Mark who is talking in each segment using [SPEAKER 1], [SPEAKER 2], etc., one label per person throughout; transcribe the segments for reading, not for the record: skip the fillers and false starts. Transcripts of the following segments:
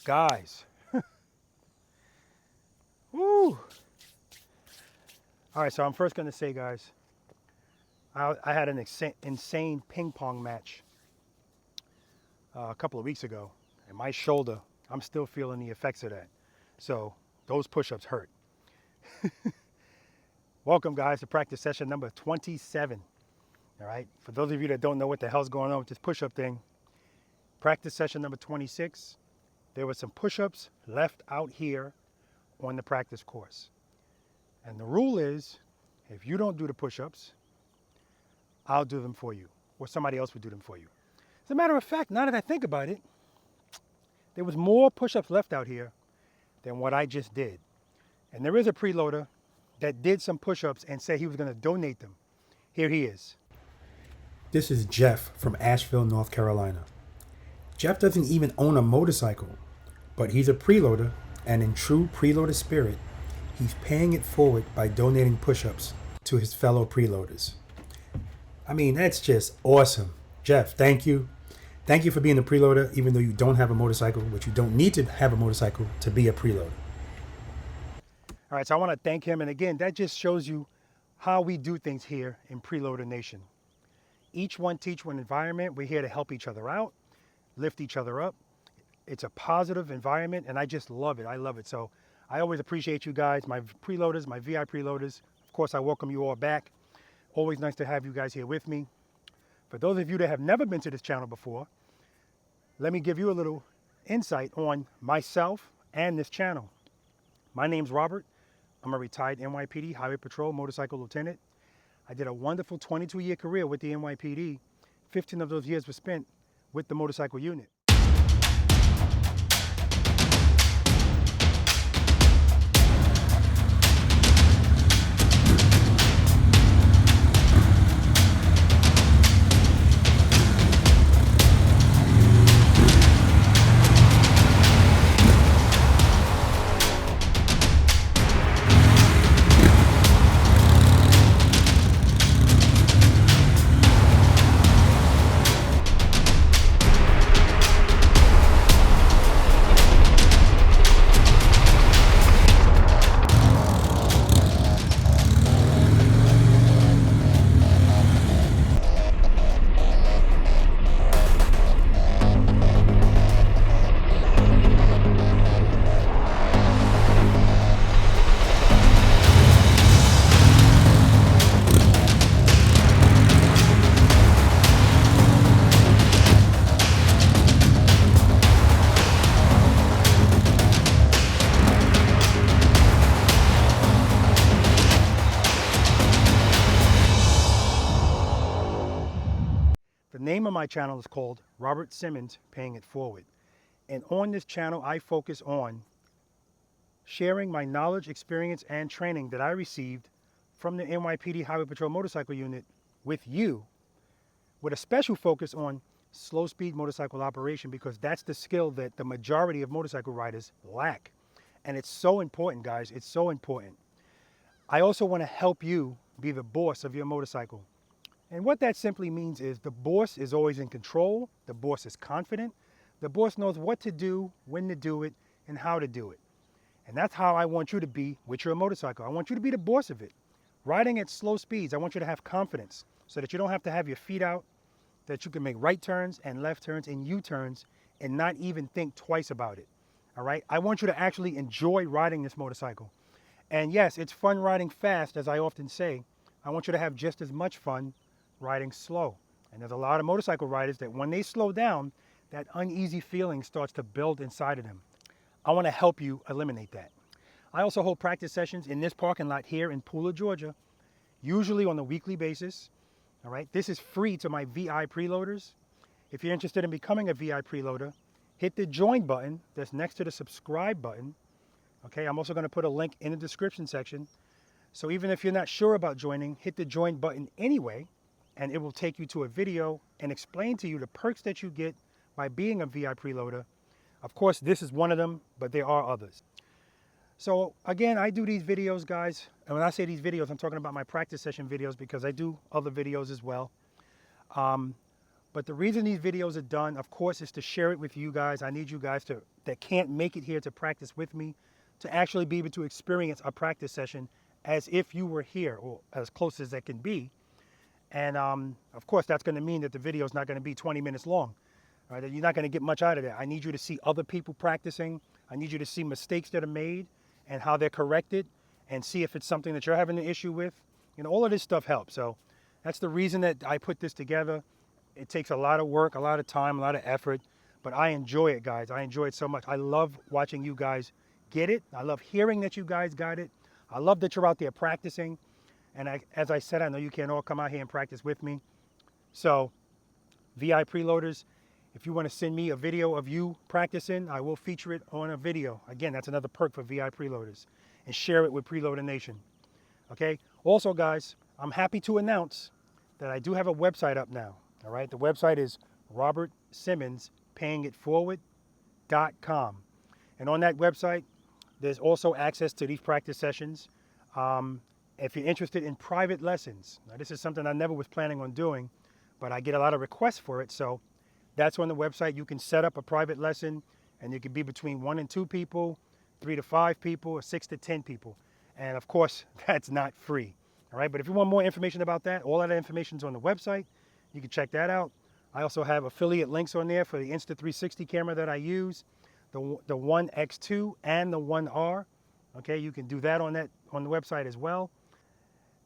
[SPEAKER 1] Guys. Woo. All right, so I'm first going to say, guys, I had an insane ping pong match a couple of weeks ago, and my shoulder, I'm still feeling the effects of that. So those push-ups hurt. Welcome, guys, to practice session number 27. All right, for those of you that don't know what the hell's going on with this push-up thing, practice session number 26, there were some push-ups left out here on the practice course. And the rule is, if you don't do the push-ups, I'll do them for you, or somebody else will do them for you. As a matter of fact, now that I think about it, there was more push-ups left out here than what I just did. And there is a preloader that did some push-ups and said he was going to donate them. Here he is. This is Jeff from Asheville, North Carolina. Jeff doesn't even own a motorcycle, but he's a preloader, and in true preloader spirit, he's paying it forward by donating push-ups to his fellow preloaders. I mean, that's just awesome. Jeff, thank you. Thank you for being a preloader, even though you don't have a motorcycle, which you don't need to have a motorcycle to be a preloader. All right, so I want to thank him. And again, that just shows you how we do things here in Preloader Nation. Each one teach one environment. We're here to help each other out, lift each other up. It's a positive environment, and I just love it. I love it. So I always appreciate you guys, my preloaders, my V.I.Preloaders. Of course, I welcome you all back. Always nice to have you guys here with me. For those of you that have never been to this channel before, let me give you a little insight on myself and this channel. My name's Robert. I'm a retired NYPD Highway Patrol Motorcycle Lieutenant. I did a wonderful 22-year career with the NYPD. 15 of those years were spent with the motorcycle unit. The name of my channel is called Robert Simmons Paying It Forward. And on this channel, I focus on sharing my knowledge, experience, and training that I received from the NYPD Highway Patrol Motorcycle Unit with you, with a special focus on slow speed motorcycle operation, because that's the skill that the majority of motorcycle riders lack. And it's so important, guys. It's so important. I also want to help you be the boss of your motorcycle. And what that simply means is the boss is always in control, the boss is confident, the boss knows what to do, when to do it, and how to do it. And that's how I want you to be with your motorcycle. I want you to be the boss of it. Riding at slow speeds, I want you to have confidence so that you don't have to have your feet out, that you can make right turns and left turns and U-turns and not even think twice about it. All right? I want you to actually enjoy riding this motorcycle. And yes, it's fun riding fast, as I often say. I want you to have just as much fun riding slow. And there's a lot of motorcycle riders that when they slow down, that uneasy feeling starts to build inside of them. I want to help you eliminate that. I also hold practice sessions in this parking lot here in Pooler, Georgia, usually on a weekly basis. All right, this is free to my V.I.Preloaders. If you're interested in becoming a V.I.Preloader, hit the join button that's next to the subscribe button. Okay, I'm also going to put a link in the description section. So even if you're not sure about joining, hit the join button anyway, and it will take you to a video and explain to you the perks that you get by being a V.I.Preloader. Of course, this is one of them, but there are others. So again, I do these videos, guys. And when I say these videos, I'm talking about my practice session videos, because I do other videos as well. But the reason these videos are done, of course, is to share it with you guys. I need you guys that can't make it here to practice with me to actually be able to experience a practice session as if you were here, or as close as that can be. And of course, that's going to mean that the video is not going to be 20 minutes long. Right? You're not going to get much out of that. I need you to see other people practicing. I need you to see mistakes that are made and how they're corrected, and see if it's something that you're having an issue with. You know, all of this stuff helps. So that's the reason that I put this together. It takes a lot of work, a lot of time, a lot of effort, but I enjoy it, guys. I enjoy it so much. I love watching you guys get it. I love hearing that you guys got it. I love that you're out there practicing. And as I said, I know you can't all come out here and practice with me. So V.I.Preloaders, if you want to send me a video of you practicing, I will feature it on a video. Again, that's another perk for V.I.Preloaders. And share it with Preloader Nation. Okay? Also, guys, I'm happy to announce that I do have a website up now. All right? The website is robertsimmons.payingitforward.com. And on that website, there's also access to these practice sessions. If you're interested in private lessons, now this is something I never was planning on doing, but I get a lot of requests for it. So that's on the website. You can set up a private lesson, and you can be between 1 and 2 people, 3 to 5 people, or 6 to 10 people. And of course, that's not free. All right. But if you want more information about that, all that information is on the website. You can check that out. I also have affiliate links on there for the Insta360 camera that I use, the One X2 and the One R. Okay, you can do that on the website as well.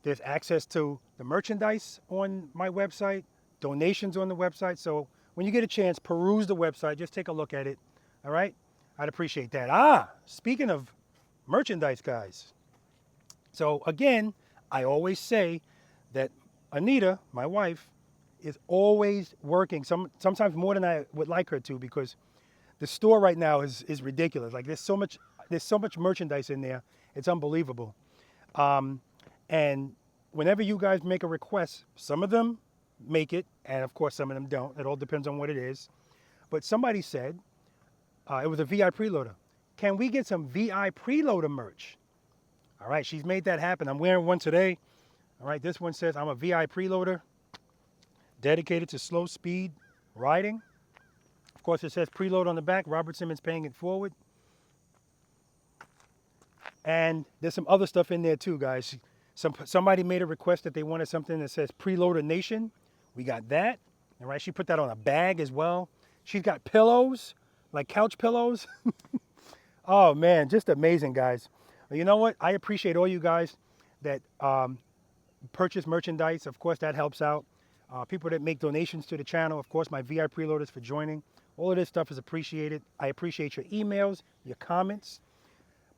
[SPEAKER 1] There's access to the merchandise on my website, donations on the website. So when you get a chance, peruse the website. Just take a look at it. All right, I'd appreciate that. Speaking of merchandise, guys. So again, I always say that Anita, my wife, is always working, sometimes more than I would like her to, because the store right now is ridiculous. Like there's so much merchandise in there, it's unbelievable. And whenever you guys make a request, some of them make it, and of course some of them don't. It all depends on what it is. But somebody said, it was a V.I.Preloader, can we get some V.I.Preloader merch? All right, she's made that happen. I'm wearing one today. All right, this one says I'm a V.I.Preloader, dedicated to slow speed riding. Of course, it says preload on the back, Robert Simmons paying it forward. And there's some other stuff in there too, guys. Somebody made a request that they wanted something that says Preloader Nation. We got that. All right, she put that on a bag as well. She's got pillows, like couch pillows. Oh man, just amazing, guys. You know what? I appreciate all you guys that purchase merchandise. Of course, that helps out. People that make donations to the channel, of course, my V.I.Preloaders for joining. All of this stuff is appreciated. I appreciate your emails, your comments.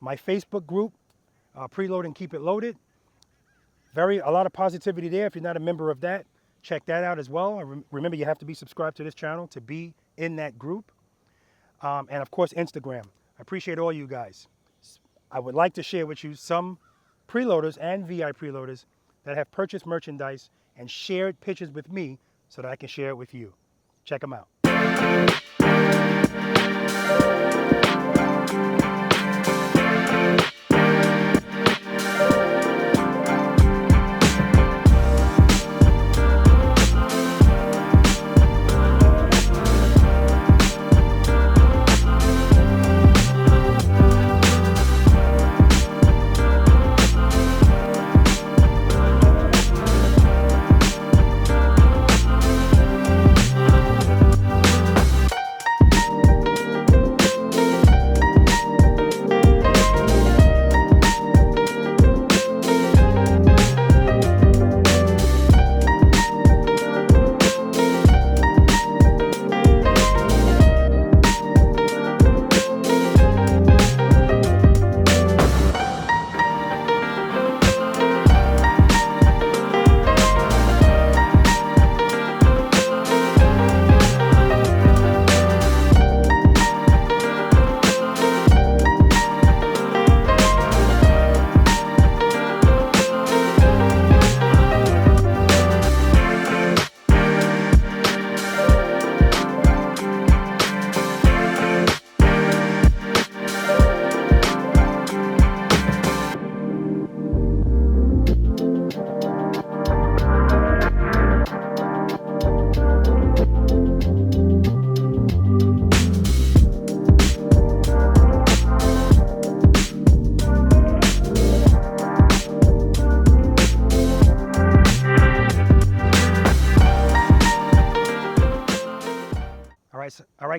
[SPEAKER 1] My Facebook group, Preload and Keep It Loaded. A lot of positivity there. If you're not a member of that, check that out as well. Remember, you have to be subscribed to this channel to be in that group. And of course, Instagram. I appreciate all you guys. I would like to share with you some preloaders and V.I.Preloaders that have purchased merchandise and shared pictures with me so that I can share it with you. Check them out.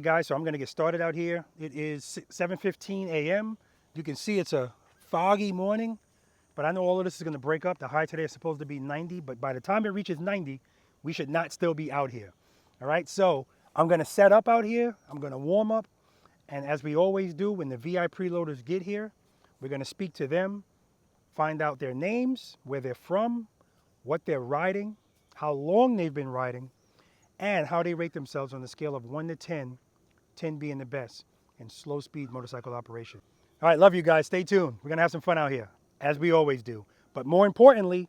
[SPEAKER 1] guys, so I'm going to get started out here. It is 7:15 a.m. You can see it's a foggy morning, but I know all of this is going to break up. The high today is supposed to be 90, but by the time it reaches 90, we should not still be out here. All right, so I'm going to set up out here. I'm going to warm up. And as we always do, when the V.I.Preloaders get here, we're going to speak to them, find out their names, where they're from, what they're riding, how long they've been riding, and how they rate themselves on the scale of 1 to 10, 10 being the best in slow speed motorcycle operation. All right, love you guys. Stay tuned. We're going to have some fun out here, as we always do. But more importantly,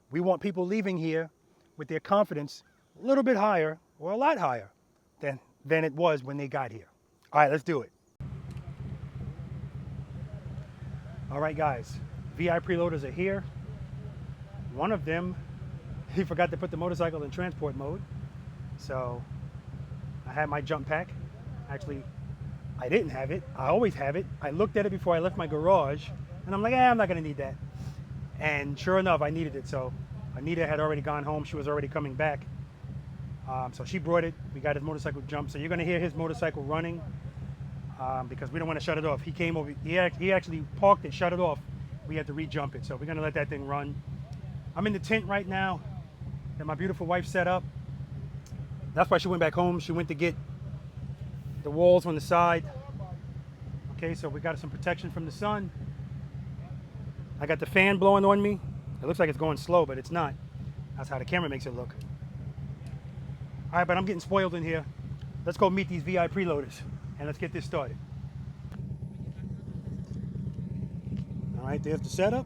[SPEAKER 1] we want people leaving here with their confidence a little bit higher or a lot higher than it was when they got here. All right, let's do it. All right, guys, V.I.Preloaders are here. One of them, he forgot to put the motorcycle in transport mode. So I had my jump pack. Actually, I didn't have it. I always have it. I looked at it before I left my garage, and I'm like, I'm not gonna need that. And sure enough, I needed it. So Anita had already gone home. She was already coming back. So she brought it. We got his motorcycle jump. So you're gonna hear his motorcycle running because we don't want to shut it off. He came over. He actually parked it, shut it off. We had to re-jump it. So we're gonna let that thing run. I'm in the tent right now that my beautiful wife set up. That's why she went back home. She went to get the walls on the side. Okay, so we got some protection from the sun. I got the fan blowing on me. It looks like it's going slow, but it's not. That's how the camera makes it look. All right, but I'm getting spoiled in here. Let's go meet these V.I.Preloaders and let's get this started. All right, there's the setup.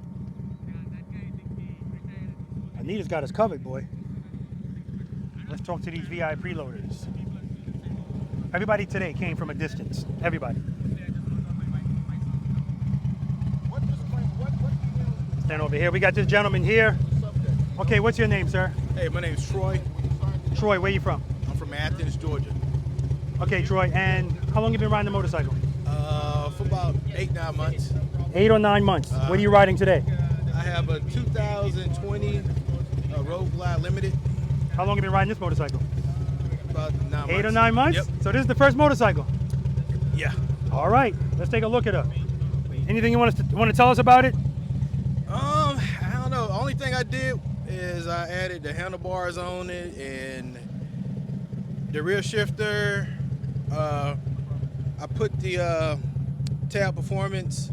[SPEAKER 1] Anita's got us covered, boy. Let's talk to these V.I.Preloaders. Everybody today came from a distance. Everybody. Stand over here. We got this gentleman here. Okay, what's your name, sir?
[SPEAKER 2] Hey, my name's Troy.
[SPEAKER 1] Troy, where you from?
[SPEAKER 2] I'm from Athens, Georgia.
[SPEAKER 1] Okay, Troy, and how long have you been riding the motorcycle?
[SPEAKER 2] For about 8-9 months.
[SPEAKER 1] 8 or 9 months. What are you riding today?
[SPEAKER 2] I have a 2020 Road Glide Limited.
[SPEAKER 1] How long have you been riding this motorcycle?
[SPEAKER 2] About 9 months.
[SPEAKER 1] 8 or 9 months?
[SPEAKER 2] Yep.
[SPEAKER 1] So this is the first motorcycle?
[SPEAKER 2] Yeah.
[SPEAKER 1] All right, let's take a look at it. Anything you want to tell us about it?
[SPEAKER 2] I don't know. The only thing I did is I added the handlebars on it and the rear shifter. I put the tab performance.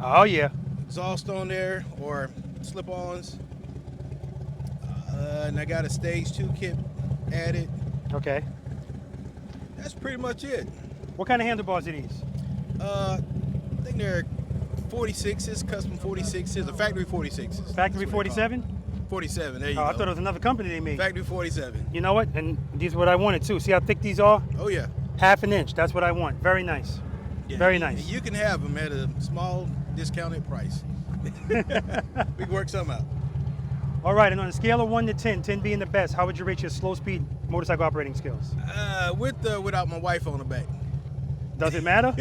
[SPEAKER 1] Oh yeah.
[SPEAKER 2] Exhaust on there or slip-ons. And I got a stage 2 kit added.
[SPEAKER 1] Okay.
[SPEAKER 2] That's pretty much it.
[SPEAKER 1] What kind of handlebars are these?
[SPEAKER 2] I think they're 46s, custom 46s, or factory 46s.
[SPEAKER 1] Factory 47?
[SPEAKER 2] 47, there you go.
[SPEAKER 1] I thought it was another company they made.
[SPEAKER 2] Factory 47.
[SPEAKER 1] You know what? And these are what I wanted too. See how thick these are?
[SPEAKER 2] Oh yeah.
[SPEAKER 1] Half an inch. That's what I want. Very nice.
[SPEAKER 2] Yeah,
[SPEAKER 1] very nice.
[SPEAKER 2] You can have them at a small discounted price. We can work something out.
[SPEAKER 1] All right, and on a scale of 1 to 10, 10 being the best, how would you rate your slow speed motorcycle operating skills?
[SPEAKER 2] With or without my wife on the back.
[SPEAKER 1] Does it matter?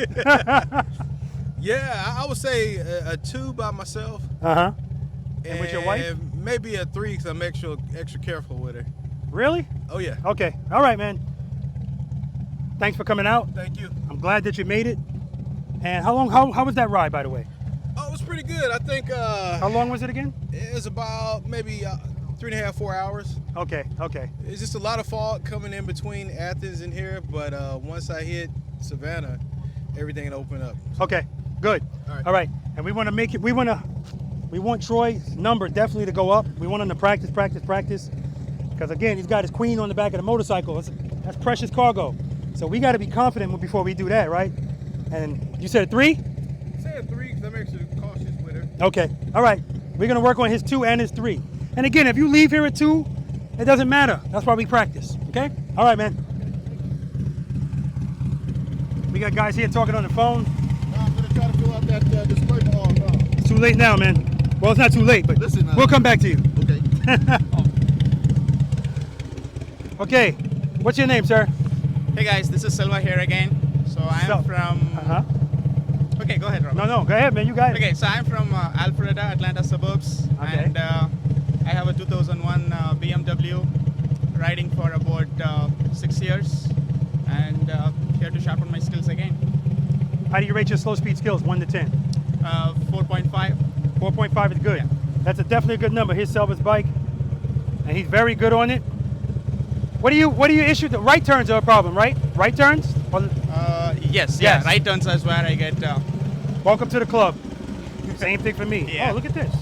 [SPEAKER 2] Yeah, I would say a 2 by myself.
[SPEAKER 1] Uh-huh. And with your wife?
[SPEAKER 2] Maybe a 3 because I'm extra careful with her.
[SPEAKER 1] Really?
[SPEAKER 2] Oh yeah.
[SPEAKER 1] Okay. All right, man. Thanks for coming out.
[SPEAKER 2] Thank you.
[SPEAKER 1] I'm glad that you made it. And how was that ride, by the way?
[SPEAKER 2] Oh, it was pretty good. I think.
[SPEAKER 1] How long was it again?
[SPEAKER 2] It was about maybe 3.5, 4 hours.
[SPEAKER 1] Okay. Okay.
[SPEAKER 2] It's just a lot of fog coming in between Athens and here, but once I hit Savannah, everything will open up.
[SPEAKER 1] Okay. Good. All right. And we want to make it. We want Troy's number definitely to go up. We want him to practice. Because again, he's got his queen on the back of the motorcycle. That's precious cargo. So we got to be confident before we do that, right? And you said a 3?
[SPEAKER 2] I said 3 because I'm extra cautious with her.
[SPEAKER 1] Okay. All right. We're going to work on his 2 and his 3. And again, if you leave here at 2, it doesn't matter. That's why we practice. Okay? All right, man. We got guys here talking on the phone.
[SPEAKER 2] I'm going to try to fill out that display ball.
[SPEAKER 1] It's too late now, man. Well, it's not too late, but
[SPEAKER 2] listen,
[SPEAKER 1] we'll come back to you.
[SPEAKER 2] Okay.
[SPEAKER 1] Okay. What's your name, sir?
[SPEAKER 3] Hey guys, this is Selva here again. So I'm from... Okay, go ahead, Robert.
[SPEAKER 1] No, go ahead, man. You got it.
[SPEAKER 3] Okay, so I'm from Alpharetta, Atlanta suburbs.
[SPEAKER 1] Okay.
[SPEAKER 3] And I have a 2001 BMW riding for about 6 years. And here to sharpen my skills again.
[SPEAKER 1] How do you rate your slow speed skills, 1 to 10?
[SPEAKER 3] 4.5.
[SPEAKER 1] 4.5 is good.
[SPEAKER 3] Yeah.
[SPEAKER 1] That's definitely a good number. Here's Selva's bike, and he's very good on it. What do you issue? The right turns are a problem, right? Right turns?
[SPEAKER 3] Yes.
[SPEAKER 1] Yes.
[SPEAKER 3] Yeah. Right turns is where I get.
[SPEAKER 1] Welcome to the club. Same thing for me.
[SPEAKER 3] Yeah.
[SPEAKER 1] Oh, look at this.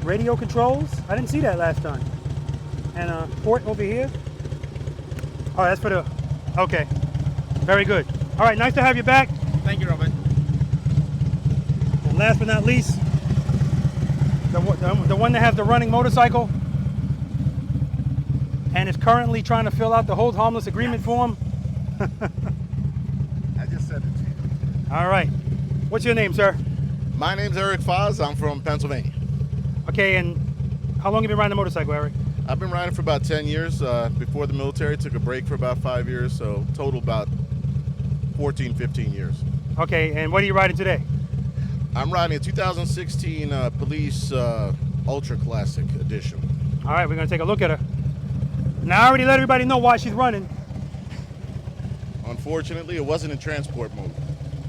[SPEAKER 1] Radio controls. I didn't see that last time. And a port over here. Oh, that's for the. Okay. Very good. All right. Nice to have you back.
[SPEAKER 3] Thank you, Robert.
[SPEAKER 1] And last but not least, the one that has the running motorcycle and is currently trying to fill out the hold harmless agreement form.
[SPEAKER 4] I just said it to you.
[SPEAKER 1] All right. What's your name, sir?
[SPEAKER 4] My name's Eric Foz. I'm from Pennsylvania.
[SPEAKER 1] Okay, and how long have you been riding a motorcycle, Eric?
[SPEAKER 4] I've been riding for about 10 years. Before the military, took a break for about 5 years, so total about 14, 15 years.
[SPEAKER 1] Okay, and what are you riding today?
[SPEAKER 4] I'm riding a 2016 Police Ultra Classic Edition.
[SPEAKER 1] All right, we're gonna take a look at her. Now I already let everybody know why she's running.
[SPEAKER 4] Unfortunately, it wasn't in transport mode.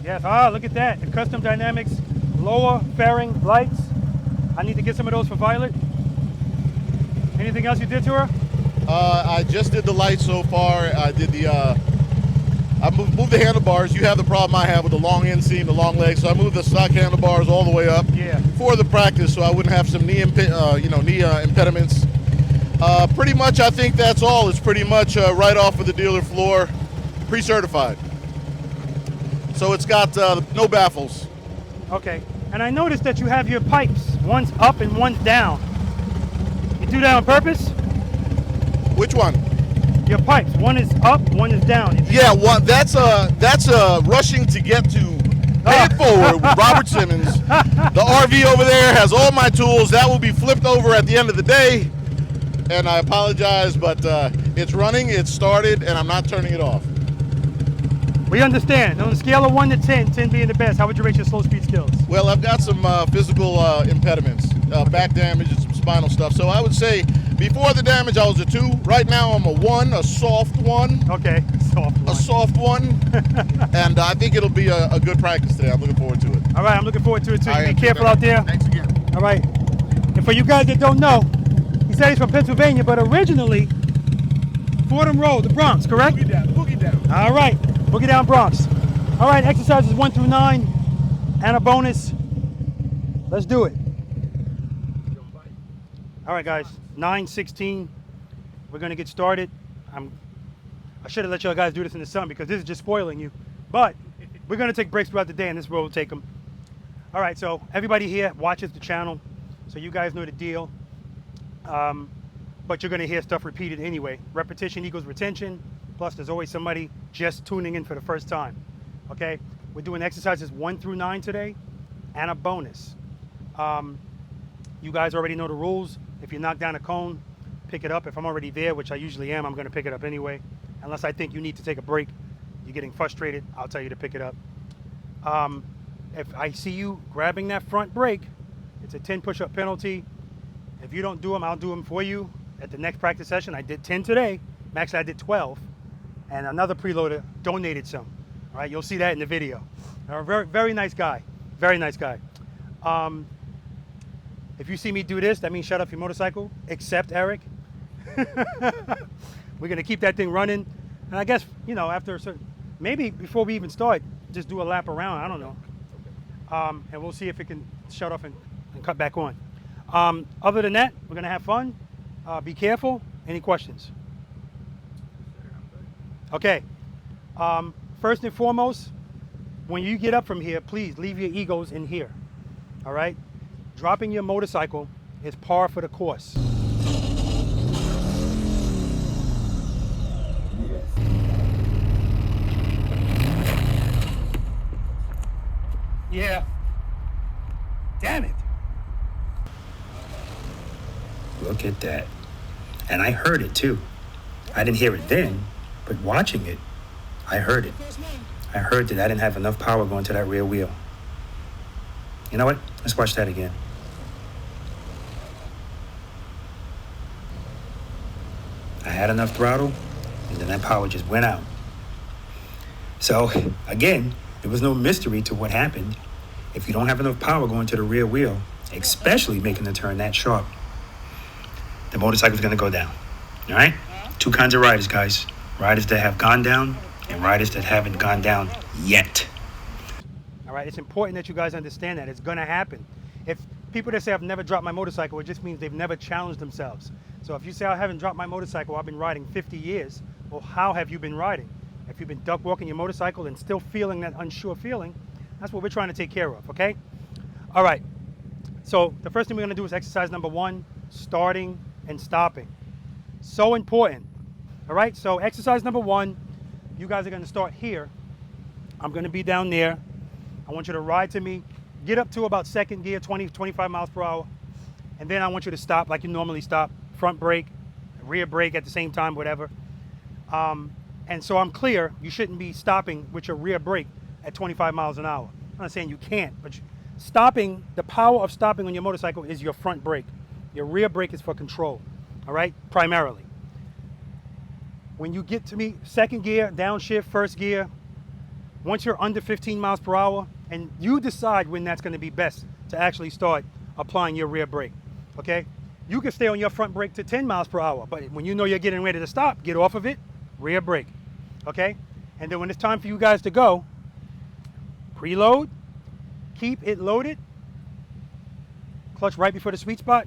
[SPEAKER 1] Yes, look at that. The custom dynamics, lower fairing lights. I need to get some of those for Violet. Anything else you did to her?
[SPEAKER 4] I just did the lights so far. I did the, I moved the handlebars. You have the problem I have with the long inseam, the long legs, so I moved the stock handlebars all the way up.
[SPEAKER 1] Yeah.
[SPEAKER 4] For the practice, so I wouldn't have some knee impediments. Pretty much, I think that's all. It's pretty much right off of the dealer floor, pre-certified. So it's got no baffles.
[SPEAKER 1] Okay, and I noticed that you have your pipes. One's up and one's down. You do that on purpose?
[SPEAKER 4] Which one?
[SPEAKER 1] Your pipes. One is up, one is down.
[SPEAKER 4] Yeah, that's rushing to get to pay it forward with Robert Simmons. The RV over there has all my tools. That will be flipped over at the end of the day. And I apologize, but it's running, it's started, and I'm not turning it off.
[SPEAKER 1] We understand. On a scale of 1 to 10, 10 being the best, how would you rate your slow speed skills?
[SPEAKER 4] Well, I've got some physical impediments, back damage and some spinal stuff. So I would say before the damage, I was a 2. Right now, I'm a 1, a soft 1.
[SPEAKER 1] Okay, soft one.
[SPEAKER 4] A soft 1. And I think it'll be a good practice today. I'm looking forward to it.
[SPEAKER 1] All right, I'm looking forward to it too.
[SPEAKER 4] I
[SPEAKER 1] Be
[SPEAKER 4] am.
[SPEAKER 1] careful out there.
[SPEAKER 4] Thanks again.
[SPEAKER 1] All right. And for you guys that don't know, he said he's from Pennsylvania, but originally Fordham Road, the Bronx, correct?
[SPEAKER 4] Boogie down, boogie down.
[SPEAKER 1] All right, boogie down Bronx. All right, exercises 1 through 9 and a bonus. Let's do it. All right, guys, 9:16. We're gonna get started. I should have let y'all guys do this in the sun because this is just spoiling you. But we're gonna take breaks throughout the day, and this road will take them. All right, so everybody here watches the channel, so you guys know the deal. But you're gonna hear stuff repeated anyway. Repetition equals retention. Plus, there's always somebody just tuning in for the first time. Okay, we're doing exercises 1 through 9 today, and a bonus. You guys already know the rules. If you knock down a cone, pick it up. If I'm already there, which I usually am, I'm gonna pick it up anyway. Unless I think you need to take a break, you're getting frustrated, I'll tell you to pick it up. If I see you grabbing that front brake, it's a 10 push-up penalty. If you don't do them, I'll do them for you at the next practice session. I did 10 today. Actually, I did 12. And another preloader donated some. All right, you'll see that in the video. Very, very nice guy. Very nice guy. If you see me do this, that means shut off your motorcycle, except Eric. We're gonna keep that thing running. And I guess, you know, after a certain, maybe before we even start, just do a lap around, I don't know. And we'll see if it can shut off and cut back on. Other than that, we're gonna have fun. Be careful. Any questions? Okay. First and foremost, when you get up from here, please leave your egos in here. All right? Dropping your motorcycle is par for the course. Yeah. Damn it.
[SPEAKER 5] Look at that. And I heard it too. I didn't hear it then, but watching it, I heard it. I heard that I didn't have enough power going to that rear wheel. You know what? Let's watch that again. I had enough throttle, and then that power just went out. So again, there was no mystery to what happened. If you don't have enough power going to the rear wheel, especially making the turn that sharp, the motorcycle's gonna go down. All right? Two kinds of riders, guys. Riders that have gone down and riders that haven't gone down yet.
[SPEAKER 1] All right, it's important that you guys understand that. It's gonna happen. If people that say I've never dropped my motorcycle, it just means they've never challenged themselves. So if you say I haven't dropped my motorcycle, I've been riding 50 years, well, how have you been riding? If you've been duck walking your motorcycle and still feeling that unsure feeling, that's what we're trying to take care of, okay? All right, so the first thing we're gonna do is exercise number 1, starting and stopping. So important, all right? So exercise number 1, you guys are gonna start here. I'm gonna be down there. I want you to ride to me, get up to about second gear, 20, 25 miles per hour, and then I want you to stop like you normally stop, front brake, rear brake at the same time, whatever. And so I'm clear, you shouldn't be stopping with your rear brake at 25 miles an hour. I'm not saying you can't, but stopping, the power of stopping on your motorcycle is your front brake. Your rear brake is for control, all right, primarily. When you get to me, second gear, downshift, first gear, once you're under 15 miles per hour, and you decide when that's gonna be best to actually start applying your rear brake, okay? You can stay on your front brake to 10 miles per hour, but when you know you're getting ready to stop, get off of it, rear brake, okay? And then when it's time for you guys to go, preload, keep it loaded, clutch right before the sweet spot,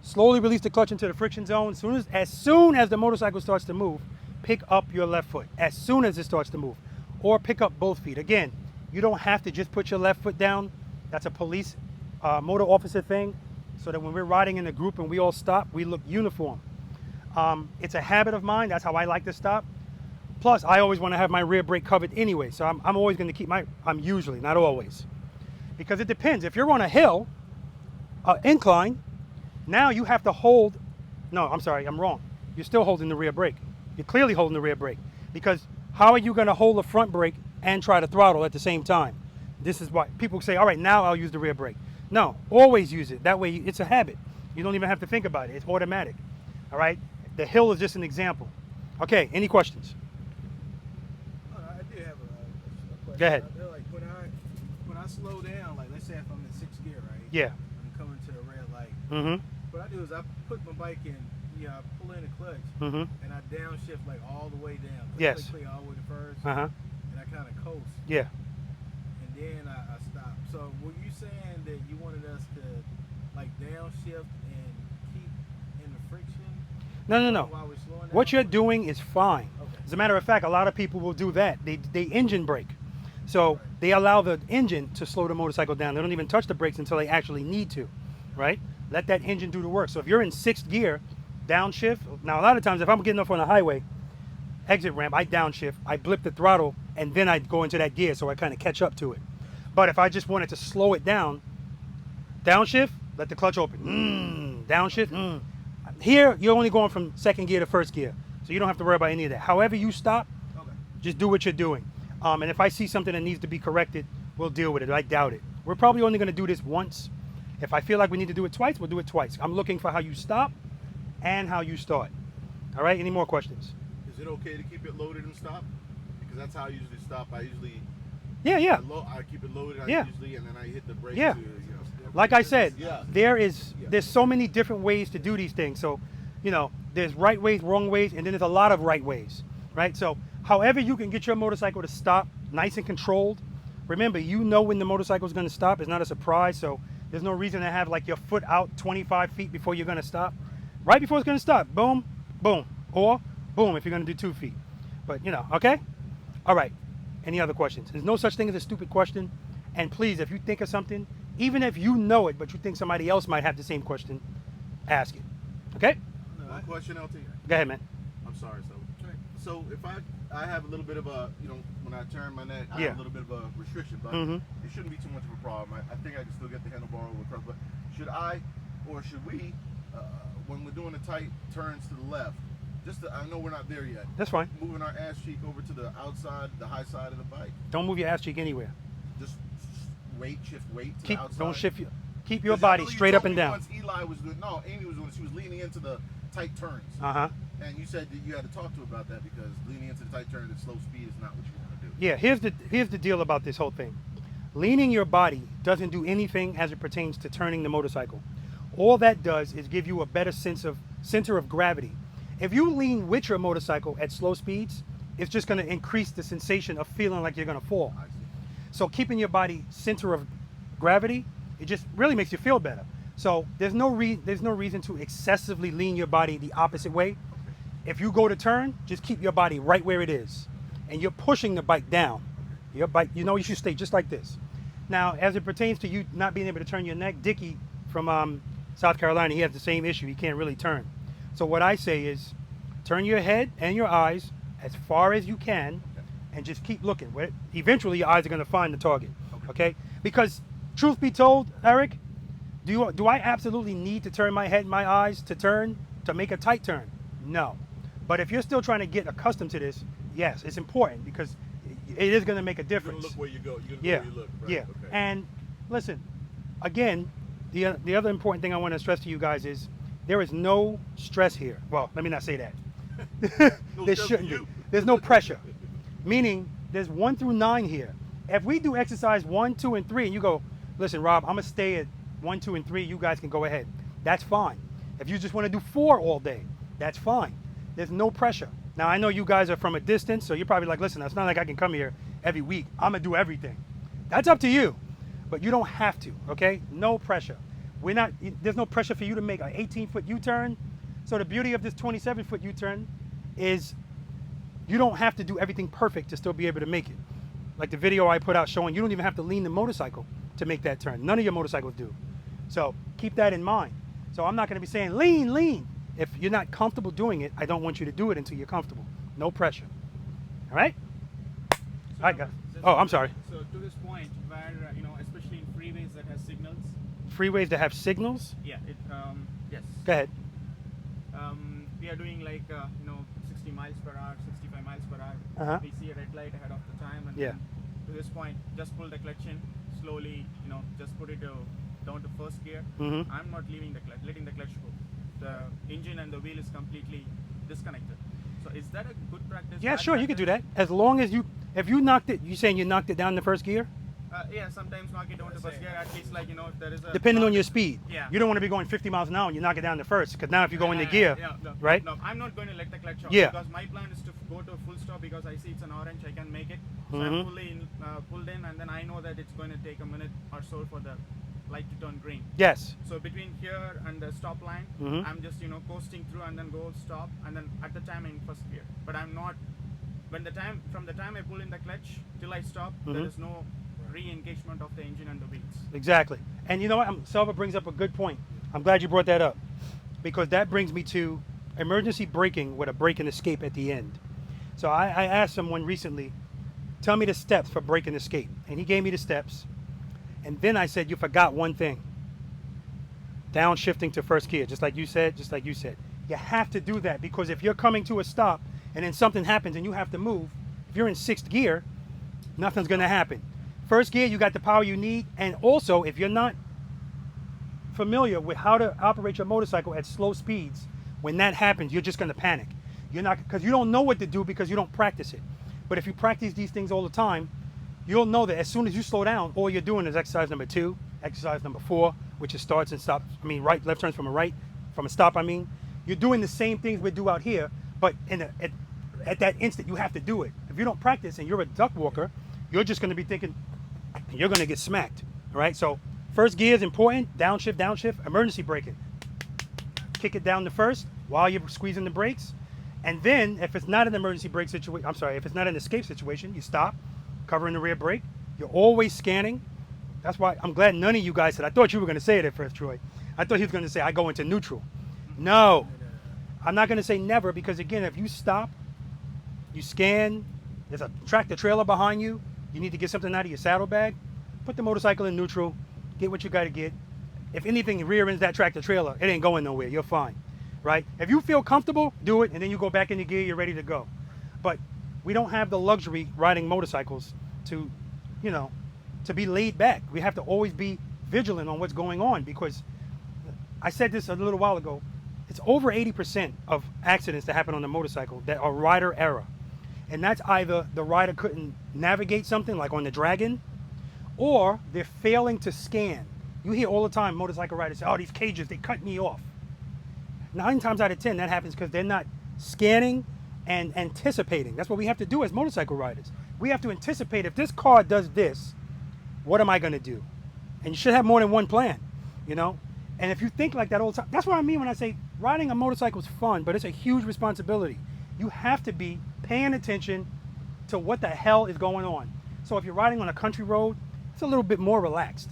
[SPEAKER 1] slowly release the clutch into the friction zone. As soon as the motorcycle starts to move, pick up your left foot, as soon as it starts to move, or pick up both feet. Again, you don't have to just put your left foot down. That's a police motor officer thing, so that when we're riding in a group and we all stop, we look uniform. It's a habit of mine. That's how I like to stop. Plus, I always want to have my rear brake covered anyway, so I'm always going to keep I'm usually, not always. Because it depends. If you're on a hill, incline, now you have to hold, no, I'm sorry, I'm wrong. You're still holding the rear brake. You're clearly holding the rear brake. Because how are you going to hold the front brake and try to throttle at the same time? This is why people say, all right, now I'll use the rear brake. No, always use it. That way, it's a habit. You don't even have to think about it. It's automatic. All right? The hill is just an example. Okay, any questions?
[SPEAKER 2] I did have a question.
[SPEAKER 1] Go ahead.
[SPEAKER 2] Like when I slow down, like let's say if I'm in 6th gear, right?
[SPEAKER 1] Yeah.
[SPEAKER 2] I'm coming to the red light.
[SPEAKER 1] Mm-hmm.
[SPEAKER 2] What I do is I put my bike in, I pull in the clutch,
[SPEAKER 1] Mm-hmm.
[SPEAKER 2] and I downshift like all the way down.
[SPEAKER 1] Yes.
[SPEAKER 2] Clear all the way to first,
[SPEAKER 1] Uh-huh.
[SPEAKER 2] and I kind of coast.
[SPEAKER 1] Yeah.
[SPEAKER 2] And then I stop. So were you saying that you wanted us to like downshift and keep in the friction?
[SPEAKER 1] No.
[SPEAKER 2] While we're slowing down?
[SPEAKER 1] What you're doing is fine.
[SPEAKER 2] Okay.
[SPEAKER 1] As a matter of fact, a lot of people will do that. They engine brake. So they allow the engine to slow the motorcycle down. They don't even touch the brakes until they actually need to, right? Let that engine do the work. So if you're in 6th gear, downshift. Now, a lot of times if I'm getting off on a highway, exit ramp, I downshift, I blip the throttle, and then I go into that gear so I kind of catch up to it. But if I just wanted to slow it down, downshift, let the clutch open. Downshift. Here, you're only going from 2nd gear to 1st gear. So you don't have to worry about any of that. However you stop, just do what you're doing. And if I see something that needs to be corrected, we'll deal with it. I doubt it. We're probably only going to do this once. If I feel like we need to do it twice, we'll do it twice. I'm looking for how you stop and how you start. All right, any more questions?
[SPEAKER 4] Is it okay to keep it loaded and stop? Because that's how I usually stop. I usually
[SPEAKER 1] Yeah.
[SPEAKER 4] I keep it loaded.
[SPEAKER 1] Yeah.
[SPEAKER 4] Usually, and then I hit the brake.
[SPEAKER 1] Yeah.
[SPEAKER 4] To,
[SPEAKER 1] Like I said,
[SPEAKER 4] Yeah.
[SPEAKER 1] there's so many different ways to do these things. So, there's right ways, wrong ways, and then there's a lot of right ways, right? So however you can get your motorcycle to stop nice and controlled. Remember, you know when the motorcycle is going to stop. It's not a surprise. So there's no reason to have like your foot out 25 feet before you're going to stop. Right before it's going to stop, boom, boom, or boom if you're going to do 2 feet. But, okay? All right. Any other questions? There's no such thing as a stupid question. And please, if you think of something, even if you know it, but you think somebody else might have the same question, ask it. Okay?
[SPEAKER 4] One question, LT.
[SPEAKER 1] Go ahead, man.
[SPEAKER 4] I'm sorry, so if I have a little bit of a, when I turn my neck, I have a little bit of a restriction, but it shouldn't be too much of a problem. I think I can still get the handlebar over across, but should we, when we're doing the tight turns to the left, I know we're not there yet.
[SPEAKER 1] That's fine.
[SPEAKER 4] Moving our ass cheek over to the outside, the high side of the bike.
[SPEAKER 1] Don't move your ass cheek anywhere.
[SPEAKER 4] Just shift weight to the outside.
[SPEAKER 1] Don't shift. Keep your body straight up and down.
[SPEAKER 4] Once Amy was doing, she was leaning into the tight turns.
[SPEAKER 1] Uh-huh.
[SPEAKER 4] And you said that you had to talk to about that because leaning into the tight turn at slow speed is not what you want to do.
[SPEAKER 1] Yeah, here's the deal about this whole thing. Leaning your body doesn't do anything as it pertains to turning the motorcycle. All that does is give you a better center of gravity. If you lean with your motorcycle at slow speeds, it's just going to increase the sensation of feeling like you're going to fall.
[SPEAKER 4] I see.
[SPEAKER 1] So keeping your body center of gravity, it just really makes you feel better. So there's no reason to excessively lean your body the opposite way. If you go to turn, just keep your body right where it is, and you're pushing the bike down. Your bike, you should stay just like this. Now, as it pertains to you not being able to turn your neck, Dickie from South Carolina, he has the same issue. He can't really turn. So what I say is, turn your head and your eyes as far as you can, and just keep looking. Eventually, your eyes are going to find the target. Okay? Because, truth be told, Eric, do I absolutely need to turn my head and my eyes to make a tight turn? No. But if you're still trying to get accustomed to this, yes, it's important because it is going to make a difference.
[SPEAKER 4] You're going to look where you go. You're going to
[SPEAKER 1] Yeah.
[SPEAKER 4] go where you look. Right?
[SPEAKER 1] Yeah.
[SPEAKER 4] Okay.
[SPEAKER 1] And listen, again, the other important thing I want to stress to you guys is there is no stress here. Well, let me not say that.
[SPEAKER 4] No
[SPEAKER 1] There
[SPEAKER 4] stress
[SPEAKER 1] shouldn't
[SPEAKER 4] for
[SPEAKER 1] be.
[SPEAKER 4] you.
[SPEAKER 1] There's no pressure. Meaning there's 1 through 9 here. If we do exercise 1, 2, and 3, and you go, listen, Rob, I'm gonna stay at 1, 2, and 3. You guys can go ahead. That's fine. If you just want to do 4 all day, that's fine. There's no pressure. Now I know you guys are from a distance, so you're probably like, listen, it's not like I can come here every week. I'm gonna do everything. That's up to you, but you don't have to. Okay? No pressure. There's no pressure for you to make an 18-foot U-turn. So the beauty of this 27-foot U-turn is you don't have to do everything perfect to still be able to make it. Like the video I put out showing you don't even have to lean the motorcycle to make that turn. None of your motorcycles do. So keep that in mind. So I'm not going to be saying lean, lean. If you're not comfortable doing it, I don't want you to do it until you're comfortable. No pressure. All right?
[SPEAKER 3] So
[SPEAKER 1] All right, guys. Oh, I'm sorry.
[SPEAKER 3] So to this point, where especially in freeways that has signals.
[SPEAKER 1] Freeways that have signals?
[SPEAKER 3] Yeah. Yes.
[SPEAKER 1] Go ahead.
[SPEAKER 3] We are doing like 60 miles per hour, 65 miles per hour.
[SPEAKER 1] Uh-huh.
[SPEAKER 3] We see a red light ahead of the time, and
[SPEAKER 1] Yeah.
[SPEAKER 3] then to this point, just pull the clutch in slowly. Just put it down to first gear.
[SPEAKER 1] Mm-hmm.
[SPEAKER 3] I'm not leaving the clutch, letting the clutch go. The engine and the wheel is completely disconnected. So is that a good practice?
[SPEAKER 1] Yeah,
[SPEAKER 3] bad
[SPEAKER 1] sure, you could do
[SPEAKER 3] practice?
[SPEAKER 1] that. As long as if you knocked it, you saying you knocked it down in the first gear?
[SPEAKER 3] Yeah, sometimes knock it down to first gear. At least if there is a
[SPEAKER 1] Depending on your speed.
[SPEAKER 3] Yeah.
[SPEAKER 1] You don't want to be going 50 miles an hour and you knock it down to first, because now if you go into gear,
[SPEAKER 3] no,
[SPEAKER 1] right?
[SPEAKER 3] No, I'm not going to let the clutch off.
[SPEAKER 1] Yeah.
[SPEAKER 3] Because my plan is to go to a full stop because I see it's an orange, I can make it. So
[SPEAKER 1] Mhm.
[SPEAKER 3] I'm fully pulled in, and then I know that it's going to take a minute or so for the light to turn green.
[SPEAKER 1] Yes.
[SPEAKER 3] So between here and the stop line,
[SPEAKER 1] Mhm.
[SPEAKER 3] I'm just coasting through and then go stop, and then at the time in first gear. But I'm not. From the time I pull in the clutch till I stop, there
[SPEAKER 1] Mhm.
[SPEAKER 3] is no re-engagement of the engine and the wheels.
[SPEAKER 1] Exactly. And you know what? Selva brings up a good point. I'm glad you brought that up, because that brings me to emergency braking with a brake and escape at the end. So I asked someone recently, tell me the steps for brake and escape. And he gave me the steps. And then I said, you forgot one thing. Downshifting to first gear, just like you said. You have to do that, because if you're coming to a stop and then something happens and you have to move, if you're in 6th gear, nothing's going to happen. First gear, you got the power you need. And also, if you're not familiar with how to operate your motorcycle at slow speeds, when that happens, you're just going to panic. You're not, because you don't know what to do because you don't practice it. But if you practice these things all the time, you'll know that as soon as you slow down, all you're doing is exercise number 2, exercise number 4, which is starts and stops. Right, left turns from a stop. You're doing the same things we do out here, but at that instant, you have to do it. If you don't practice and you're a duck walker, you're just going to be thinking, you're going to get smacked. All right. So first gear is important. Downshift, emergency braking. Kick it down to first while you're squeezing the brakes. And then if it's not an emergency brake situation, if it's not an escape situation, you stop, covering the rear brake. You're always scanning. That's why I'm glad none of you guys said, I thought you were going to say it at first, Troy. I thought he was going to say, I go into neutral. No, I'm not going to say never, because again, if you stop, you scan, there's a tractor trailer behind you, you need to get something out of your saddlebag, put the motorcycle in neutral, get what you got to get. If anything rear ends that tractor trailer, it ain't going nowhere, you're fine, right? If you feel comfortable, do it, and then you go back into gear, you're ready to go. But we don't have the luxury riding motorcycles to be laid back. We have to always be vigilant on what's going on, because I said this a little while ago, it's over 80% of accidents that happen on the motorcycle that are rider error. And that's either the rider couldn't navigate something like on the Dragon, or they're failing to scan. You hear all the time motorcycle riders say, oh, these cages, they cut me off. 9 times out of 10, that happens because they're not scanning and anticipating. That's what we have to do as motorcycle riders. We have to anticipate, if this car does this, what am I gonna do? And you should have more than one plan, you know? And if you think like that all the time, that's what I mean when I say riding a motorcycle is fun, but it's a huge responsibility. You have to be paying attention to what the hell is going on. So if you're riding on a country road, it's a little bit more relaxed.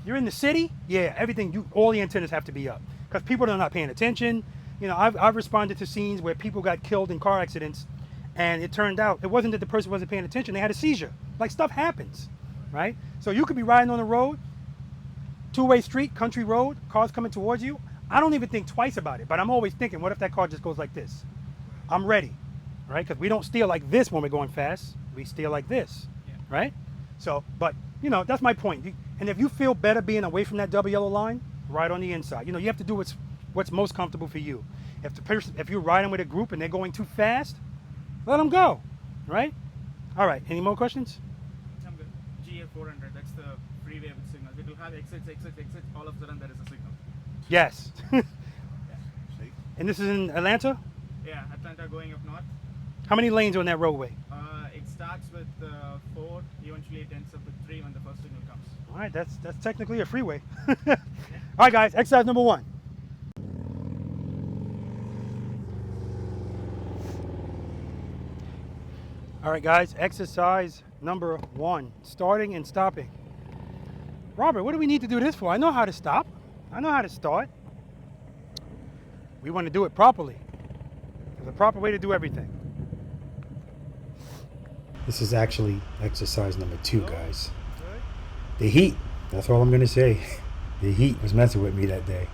[SPEAKER 1] You're in the city, yeah, everything, all the antennas have to be up because people are not paying attention. You know, I've responded to scenes where people got killed in car accidents, and it turned out it wasn't that the person wasn't paying attention, they had a seizure. Like, stuff happens, right? So you could be riding on the road, two-way street, country road, cars coming towards you. I don't even think twice about it, but I'm always thinking, what if that car just goes like this? I'm ready, right? Because we don't steer like this when we're going fast. We steer like this, right? So, but, you know, that's my point. And if you feel better being away from that double yellow line, ride on the inside. You know, you have to do what's most comfortable for you. If you're riding with a group and they're going too fast, let them go, right? All right, any more questions?
[SPEAKER 3] I'm good. GA 400, that's the freeway with signals. It will have exits, all of a sudden there is a signal.
[SPEAKER 1] Yes. And this is in Atlanta?
[SPEAKER 3] Yeah, Atlanta going up north.
[SPEAKER 1] How many lanes are on that roadway?
[SPEAKER 3] It starts with 4, eventually it ends up with 3 when the first signal comes.
[SPEAKER 1] All right, that's technically a freeway. All right, guys, exercise number 1. All right, guys, exercise number 1, starting and stopping. Robert, what do we need to do this for? I know how to stop. I know how to start. We want to do it properly. There's a proper way to do everything. This is actually exercise number 2, guys. The heat, that's all I'm going to say. The heat was messing with me that day.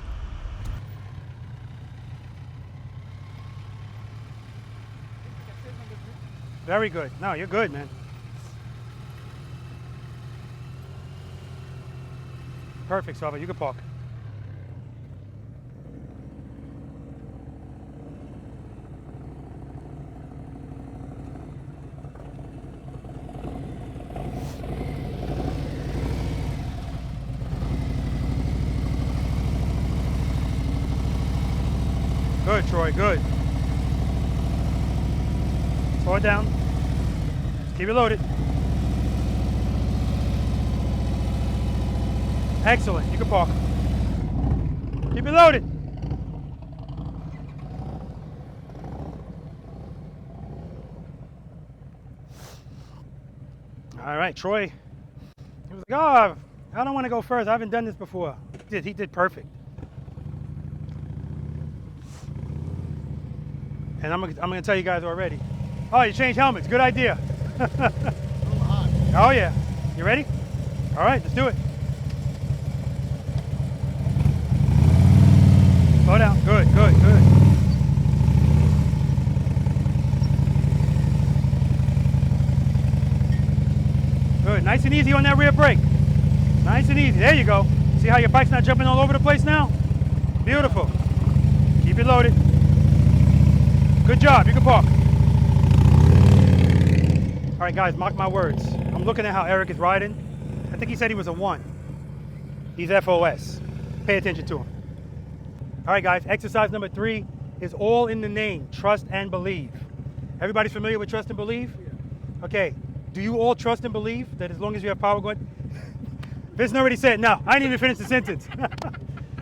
[SPEAKER 1] Very good. No, you're good, man. Perfect, Selva. You can park. Good, Troy. Good. Slow it down. Keep it loaded. Excellent. You can park. Keep it loaded. All right, Troy. He was like, oh, I don't want to go first. I haven't done this before. He did perfect. And I'm gonna tell you guys already. Oh, you changed helmets. Good idea. Oh yeah. You ready? All right, let's do it. Slow down. Good, good, good. Good. Nice and easy on that rear brake. Nice and easy. There you go. See how your bike's not jumping all over the place now? Beautiful. Keep it loaded. Good job. You can park. All right, guys, mark my words. I'm looking at how Eric is riding. I think he said he was a 1. He's FOS. Pay attention to him. All right, guys, exercise number 3 is all in the name, trust and believe. Everybody's familiar with trust and believe? Okay, do you all trust and believe that as long as you have power going? Vincent already said, no, I didn't even finish the sentence.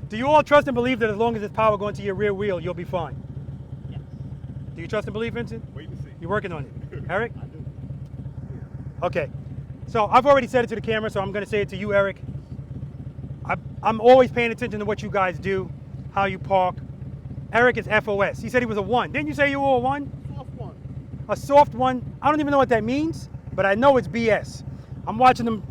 [SPEAKER 1] Do you all trust and believe that as long as there's power going to your rear wheel, you'll be fine?
[SPEAKER 3] Yes.
[SPEAKER 1] Do you trust and believe, Vincent?
[SPEAKER 4] Wait and see.
[SPEAKER 1] You're working on it. Eric?
[SPEAKER 4] I do.
[SPEAKER 1] Okay, so I've already said it to the camera, so I'm going to say it to you, Eric. I'm always paying attention to what you guys do, how you park. Eric is FOS. He said he was a 1. Didn't you say you were a 1?
[SPEAKER 4] Soft 1.
[SPEAKER 1] A soft 1. I don't even know what that means, but I know it's BS. I'm watching them.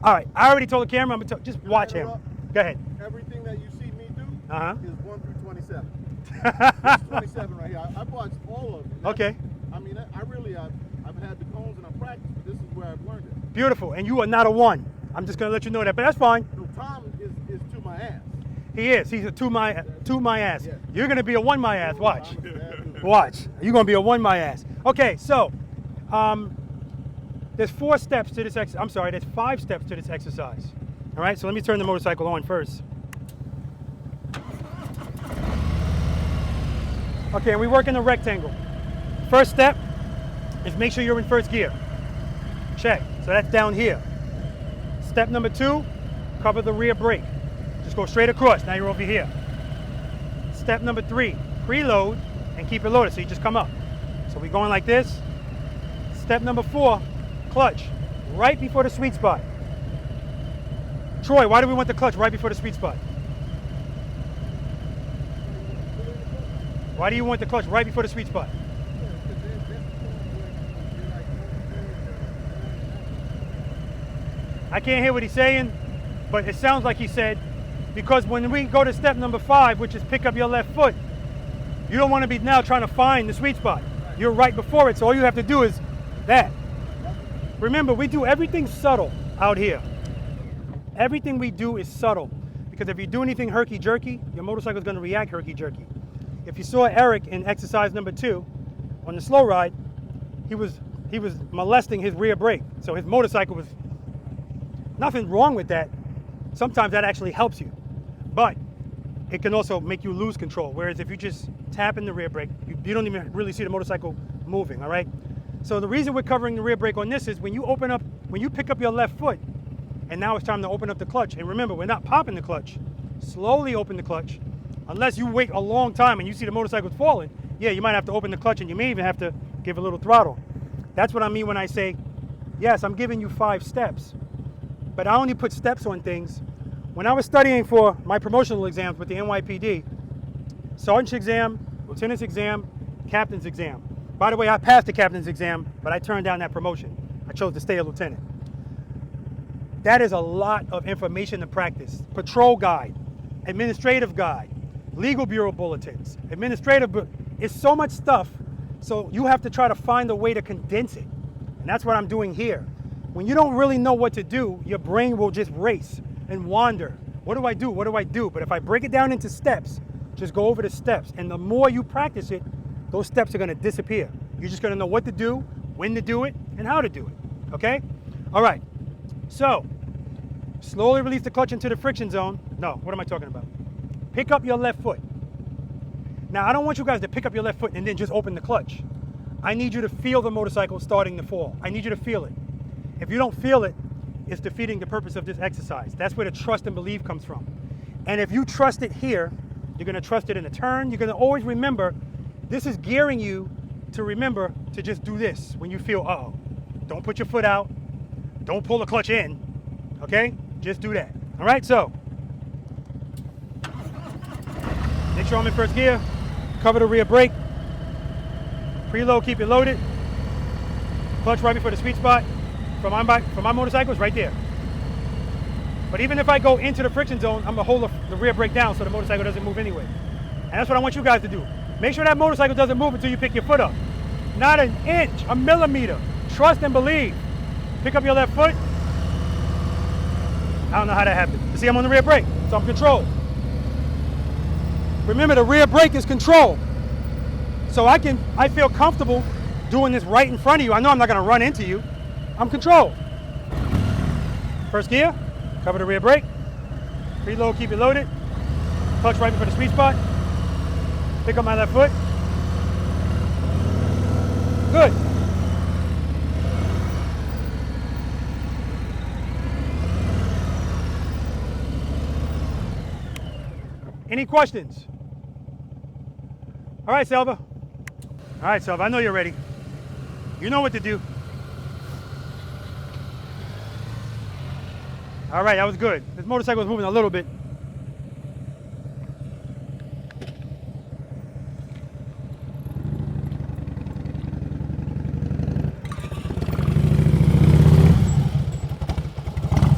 [SPEAKER 1] All right, I already told the camera, I'm gonna just watch him. Go ahead.
[SPEAKER 6] Everything that you see me do is 1 through 27. This is 27 right here. I've watched all of it.
[SPEAKER 1] Okay.
[SPEAKER 6] I mean, I've had the cones and I've practiced, but this is where I've learned it.
[SPEAKER 1] Beautiful, and you are not a 1. I'm just gonna let you know that, but that's fine.
[SPEAKER 6] So Tom is to my ass.
[SPEAKER 1] He is. He's a two my ass.
[SPEAKER 6] Yeah.
[SPEAKER 1] You're gonna be a one my ass. Watch.
[SPEAKER 6] I'm a bad dude.
[SPEAKER 1] Watch. You're gonna be a one my ass. Okay, so there's 4 steps to this exercise. I'm sorry, there's 5 steps to this exercise. All right, so let me turn the motorcycle on first. Okay, and we work in a rectangle. First step is make sure you're in first gear. Check. So that's down here. Step number 2, cover the rear brake. Just go straight across. Now you're over here. Step number 3, preload and keep it loaded. So you just come up. So we're going like this. Step number 4, clutch right before the sweet spot. Troy, why do we want the clutch right before the sweet spot? Why do you want the clutch right before the sweet spot? I can't hear what he's saying, but it sounds like he said, because when we go to step number 5, which is pick up your left foot, you don't want to be now trying to find the sweet spot. You're right before it, so all you have to do is that. Remember, we do everything subtle out here. Everything we do is subtle, because if you do anything herky-jerky, your motorcycle is going to react herky-jerky. If you saw Eric in exercise number 2 on the slow ride, he was molesting his rear brake, so his motorcycle was nothing wrong with that. Sometimes that actually helps you, but it can also make you lose control. Whereas if you just tap in the rear brake, you don't even really see the motorcycle moving, all right? So the reason we're covering the rear brake on this is when you pick up your left foot, and now it's time to open up the clutch. And remember, we're not popping the clutch. Slowly open the clutch. Unless you wait a long time and you see the motorcycle falling, yeah, you might have to open the clutch and you may even have to give a little throttle. That's what I mean when I say, yes, I'm giving you 5 steps. But I only put steps on things. When I was studying for my promotional exams with the NYPD, sergeant's exam, lieutenant's exam, captain's exam. By the way, I passed the captain's exam, but I turned down that promotion. I chose to stay a lieutenant. That is a lot of information to practice. Patrol guide, administrative guide, legal bureau bulletins, it's so much stuff, so you have to try to find a way to condense it. And that's what I'm doing here. When you don't really know what to do, your brain will just race and wander. What do I do? What do I do? But if I break it down into steps, just go over the steps. And the more you practice it, those steps are gonna disappear. You're just gonna know what to do, when to do it, and how to do it, okay? All right, so slowly release the clutch into the friction zone. No, what am I talking about? Pick up your left foot. Now, I don't want you guys to pick up your left foot and then just open the clutch. I need you to feel the motorcycle starting to fall. I need you to feel it. If you don't feel it, it's defeating the purpose of this exercise. That's where the trust and belief comes from. And if you trust it here, you're gonna trust it in a turn. You're gonna always remember, this is gearing you to remember to just do this when you feel, uh-oh. Don't put your foot out. Don't pull the clutch in, okay? Just do that, all right? So, make sure I'm in first gear. Cover the rear brake. Preload, keep it loaded. Clutch right before the sweet spot. For my motorcycle, it's right there. But even if I go into the friction zone, I'm gonna hold the rear brake down so the motorcycle doesn't move anyway. And that's what I want you guys to do. Make sure that motorcycle doesn't move until you pick your foot up. Not an inch, a millimeter. Trust and believe. Pick up your left foot. I don't know how that happened. You see, I'm on the rear brake, so I'm controlled. Remember, the rear brake is control. So I feel comfortable doing this right in front of you. I know I'm not gonna run into you. I'm controlled. First gear, cover the rear brake. Preload, keep it loaded. Clutch right before the sweet spot. Pick up my left foot. Good. Any questions? All right, Selva. All right, Selva, I know you're ready. You know what to do. All right, that was good. This motorcycle was moving a little bit.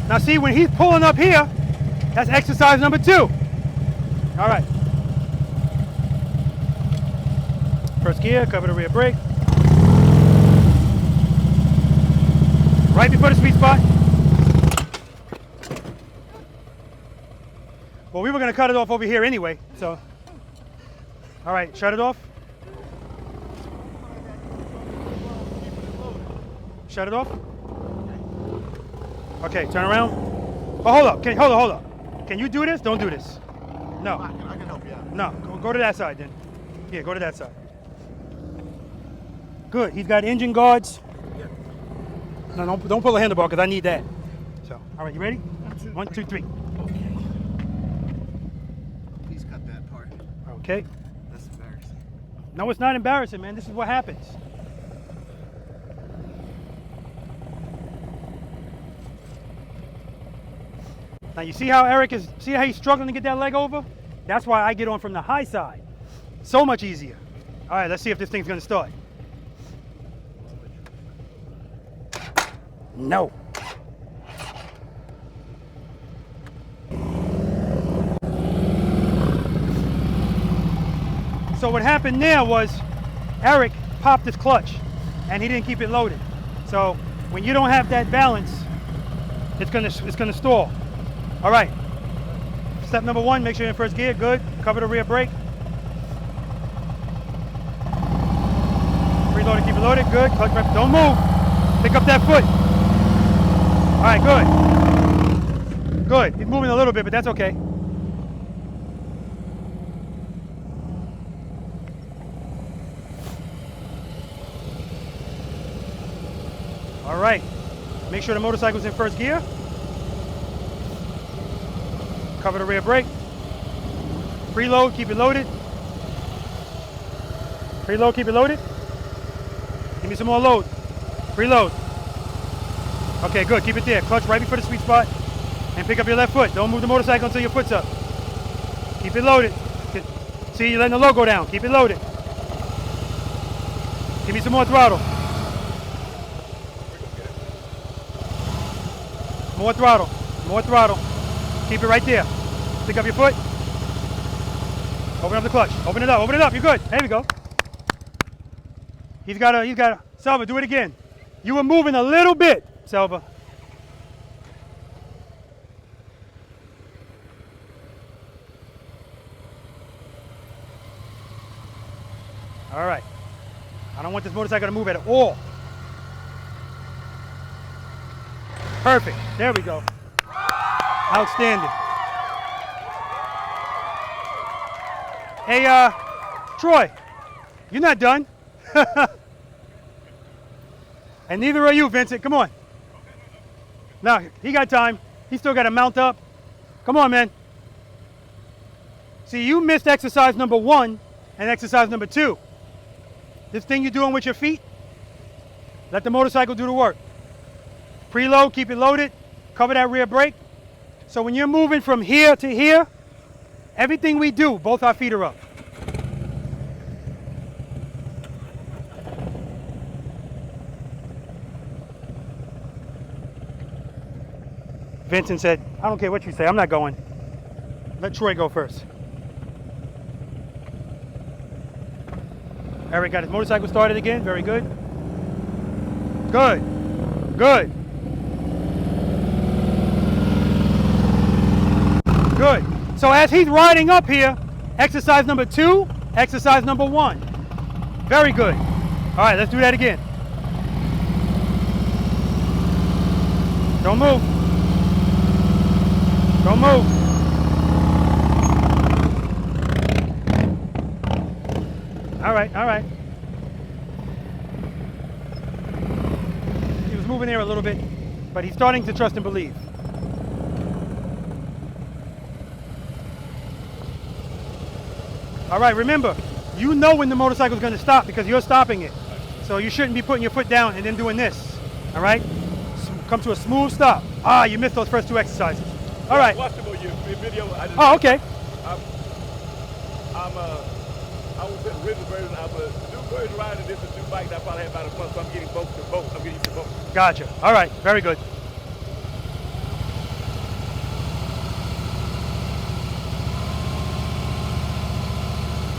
[SPEAKER 1] Now see, when he's pulling up here, that's exercise number 2. All right. First gear, cover the rear brake. Right before the sweet spot. Well, we were going to cut it off over here anyway, so. All right, shut it off. Shut it off. Okay, turn around. Oh, hold up. Okay, hold up. Can you do this? Don't do this. No.
[SPEAKER 6] I can help you out.
[SPEAKER 1] No, go to that side then. Yeah, go to that side. Good. He's got engine guards. No, don't pull the handlebar because I need that. So, all right, you ready? 1, 2, 3.
[SPEAKER 6] Okay. Please cut that part.
[SPEAKER 1] Okay.
[SPEAKER 6] That's embarrassing.
[SPEAKER 1] No, it's not embarrassing, man. This is what happens. Now you see how see how he's struggling to get that leg over? That's why I get on from the high side. So much easier. All right, let's see if this thing's gonna start. No. So what happened there was Eric popped his clutch and he didn't keep it loaded. So when you don't have that balance, it's gonna stall. All right. Step number 1, make sure you're in first gear. Good. Cover the rear brake. Preload it, keep it loaded. Good. Clutch rep. Don't move. Pick up that foot. All right, good. Good. He's moving a little bit, but that's okay. All right. Make sure the motorcycle's in first gear. Cover the rear brake. Preload, keep it loaded. Preload, keep it loaded. Give me some more load. Preload. Okay, good. Keep it there. Clutch right before the sweet spot. And pick up your left foot. Don't move the motorcycle until your foot's up. Keep it loaded. See, you're letting the low go down. Keep it loaded. Give me some more throttle. More throttle. More throttle. Keep it right there. Pick up your foot. Open up the clutch. Open it up. Open it up. You're good. There we go. He's got a. Selva, do it again. You were moving a little bit, Selva. All right. I don't want this motorcycle to move at all. Perfect. There we go. Outstanding. Hey, Troy, you're not done. And neither are you, Vincent. Come on. No, he got time. He still got to mount up. Come on, man. See, you missed exercise number 1 and exercise number 2. This thing you're doing with your feet, let the motorcycle do the work. Preload, keep it loaded, cover that rear brake. So when you're moving from here to here, everything we do, both our feet are up. Vincent said, I don't care what you say, I'm not going. Let Troy go first. Eric got his motorcycle started again, very good. Good, good. Good. So as he's riding up here, exercise number 2, exercise number 1. Very good. All right, let's do that again. Don't move. Don't move. All right, all right. He was moving there a little bit, but he's starting to trust and believe. All right, remember, you know when the motorcycle is going to stop because you're stopping it. So you shouldn't be putting your foot down and then doing this. All right? Come to a smooth stop. Ah, you missed those first 2 exercises. All right.
[SPEAKER 7] I watched them on your video.
[SPEAKER 1] Oh, okay.
[SPEAKER 7] I was in the original version. I'm a new version riding this is new bike that I probably had about a month, so I'm getting both. I'm getting used to both.
[SPEAKER 1] Gotcha. All right. Very good.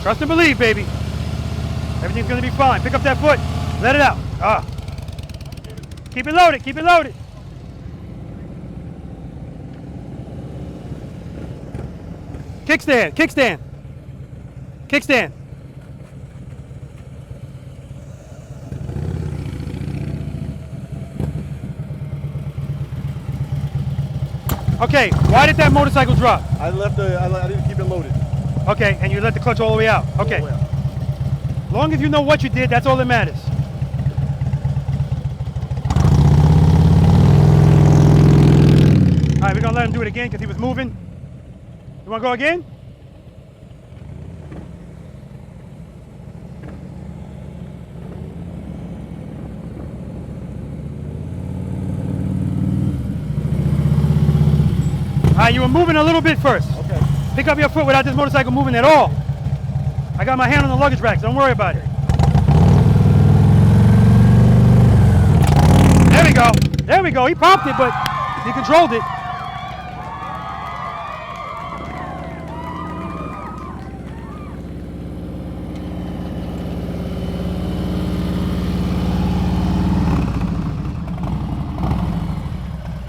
[SPEAKER 1] Trust and believe, baby. Everything's going to be fine. Pick up that foot. Let it out. Ah. Keep it loaded. Keep it loaded. Kickstand, kickstand. Kickstand. Okay, why did that motorcycle drop?
[SPEAKER 6] I didn't keep it loaded.
[SPEAKER 1] Okay, and you let the clutch all the way out. Okay.
[SPEAKER 6] All the way out.
[SPEAKER 1] As long as you know what you did, that's all that matters. All right, we're gonna let him do it again because he was moving. You wanna go again? All right, you were moving a little bit first.
[SPEAKER 6] Okay.
[SPEAKER 1] Pick up your foot without this motorcycle moving at all. I got my hand on the luggage rack, so don't worry about it. There we go. There we go. He popped it, but he controlled it.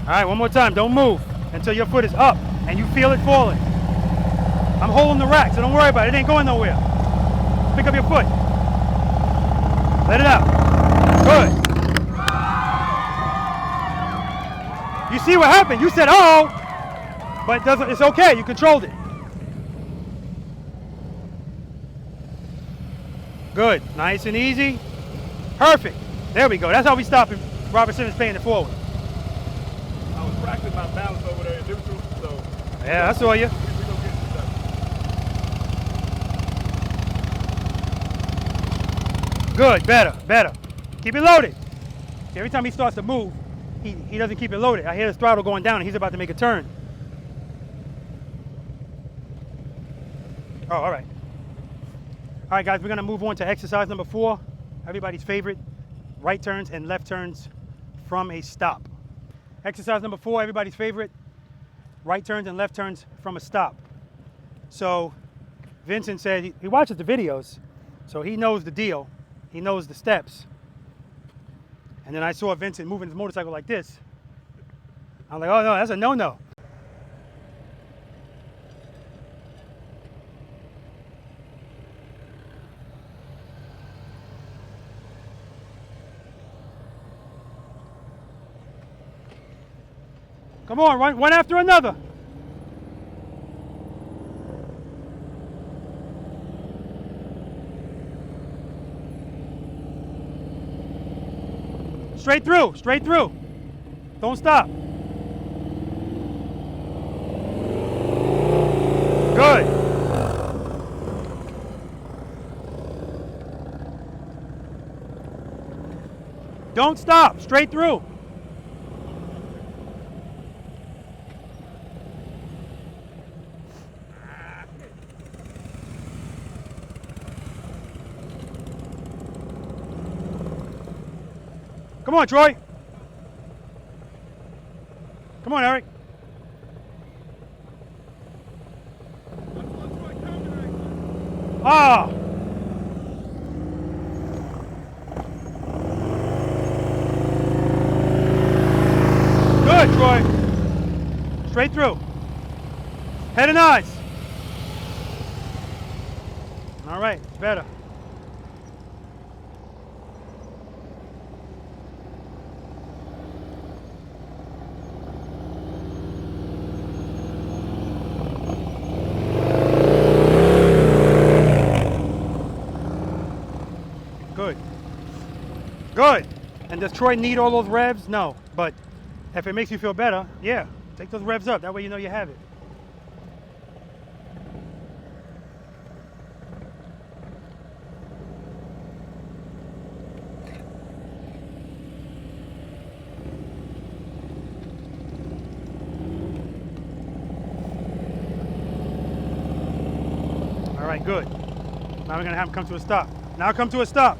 [SPEAKER 1] All right, one more time. Don't move until your foot is up and you feel it falling. I'm holding the rack, so don't worry about it. It ain't going nowhere. Pick up your foot. Let it out. Good. You see what happened? You said, oh, but it's okay. You controlled it. Good. Nice and easy. Perfect. There we go. That's how we stop him. Robert Simmons paying it forward.
[SPEAKER 7] I was practicing my balance over there in neutral, so.
[SPEAKER 1] Yeah, I saw you.
[SPEAKER 7] We gonna get this done.
[SPEAKER 1] Good. Better. Better. Keep it loaded. See, every time he starts to move, he doesn't keep it loaded. I hear the throttle going down and he's about to make a turn. Oh, all right. All right, guys, we're gonna move on to exercise number 4. Everybody's favorite, right turns and left turns from a stop. Exercise number 4, everybody's favorite, right turns and left turns from a stop. So Vincent said he watches the videos, so he knows the deal. He knows the steps. And then I saw Vincent moving his motorcycle like this. I'm like, oh no, that's a no-no. Come on, run one after another. Straight through, straight through. Don't stop. Good. Don't stop, straight through. Come on, Troy. Come on, Eric. Ah. Good, Troy. Straight through. Head and eyes. All right, it's better. Good. And does Troy need all those revs? No. But if it makes you feel better, yeah, take those revs up. That way you know you have it. All right, good. Now we're going to have him come to a stop. Now come to a stop.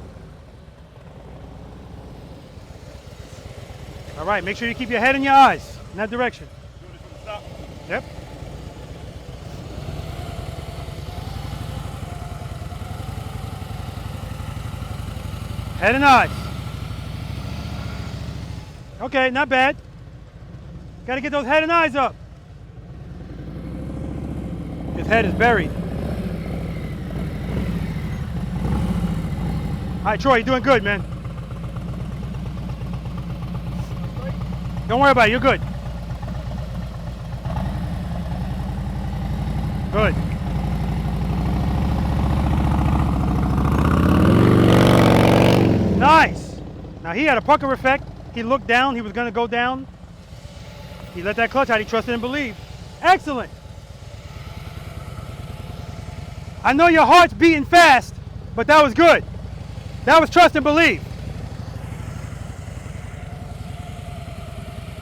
[SPEAKER 1] All right, make sure you keep your head and your eyes in that direction.
[SPEAKER 7] Doing this from the stop.
[SPEAKER 1] Yep. Head and eyes. Okay, not bad. Got to get those head and eyes up. His head is buried. All right, Troy, you're doing good, man. Don't worry about it, you're good. Good. Nice. Now he had a pucker effect. He looked down, he was gonna go down. He let that clutch out, he trusted and believed. Excellent. I know your heart's beating fast, but that was good. That was trust and believe.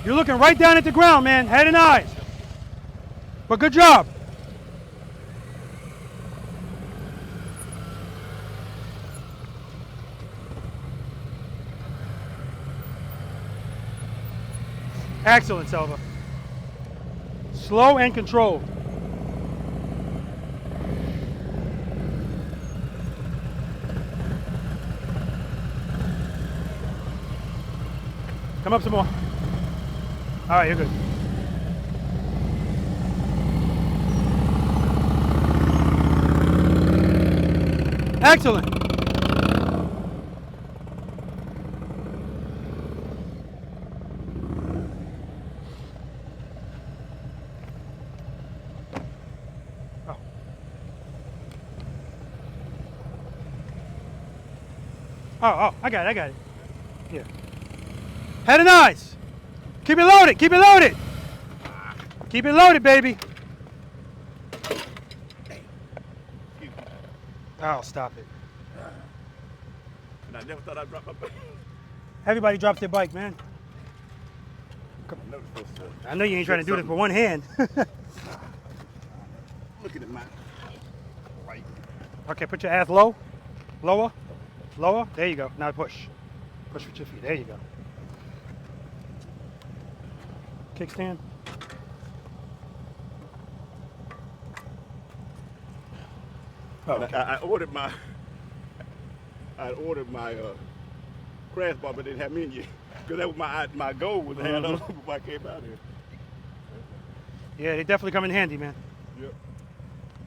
[SPEAKER 1] You're looking right down at the ground, man, head and eyes. But good job. Excellent, Selva. Slow and controlled. Come up some more. All right, you're good. Excellent. Oh, I got it. Here. Head and eyes. Keep it loaded, keep it loaded. Keep it loaded, baby. Oh, stop it.
[SPEAKER 7] And I never thought I'd drop my bike.
[SPEAKER 1] Everybody drops their bike, man. I know you ain't trying to do this with one hand.
[SPEAKER 7] Looking at my right.
[SPEAKER 1] Okay, put your ass low. Lower. Lower. There you go. Now push. Push with your feet. There you go. Kickstand. Oh, okay.
[SPEAKER 7] I ordered my crash bar, but didn't have menu because that was my goal was to have those before I came out here.
[SPEAKER 1] Yeah, they definitely come in handy, man.
[SPEAKER 7] Yep.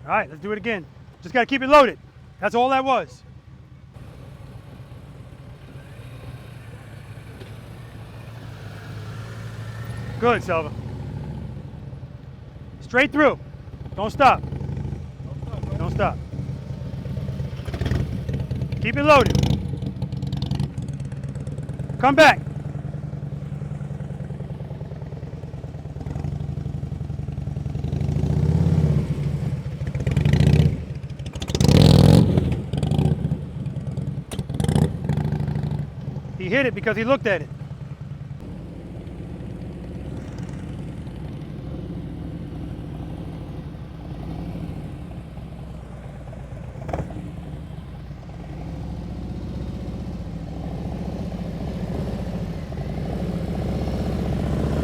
[SPEAKER 1] All right, let's do it again. Just got to keep it loaded. That's all that was. Good, Selva. Straight through. Don't stop. Don't stop. Keep it loaded. Come back. He hit it because he looked at it.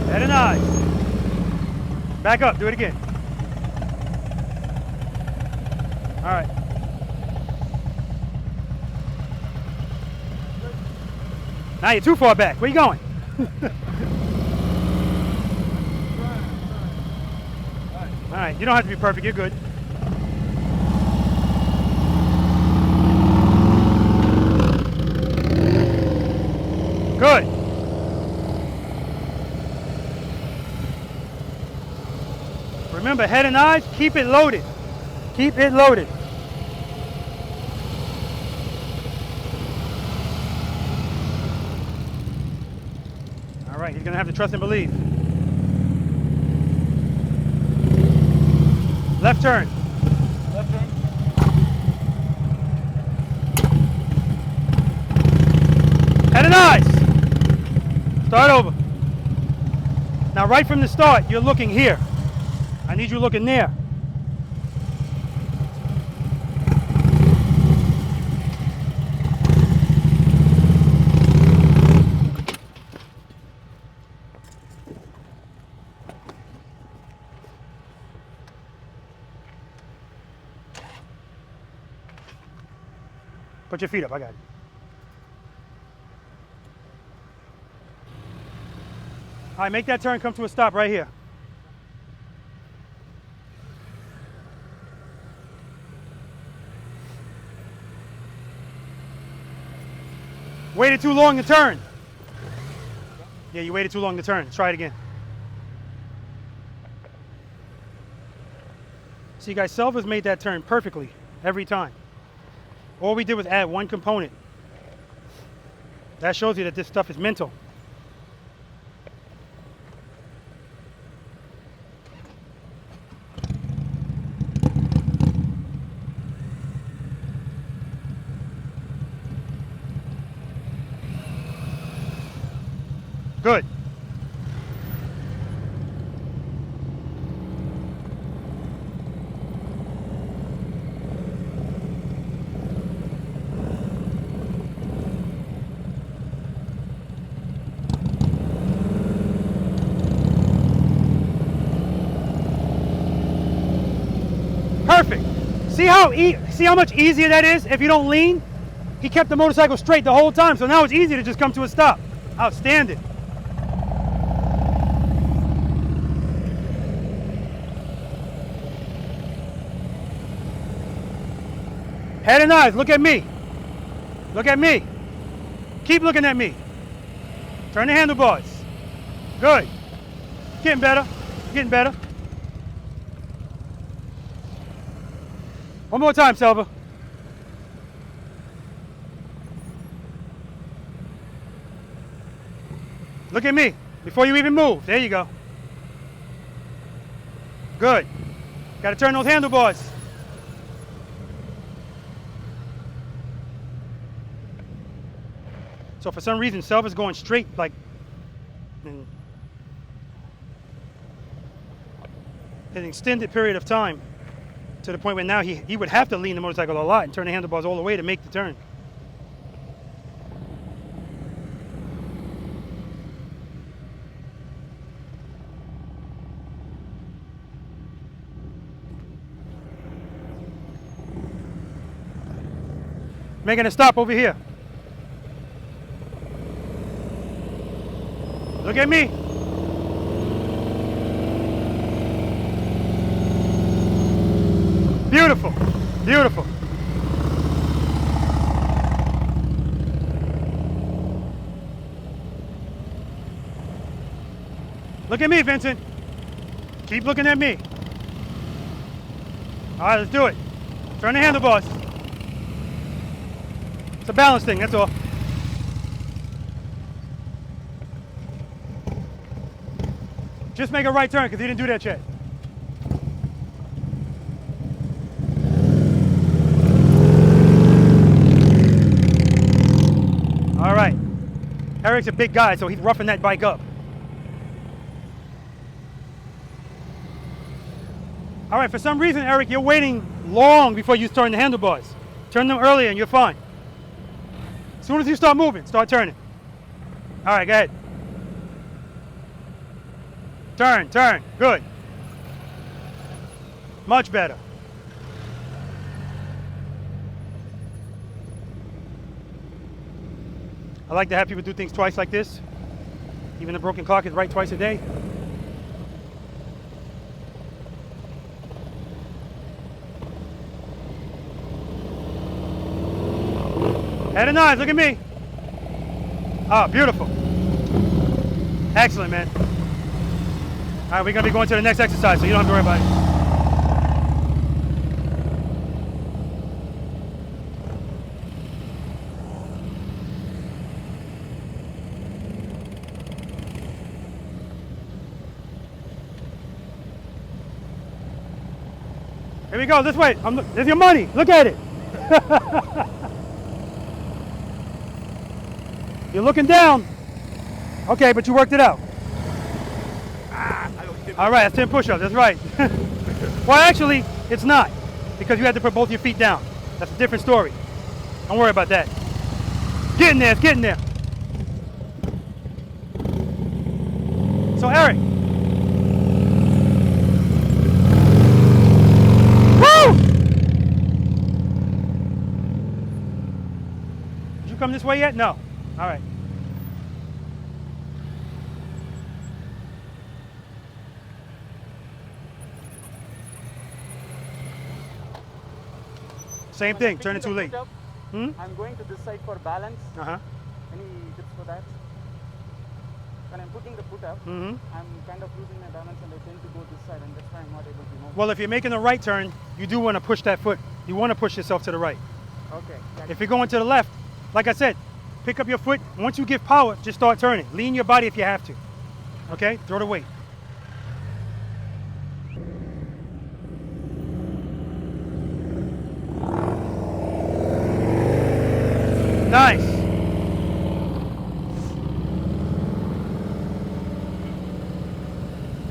[SPEAKER 1] Head and eyes. Back up, do it again. All right. Now you're too far back. Where you going? All right, you don't have to be perfect, you're good. Good. Remember, head and eyes, keep it loaded. Keep it loaded. All right, he's gonna have to trust and believe. Left turn. Left turn. Head and eyes. Start over. Now, right from the start, you're looking here. I need you looking there. Put your feet up, I got it. All right, make that turn come to a stop right here. Waited too long to turn. Yeah, you waited too long to turn. Try it again. See guys, Selva's made that turn perfectly every time. All we did was add one component. That shows you that this stuff is mental. Good. Perfect. See how much easier that is if you don't lean? He kept the motorcycle straight the whole time, so now it's easy to just come to a stop. Outstanding. Head and eyes, look at me. Look at me. Keep looking at me. Turn the handlebars. Good. Getting better. Getting better. One more time, Selva. Look at me before you even move. There you go. Good. Got to turn those handlebars. So for some reason, Selva's going straight like in an extended period of time to the point where now he would have to lean the motorcycle a lot and turn the handlebars all the way to make the turn. Making a stop over here. Look at me. Beautiful, beautiful. Look at me, Vincent. Keep looking at me. All right, let's do it. Turn the handlebars. It's a balance thing, that's all. Just make a right turn because he didn't do that yet. All right. Eric's a big guy, so he's roughing that bike up. All right, for some reason, Eric, you're waiting long before you turn the handlebars. Turn them earlier and you're fine. As soon as you start moving, start turning. All right, go ahead. Turn, turn, good. Much better. I like to have people do things twice like this. Even the broken clock is right twice a day. Head and eyes, look at me. Ah, beautiful. Excellent, man. All right, we're gonna be going to the next exercise, so you don't have to worry about it. Here we go, this way. There's your money, look at it. You're looking down. Okay, but you worked it out. All right, that's 10 push-ups, that's right. Well, actually, it's not, because you had to put both your feet down. That's a different story. Don't worry about that. Get in there, it's getting there. So, Eric. Woo! Did you come this way yet? No. All right. Same thing, turn it too late.
[SPEAKER 8] I'm going to this side for balance.
[SPEAKER 1] Uh-huh.
[SPEAKER 3] so that when I'm putting the foot up, I'm kind of losing my balance and I tend to go this side, and that's why I'm not able to move.
[SPEAKER 1] Well, if you're making a right turn, you do want to push that foot. You want to push yourself to the right.
[SPEAKER 3] Okay.
[SPEAKER 1] If you're going to the left, like I said, pick up your foot. Once you give power, just start turning. Lean your body if you have to. Okay? Throw the weight. Nice.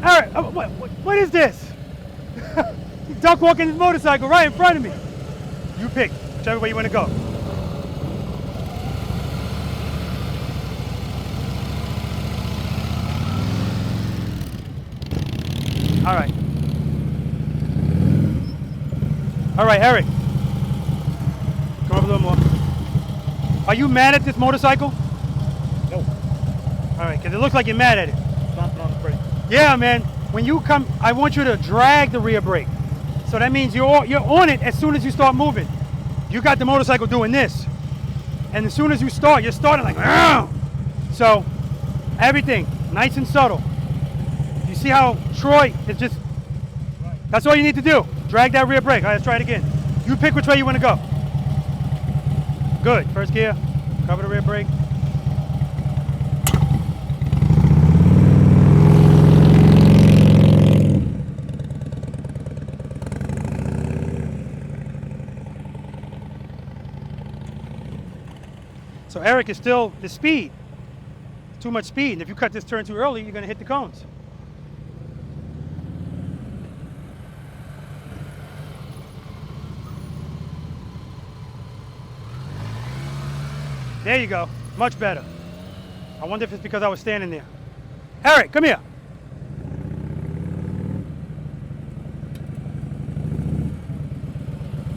[SPEAKER 1] All right, what is this? He's duck walking his motorcycle right in front of me. You pick whichever way you want to go. All right. All right, Eric. Come up a little more. Are you mad at this motorcycle?
[SPEAKER 7] No.
[SPEAKER 1] All right, because it looks like you're mad at it.
[SPEAKER 7] Stomping on the brake.
[SPEAKER 1] Yeah, man. When you come, I want you to drag the rear brake. So that means you're on it as soon as you start moving. You got the motorcycle doing this. And as soon as you start, you're starting like, "Argh!" So everything nice and subtle. You see how Troy is just, that's all you need to do. Drag that rear brake. All right, let's try it again. You pick which way you want to go. Good. First gear, cover the rear brake. So Eric is still the speed. Too much speed. And if you cut this turn too early, you're going to hit the cones. There you go. Much better. I wonder if it's because I was standing there. Eric, come here.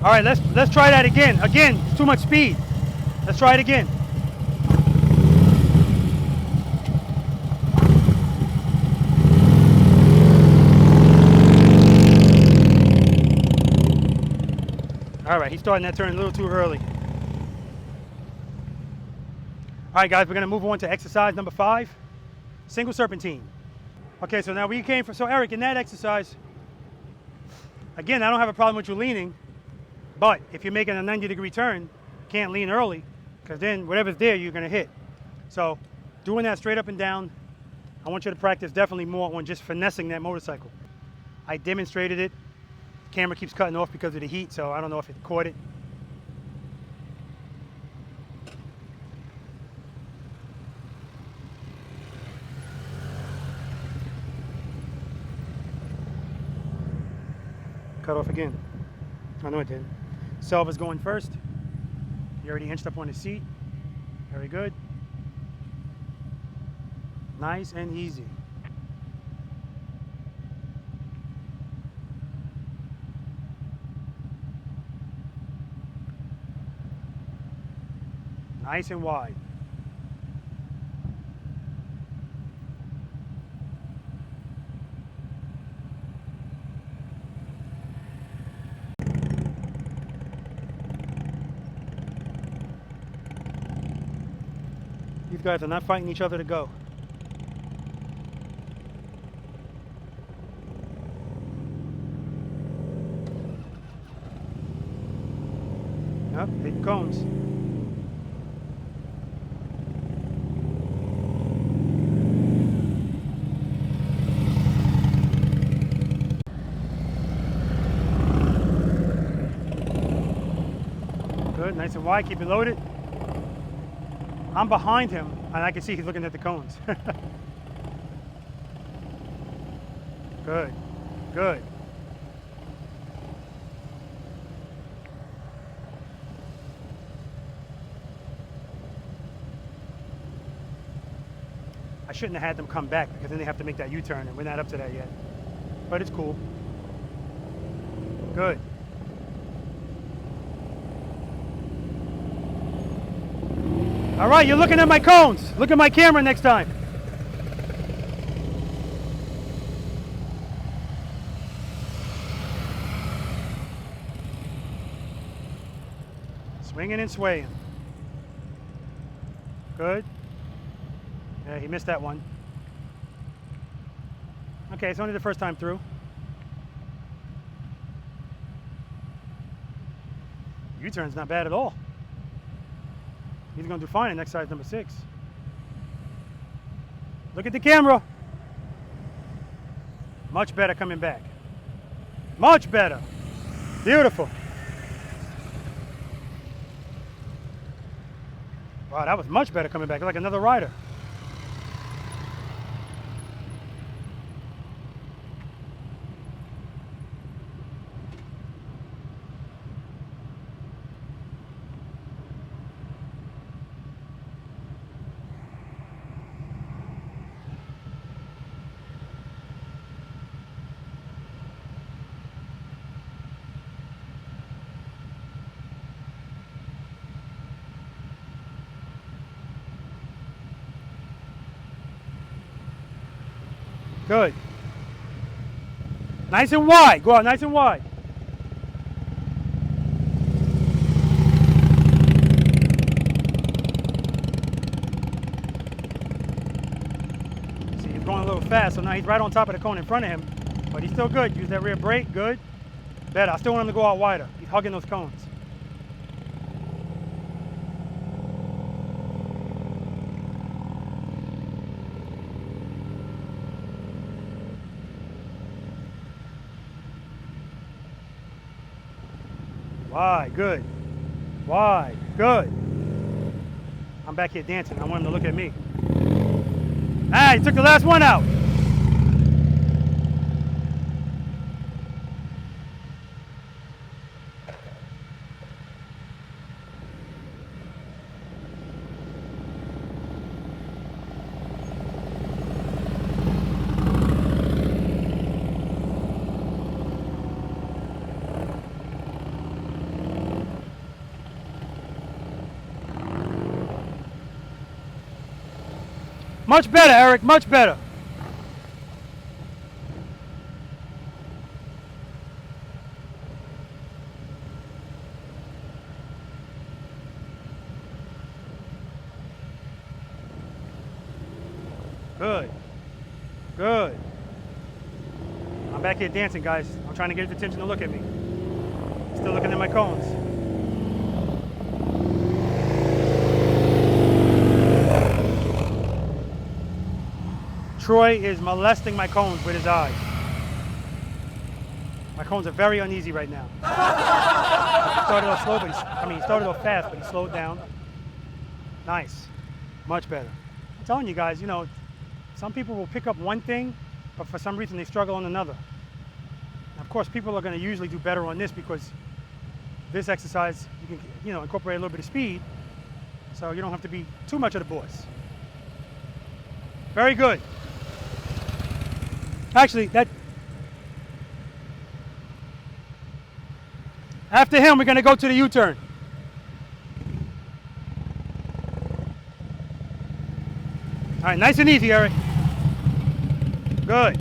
[SPEAKER 1] All right, let's try that again. Again, it's too much speed. Let's try it again. All right, he's starting that turn a little too early. All right, guys, we're gonna move on to exercise number 5, single serpentine. Okay, so now we came from, so Eric, in that exercise, again, I don't have a problem with you leaning, but if you're making a 90-degree turn, you can't lean early, because then whatever's there, you're gonna hit. So doing that straight up and down, I want you to practice definitely more on just finessing that motorcycle. I demonstrated it. The camera keeps cutting off because of the heat, so I don't know if it caught it. Cut off again. I know it did. Selva's going first. He already inched up on his seat. Very good. Nice and easy. Nice and wide. These guys are not fighting each other to go. Yep, hitting cones. Good, nice and wide, keep it loaded. I'm behind him, and I can see he's looking at the cones. Good, good. I shouldn't have had them come back because then they have to make that U-turn, and we're not up to that yet. But it's cool. Good. All right, you're looking at my cones. Look at my camera next time. Swinging and swaying. Good. Yeah, he missed that one. Okay, it's only the first time through. U-turn's not bad at all. He's gonna do fine in exercise number 6. Look at the camera. Much better coming back. Much better. Beautiful. Wow, that was much better coming back, like another rider. Good. Nice and wide. Go out nice and wide. See, he's going a little fast, so now he's right on top of the cone in front of him. But he's still good. Use that rear brake. Good. Better. I still want him to go out wider. He's hugging those cones. Wide, good. Wide, good. I'm back here dancing. I want him to look at me. Ah, he took the last one out. Much better, Eric, much better. Good. Good. I'm back here dancing, guys. I'm trying to get his attention to look at me. Still looking at my cones. Troy is molesting my cones with his eyes. My cones are very uneasy right now. He started off slow, but he started off fast, but he slowed down. Nice, much better. I'm telling you guys, you know, some people will pick up one thing, but for some reason they struggle on another. And of course, people are going to usually do better on this because this exercise, you can, you know, incorporate a little bit of speed, so you don't have to be too much of the boss. Very good. Actually, after him, we're going to go to the U-turn. All right, nice and easy, Eric. Good.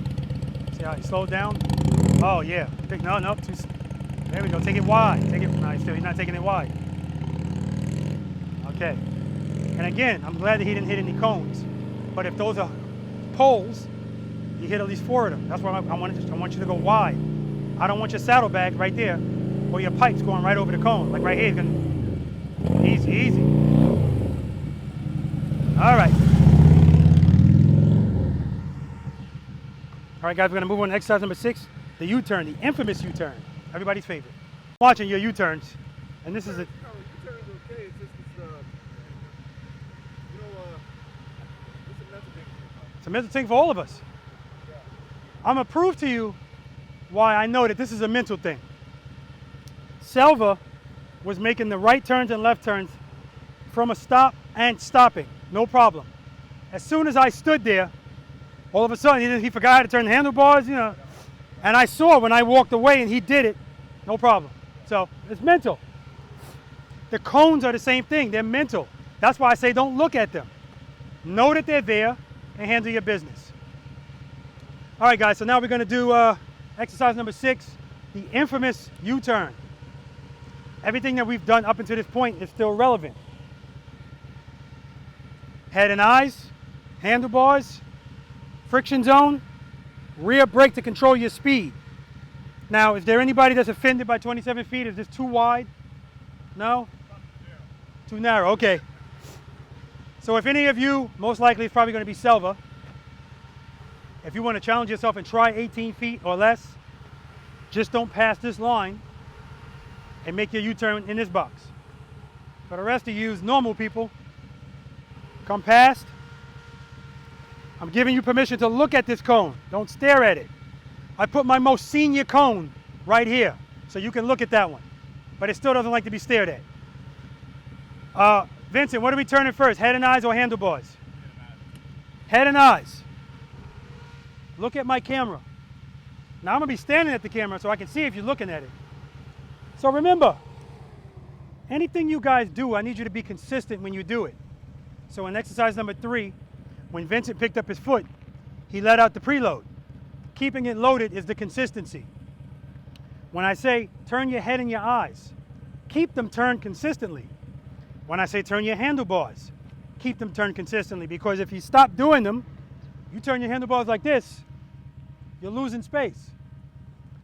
[SPEAKER 1] See how he slowed down? Oh, yeah. No, there we go. Take it wide. Take it. No, he's not taking it wide. Okay. And again, I'm glad that he didn't hit any cones. But if those are poles, you hit at least 4 of them. That's why I want you to go wide. I don't want your saddlebag right there or your pipes going right over the cone. Like right here, easy, easy. All right. All right, guys, we're gonna move on to exercise number 6, the U-turn, the infamous U-turn. Everybody's favorite. Watching your U-turns, and this is a...
[SPEAKER 6] U-turn's okay, it's just, you know, it's a mental thing.
[SPEAKER 1] It's a mental thing for all of us. I'm gonna prove to you why I know that this is a mental thing. Selva was making the right turns and left turns from a stop and stopping, no problem. As soon as I stood there, all of a sudden he forgot how to turn the handlebars, you know, and I saw when I walked away and he did it, no problem. So it's mental. The cones are the same thing, they're mental. That's why I say don't look at them. Know that they're there and handle your business. All right, guys, so now we're gonna do exercise number 6, the infamous U-turn. Everything that we've done up until this point is still relevant. Head and eyes, handlebars, friction zone, rear brake to control your speed. Now, is there anybody that's offended by 27 feet? Is this too wide? No? Too narrow, okay. So if any of you, most likely it's probably going to be Selva, if you want to challenge yourself and try 18 feet or less, just don't pass this line and make your U-turn in this box. For the rest of you, normal people, come past. I'm giving you permission to look at this cone. Don't stare at it. I put my most senior cone right here, so you can look at that one. But it still doesn't like to be stared at. Vincent, what are we turning first, head and eyes or handlebars? Head and eyes. Look at my camera. Now I'm gonna be standing at the camera so I can see if you're looking at it. So remember, anything you guys do, I need you to be consistent when you do it. So in exercise number 3, when Vincent picked up his foot, he let out the preload. Keeping it loaded is the consistency. When I say turn your head and your eyes, keep them turned consistently. When I say turn your handlebars, keep them turned consistently, because if you stop doing them, you turn your handlebars like this, you're losing space.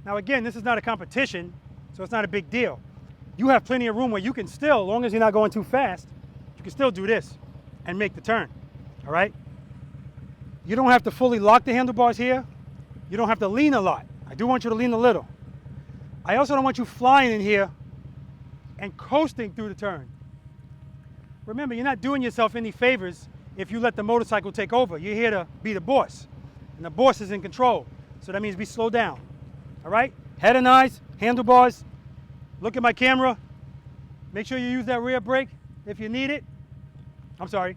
[SPEAKER 1] Now again, this is not a competition, so it's not a big deal. You have plenty of room where you can still, as long as you're not going too fast, you can still do this and make the turn, all right? You don't have to fully lock the handlebars here. You don't have to lean a lot. I do want you to lean a little. I also don't want you flying in here and coasting through the turn. Remember, you're not doing yourself any favors if you let the motorcycle take over. You're here to be the boss, and the boss is in control. So that means we slow down, all right? Head and eyes, handlebars, look at my camera. Make sure you use that rear brake if you need it. I'm sorry.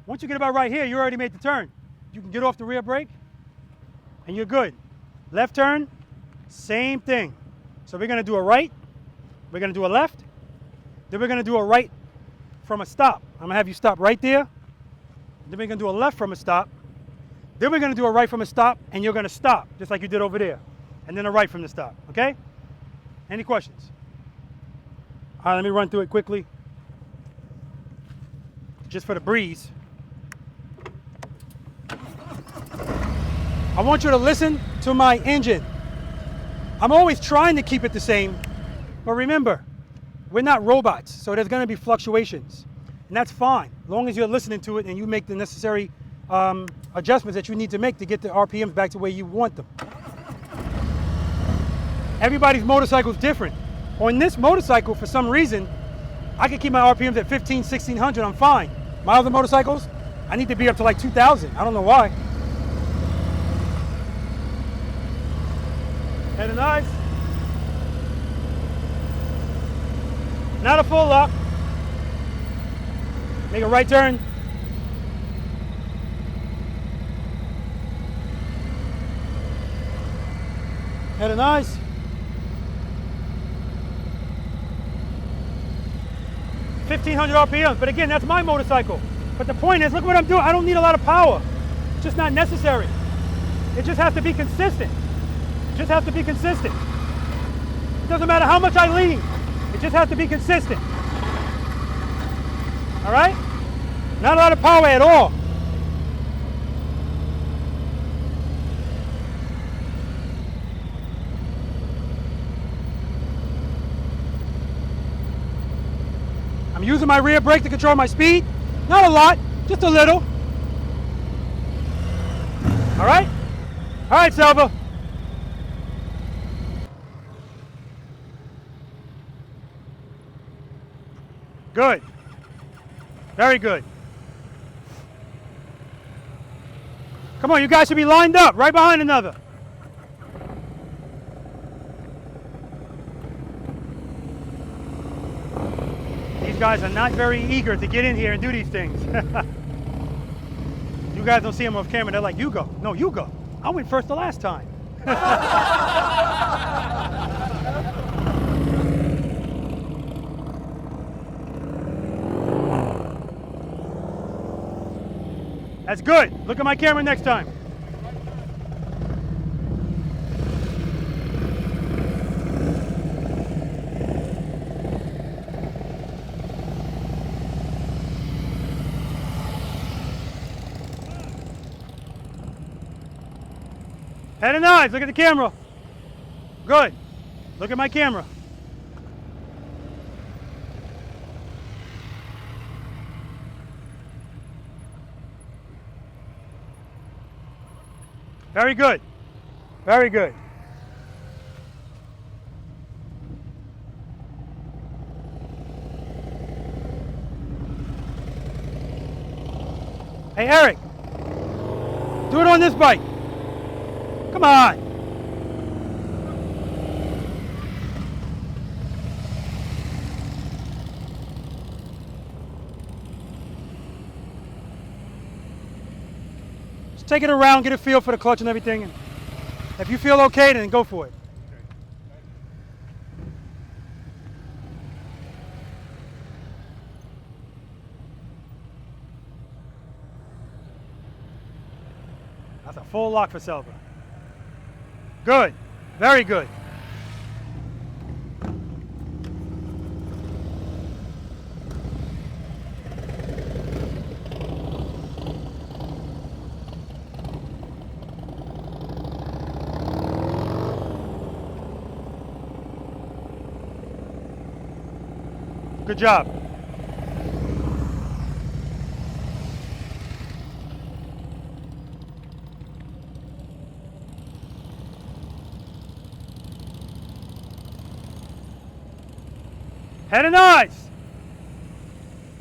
[SPEAKER 1] Once you get about right here, you already made the turn. You can get off the rear brake, and you're good. Left turn, same thing. So we're gonna do a right, we're gonna do a left, then we're gonna do a right from a stop. I'm gonna have you stop right there. Then we're gonna do a left from a stop. Then we're gonna do a right from a stop, and you're gonna stop, just like you did over there. And then a right from the stop, okay? Any questions? All right, let me run through it quickly. Just for the breeze. I want you to listen to my engine. I'm always trying to keep it the same, but remember, we're not robots, so there's gonna be fluctuations. And that's fine, as long as you're listening to it and you make the necessary adjustments that you need to make to get the RPMs back to where you want them. Everybody's motorcycle is different. On this motorcycle, for some reason, I can keep my RPMs at 15, 1600, I'm fine. My other motorcycles, I need to be up to like 2000. I don't know why. Head and eyes. Not a full lock. Make a right turn. Head and eyes. $1,500 RPMs, but again, that's my motorcycle. But the point is, look what I'm doing. I don't need a lot of power. It's just not necessary. It just has to be consistent. It just has to be consistent. It doesn't matter how much I lean. It just has to be consistent. All right? Not a lot of power at all. I'm using my rear brake to control my speed. Not a lot, just a little. All right? All right, Selva. Good. Very good. Come on, you guys should be lined up, right behind another. These guys are not very eager to get in here and do these things. You guys don't see them off camera, they're like, you go. No, you go. I went first the last time. That's good. Look at my camera next time. Head and eyes, look at the camera. Good. Look at my camera. Very good. Very good. Hey, Eric. Do it on this bike. Come on. Just take it around, get a feel for the clutch and everything. And if you feel okay, then go for it. That's a full lock for Selva. Good. Very good. Good job. Head and eyes.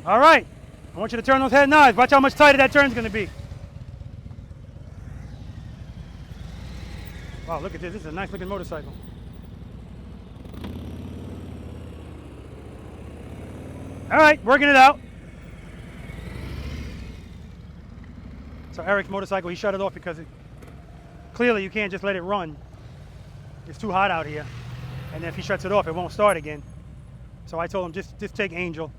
[SPEAKER 1] All right. I want you to turn those head and eyes. Watch how much tighter that turn's going to be. Wow, look at this. This is a nice looking motorcycle. All right, working it out. So Eric's motorcycle, he shut it off because clearly you can't just let it run. It's too hot out here. And if he shuts it off, it won't start again. So I told him, just take Angel.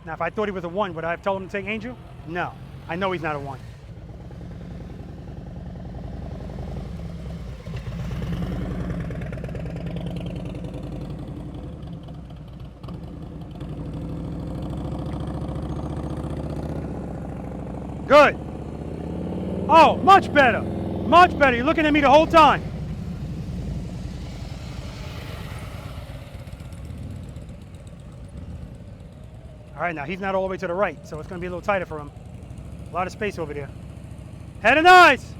[SPEAKER 1] Now, if I thought he was a 1, would I have told him to take Angel? No, I know he's not a 1. Good. Oh, much better. Much better. You're looking at me the whole time. All right, now he's not all the way to the right, so it's going to be a little tighter for him. A lot of space over there. Head and eyes.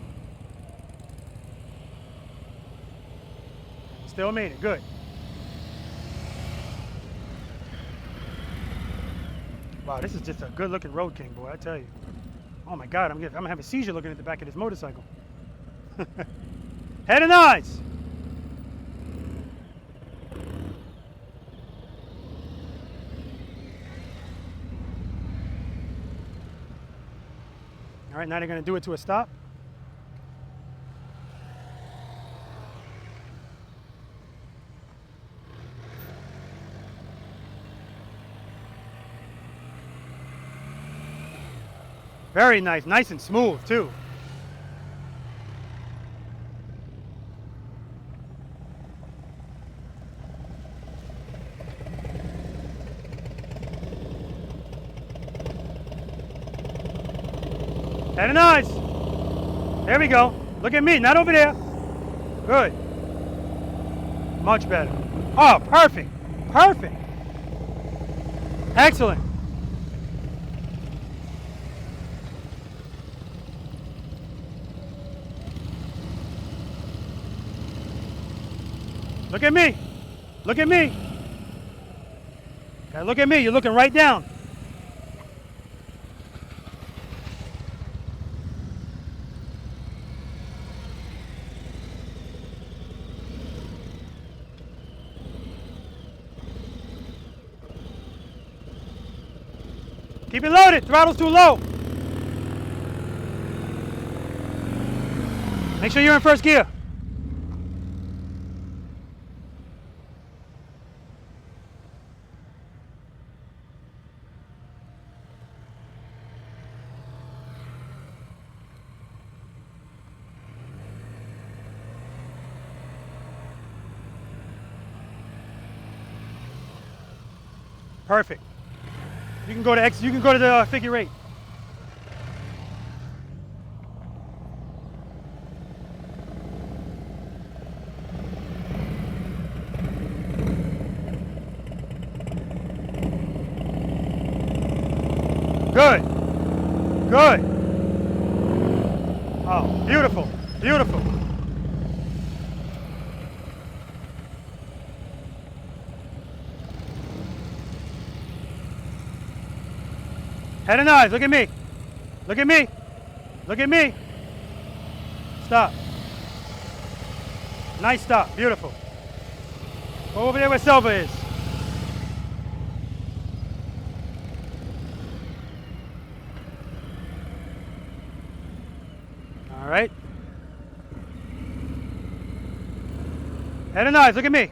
[SPEAKER 1] Still made it. Good. Wow, this is just a good-looking Road King, boy, I tell you. Oh my God, I'm gonna have a seizure looking at the back of this motorcycle. Head and eyes. All right, now they're gonna do it to a stop. Very nice, nice and smooth too. Head and eyes. There we go. Look at me, not over there. Good. Much better. Oh, perfect. Perfect. Excellent. Look at me. Look at me. Okay, look at me. You're looking right down. Keep it loaded. Throttle's too low. Make sure you're in first gear. Perfect. You can go to the figure 8. Good. Good. Oh, beautiful. Beautiful. Head and eyes, look at me. Look at me. Look at me. Stop. Nice stop, beautiful. Go over there where Selva is. All right. Head and eyes, look at me.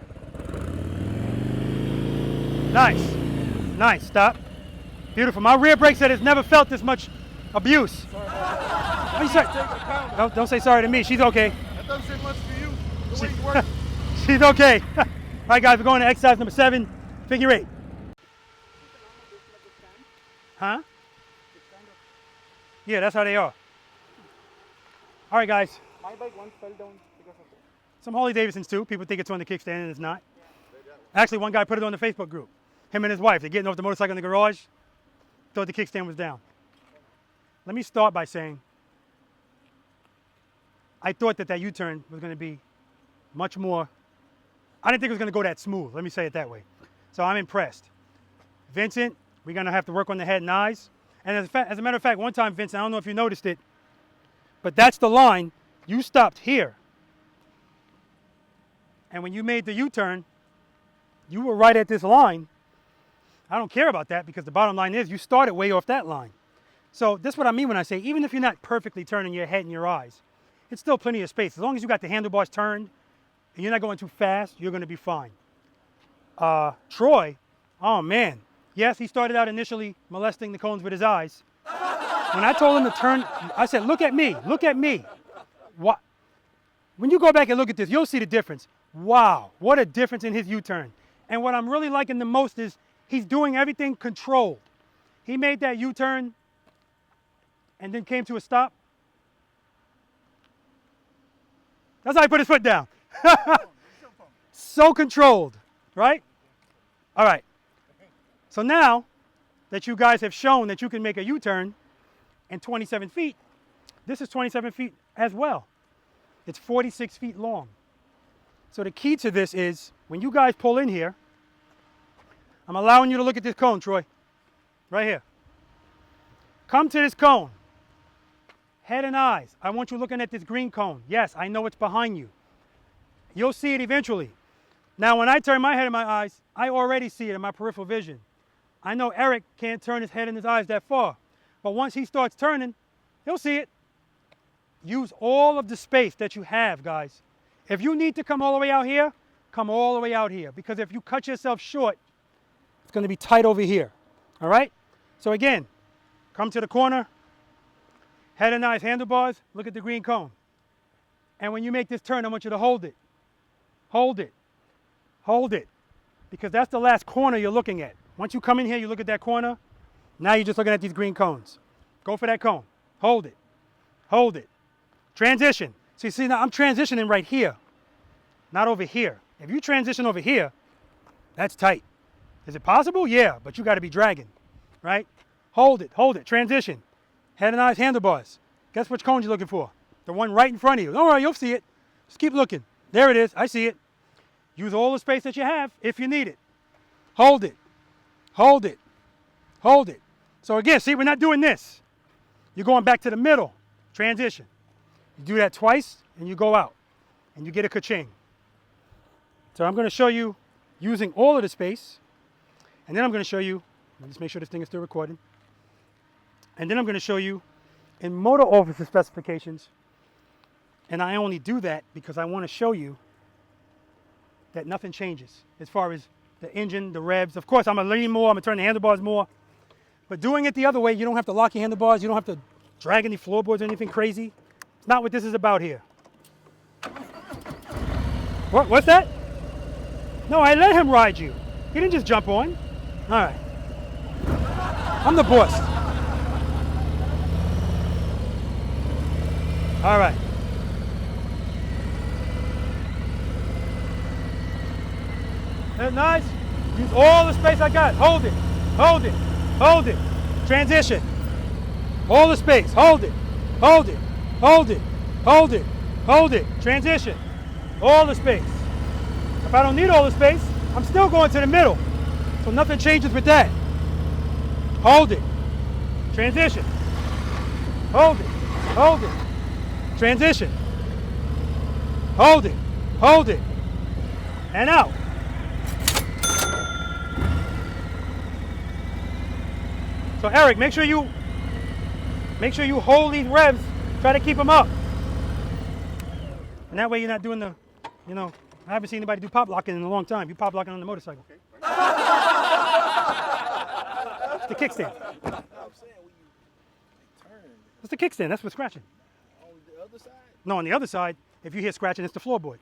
[SPEAKER 1] Nice. Nice, stop. Beautiful. My rear brake set has never felt this much abuse. Oh, you sorry. Don't say sorry to me. She's okay.
[SPEAKER 6] That doesn't say much for you. The way you work.
[SPEAKER 1] She's okay. All right, guys, we're going to exercise number 7, figure 8. Huh? Yeah, that's how they are. All right, guys.
[SPEAKER 3] My bike once fell down because of it.
[SPEAKER 1] Some Harley Davidsons too. People think it's on the kickstand and it's not. Actually, one guy put it on the Facebook group. Him and his wife, they're getting off the motorcycle in the garage. Thought the kickstand was down. Let me start by saying, I thought that U-turn was going to be much more, I didn't think it was going to go that smooth. Let me say it that way. So I'm impressed. Vincent, we're going to have to work on the head and eyes. And as a matter of fact, one time, Vincent, I don't know if you noticed it, but that's the line. You stopped here. And when you made the U-turn, you were right at this line. I don't care about that because the bottom line is you started way off that line. So this is what I mean when I say, even if you're not perfectly turning your head and your eyes, it's still plenty of space. As long as you got the handlebars turned and you're not going too fast, you're going to be fine. Troy, oh man. Yes, he started out initially molesting the cones with his eyes. When I told him to turn, I said, look at me, look at me. What? When you go back and look at this, you'll see the difference. Wow, what a difference in his U-turn. And what I'm really liking the most is he's doing everything controlled. He made that U-turn and then came to a stop. That's how he put his foot down. So controlled, right? All right. So now that you guys have shown that you can make a U-turn in 27 feet, this is 27 feet as well. It's 46 feet long. So the key to this is when you guys pull in here, I'm allowing you to look at this cone, Troy, right here. Come to this cone. Head and eyes. I want you looking at this green cone. Yes, I know it's behind you. You'll see it eventually. Now, when I turn my head and my eyes, I already see it in my peripheral vision. I know Eric can't turn his head and his eyes that far. But once he starts turning, he'll see it. Use all of the space that you have, guys. If you need to come all the way out here, come all the way out here. Because if you cut yourself short, it's going to be tight over here. All right? So again, come to the corner. Head and eyes, handlebars. Look at the green cone. And when you make this turn, I want you to hold it. Hold it. Hold it. Because that's the last corner you're looking at. Once you come in here, you look at that corner. Now you're just looking at these green cones. Go for that cone. Hold it. Hold it. Transition. So you see now I'm transitioning right here, not over here. If you transition over here, that's tight. Is it possible? Yeah, but you got to be dragging, right? Hold it, transition. Head and eyes, handlebars. Guess which cone you're looking for? The one right in front of you. Don't worry, you'll see it. Just keep looking. There it is, I see it. Use all the space that you have if you need it. Hold it, hold it, hold it. So again, see, we're not doing this. You're going back to the middle, transition. You do that twice and you go out and you get a ka-ching. So I'm going to show you using all of the space, and then I'm going to show you, let me just make sure this thing is still recording, and then I'm going to show you in motor officer specifications, and I only do that because I want to show you that nothing changes as far as the engine, the revs. Of course, I'm going to lean more, I'm going to turn the handlebars more, but doing it the other way, you don't have to lock your handlebars, you don't have to drag any floorboards or anything crazy. It's not what this is about here. What's that? No, I let him ride you. He didn't just jump on. All right. I'm the boss. All right. That's nice. Use all the space I got. Hold it. Hold it. Hold it. Transition. All the space. Hold it. Hold it. Hold it. Hold it. Hold it. Transition. All the space. If I don't need all the space, I'm still going to the middle. So nothing changes with that. Hold it. Transition. Hold it. Hold it. Transition. Hold it. Hold it. And out. So Eric, make sure you hold these revs. Try to keep them up. And that way you're not doing the, you know, I haven't seen anybody do pop locking in a long time. You pop locking on the motorcycle. Okay. It's the kickstand. It's the kickstand. That's what's scratching.
[SPEAKER 6] On the other side?
[SPEAKER 1] No, on the other side, if you hear scratching, it's the floorboard.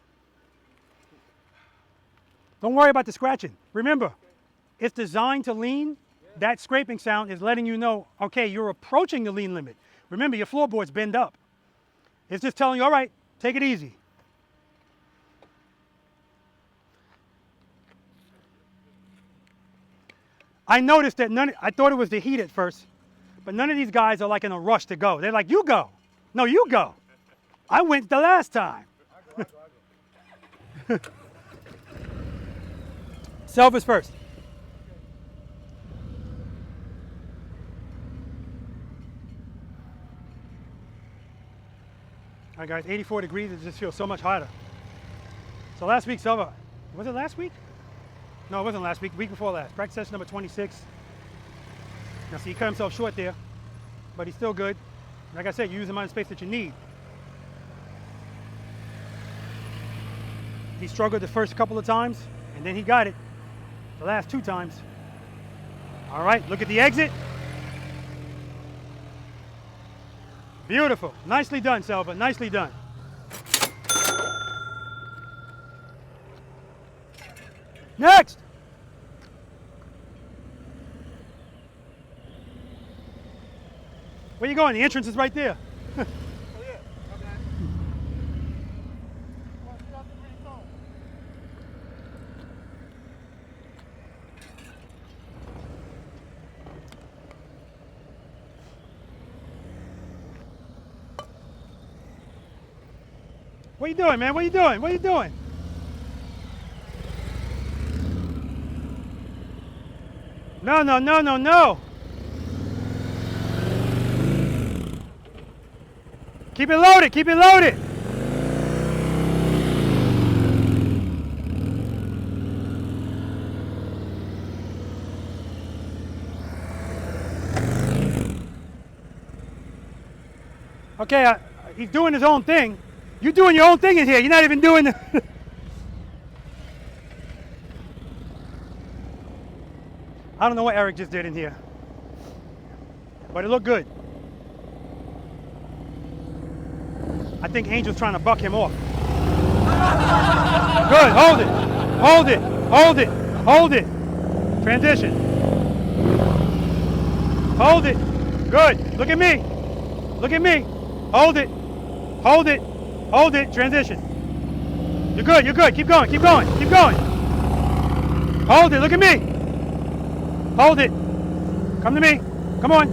[SPEAKER 1] Don't worry about the scratching. Remember, it's designed to lean. That scraping sound is letting you know, okay, you're approaching the lean limit. Remember, your floorboards bend up. It's just telling you, all right, take it easy. I noticed that I thought it was the heat at first, but none of these guys are like in a rush to go. They're like, you go. No, you go. I went the last time. Selva's first. All right, guys, 84 degrees. It just feels so much hotter. So last week, Selva, was it last week? No, it wasn't last week. Week before last. Practice session number 26. Now, see, he cut himself short there, but he's still good. Like I said, you use the amount of space that you need. He struggled the first couple of times, and then he got it the last 2 times. All right, look at the exit. Beautiful. Nicely done, Selva. Nicely done. Next. Where you going? The entrance is right there.
[SPEAKER 6] Oh, yeah. Okay. Well, you got the green phone.
[SPEAKER 1] What are you doing, man? What are you doing? What are you doing? No, no, no, no, no. Keep it loaded. Keep it loaded. Okay, he's doing his own thing. You're doing your own thing in here. You're not even doing the... I don't know what Eric just did in here, but it looked good. I think Angel's trying to buck him off. Good, hold it, hold it, hold it, hold it. Transition. Hold it, good. Look at me, look at me. Hold it, hold it, hold it, transition. You're good, keep going, keep going, keep going. Hold it, look at me. Hold it. Come to me. Come on.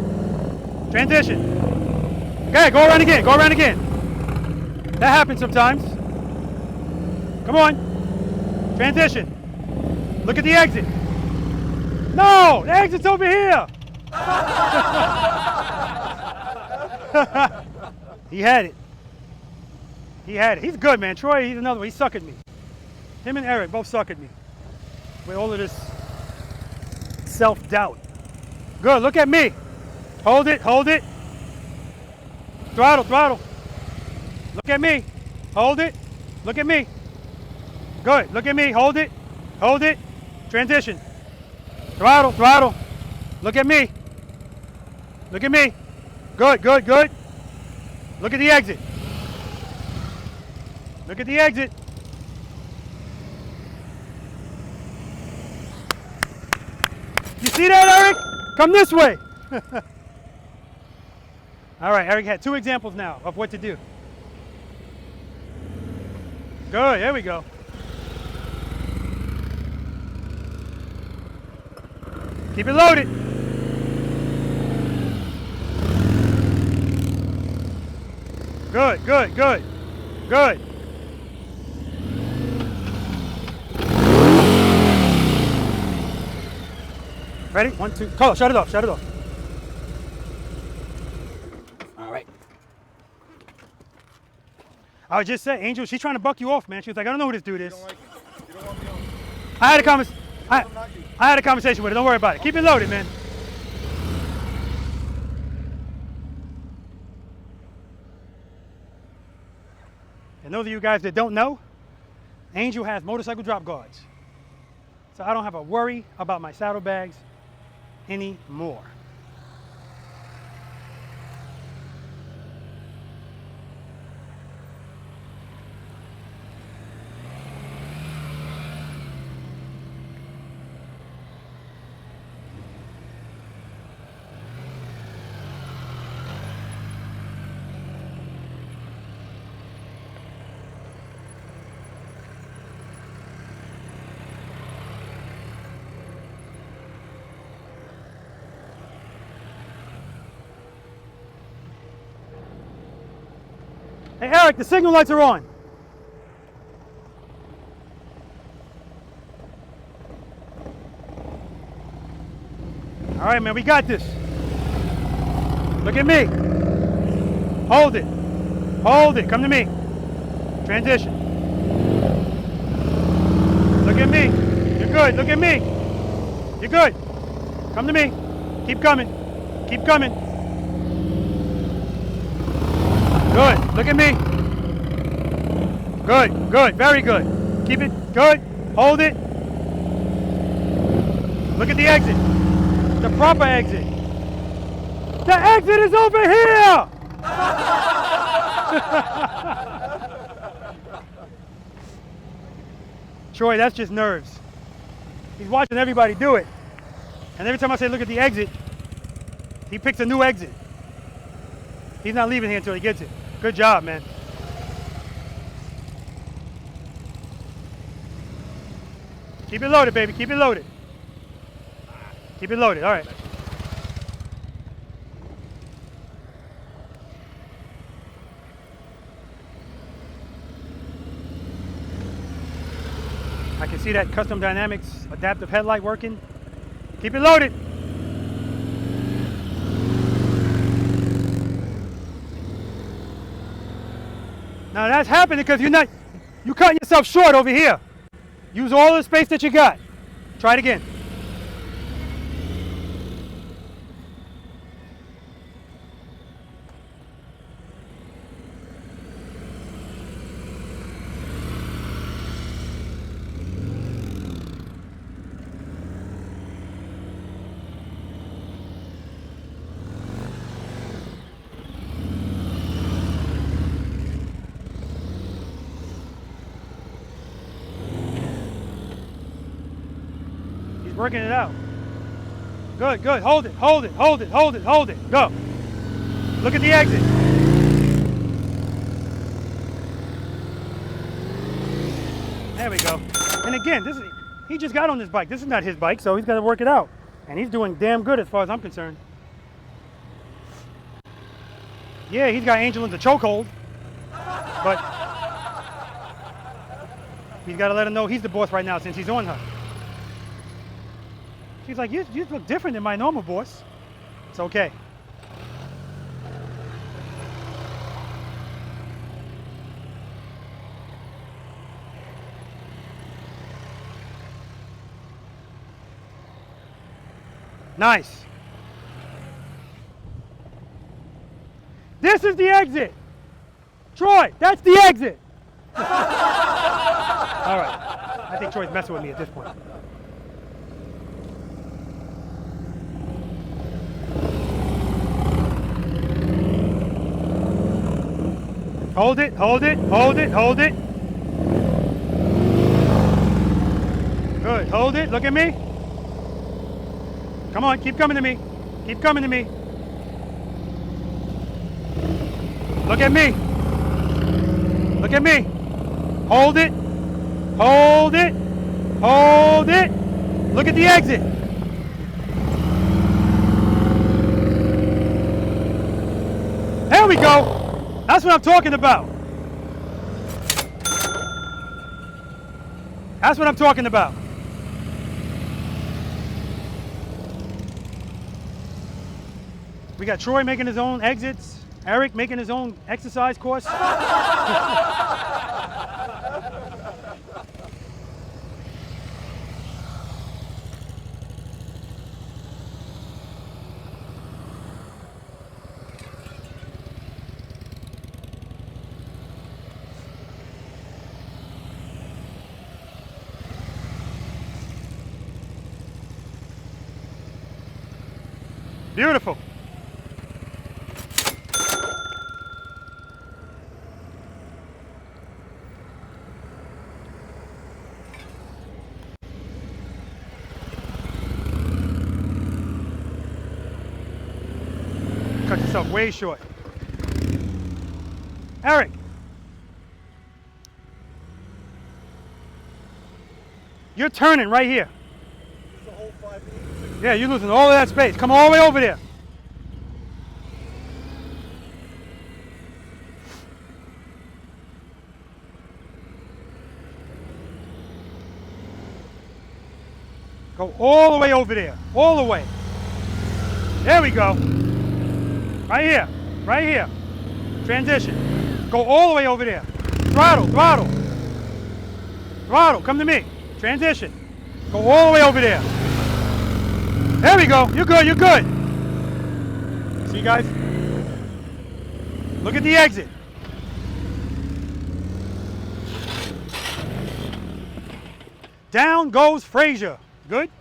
[SPEAKER 1] Transition. Okay, go around again. Go around again. That happens sometimes. Come on. Transition. Look at the exit. No, the exit's over here. He had it. He had it. He's good, man. Troy, he's another one. He suck at me. Him and Eric both suck at me with all of this self-doubt. Good, look at me. Hold it, hold it. Throttle, throttle. Look at me. Hold it. Look at me. Good, look at me. Hold it. Hold it. Transition. Throttle, throttle. Look at me. Look at me. Good, good, good. Look at the exit. Look at the exit. You see that, Eric? Come this way. All right, Eric had 2 examples now of what to do. Good, there we go. Keep it loaded. Good, good, good, good. Ready? 1, 2. Call it. Shut it off. Shut it off. All right. I would just say, Angel, she's trying to buck you off, man. She was like, I don't know who this dude is.
[SPEAKER 6] You don't want me on.
[SPEAKER 1] I had a conversation with her. Don't worry about it. Keep it loaded, man. And those of you guys that don't know, Angel has motorcycle drop guards. So I don't have a worry about my saddlebags anymore. Hey, Eric, the signal lights are on. All right, man, we got this. Look at me. Hold it. Hold it. Come to me. Transition. Look at me. You're good. Look at me. You're good. Come to me. Keep coming. Keep coming. Good. Look at me. Good. Good. Very good. Keep it. Good. Hold it. Look at the exit. The proper exit. The exit is over here. Troy, that's just nerves. He's watching everybody do it. And every time I say look at the exit, he picks a new exit. He's not leaving here until he gets it. Good job, man. Keep it loaded, baby. Keep it loaded. Keep it loaded. All right. I can see that Custom Dynamics adaptive headlight working. Keep it loaded. Now that's happening because you're cutting yourself short over here. Use all the space that you got. Try it again. Working it out. Good, good. Hold it, hold it, hold it, hold it, hold it. Go. Look at the exit. There we go. And again, he just got on this bike. This is not his bike, so he's got to work it out. And he's doing damn good as far as I'm concerned. Yeah, he's got Angel in the chokehold. But he's got to let him know he's the boss right now since he's on her. She's like, you look different than my normal boss. It's okay. Nice. This is the exit. Troy, that's the exit. All right. I think Troy's messing with me at this point. Hold it, hold it, hold it, hold it. Good, hold it, look at me. Come on, keep coming to me. Keep coming to me. Look at me. Look at me. Hold it, hold it, hold it. Look at the exit. There we go. That That's what I'm talking about. That's what I'm talking about. We got Troy making his own exits, Eric making his own exercise course. Beautiful. Cut yourself way short. Eric. You're turning right here.
[SPEAKER 6] It's a whole 5 feet.
[SPEAKER 1] Yeah, you're losing all of that space. Come all the way over there. Go all the way over there. All the way. There we go. Right here. Right here. Transition. Go all the way over there. Throttle, throttle. Throttle, come to me. Transition. Go all the way over there. There we go. You're good, you're good. See, guys? Look at the exit. Down goes Frazier. Good?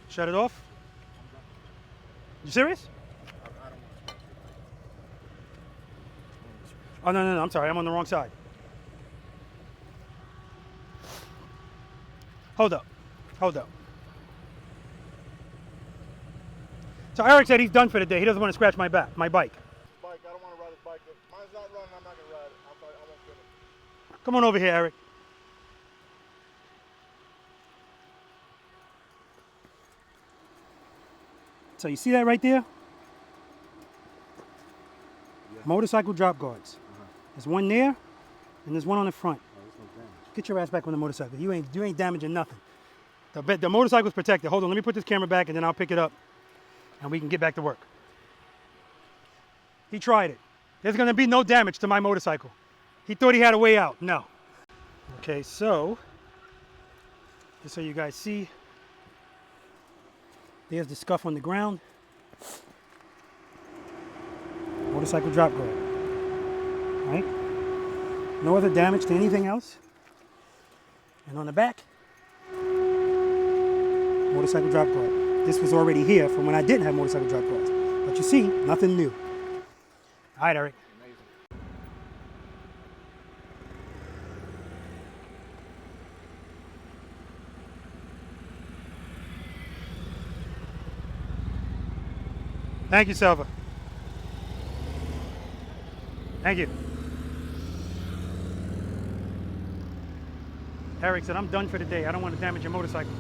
[SPEAKER 1] Shut it off. You serious? Oh, no, I'm sorry. I'm on the wrong side. Hold up. Hold up. So Eric said he's done for the day. He doesn't want to scratch my bike.
[SPEAKER 6] Bike, I don't want to ride his bike. If mine's not running, I'm not going to ride it. I won't finish.
[SPEAKER 1] Come on over here, Eric. So you see that right there?
[SPEAKER 6] Yeah.
[SPEAKER 1] Motorcycle drop guards. There's one there, and there's one on the front. Get your ass back on the motorcycle. You ain't damaging nothing. The motorcycle's protected. Hold on, let me put this camera back, and then I'll pick it up, and we can get back to work. He tried it. There's gonna be no damage to my motorcycle. He thought he had a way out. No. Okay, so just so you guys see, there's the scuff on the ground. Motorcycle drop guard. Right? No other damage to anything else. And on the back, motorcycle drop guard. This was already here from when I didn't have motorcycle drop guards. But you see, nothing new. All right, Eric. Thank you, Selva. Thank you. Eric said, I'm done for the day. I don't want to damage your motorcycle.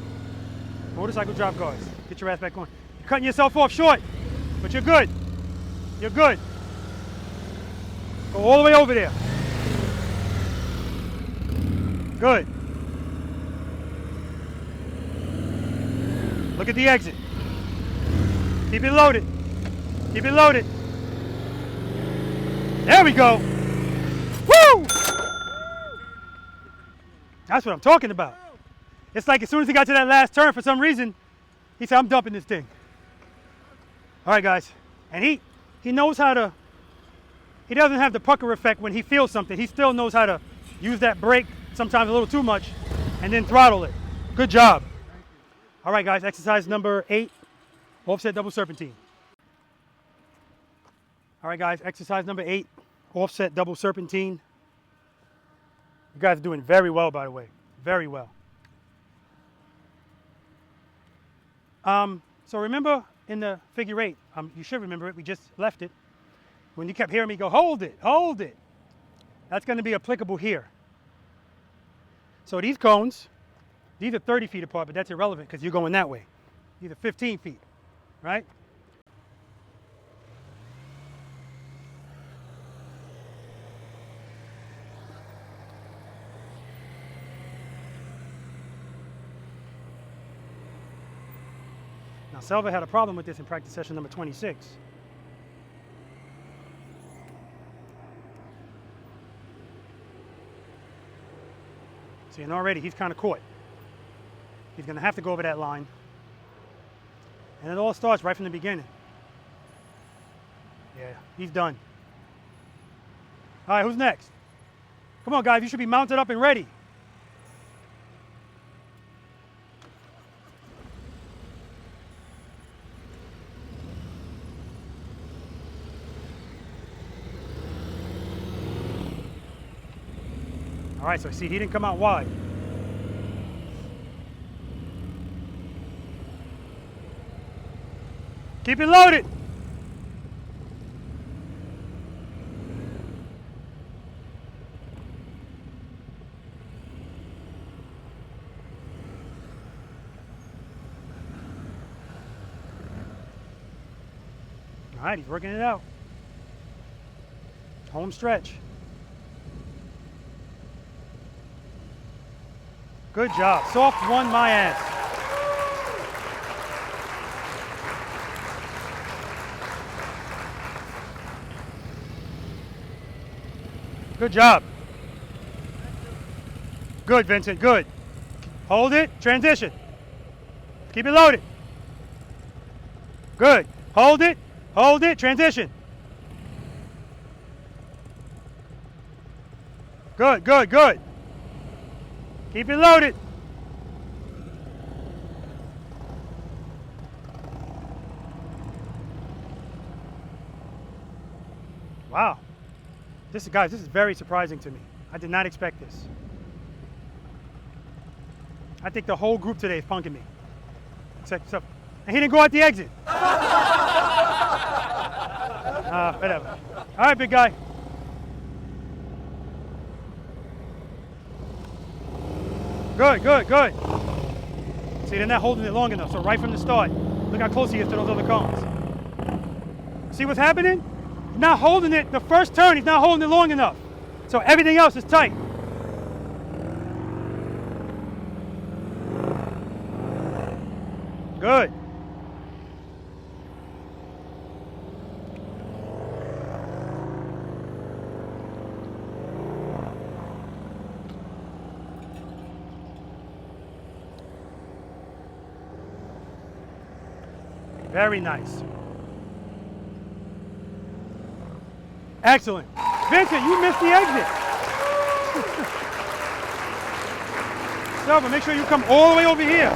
[SPEAKER 1] Motorcycle drop guards. Get your ass back on. You're cutting yourself off short, but you're good. You're good. Go all the way over there. Good. Look at the exit. Keep it loaded. Keep it loaded. There we go. Woo! That's what I'm talking about. It's like as soon as he got to that last turn, for some reason, he said, I'm dumping this thing. All right, guys. And he knows how to, he doesn't have the pucker effect when he feels something. He still knows how to use that brake, sometimes a little too much, and then throttle it. Good job. All right, guys, exercise number 8, offset double serpentine. All right, guys, exercise number 8, offset double serpentine. You guys are doing very well, by the way, very well. So remember in the figure 8, you should remember it, we just left it. When you kept hearing me go, hold it, that's going to be applicable here. So these cones, these are 30 feet apart, but that's irrelevant because you're going that way. These are 15 feet, right? Now, Selva had a problem with this in practice session number 26. See, and already he's kind of caught. He's going to have to go over that line. And it all starts right from the beginning. Yeah, he's done. All right, who's next? Come on, guys, you should be mounted up and ready. All right, so see, he didn't come out wide. Keep it loaded. All right, he's working it out. Home stretch. Good job. Soft won my ass. Good job. Good, Vincent, good. Hold it, transition. Keep it loaded. Good. Hold it, transition. Good, good, good. Keep it loaded. Wow. Guys, this is very surprising to me. I did not expect this. I think the whole group today is punking me. Except, and he didn't go out the exit. Whatever. All right, big guy. Good, good, good. See, they're not holding it long enough, so right from the start, look how close he is to those other cones. See what's happening? He's not holding it the first turn, he's not holding it long enough. So everything else is tight. Good. Very nice. Excellent. Vincent, you missed the exit. Selva, make sure you come all the way over here.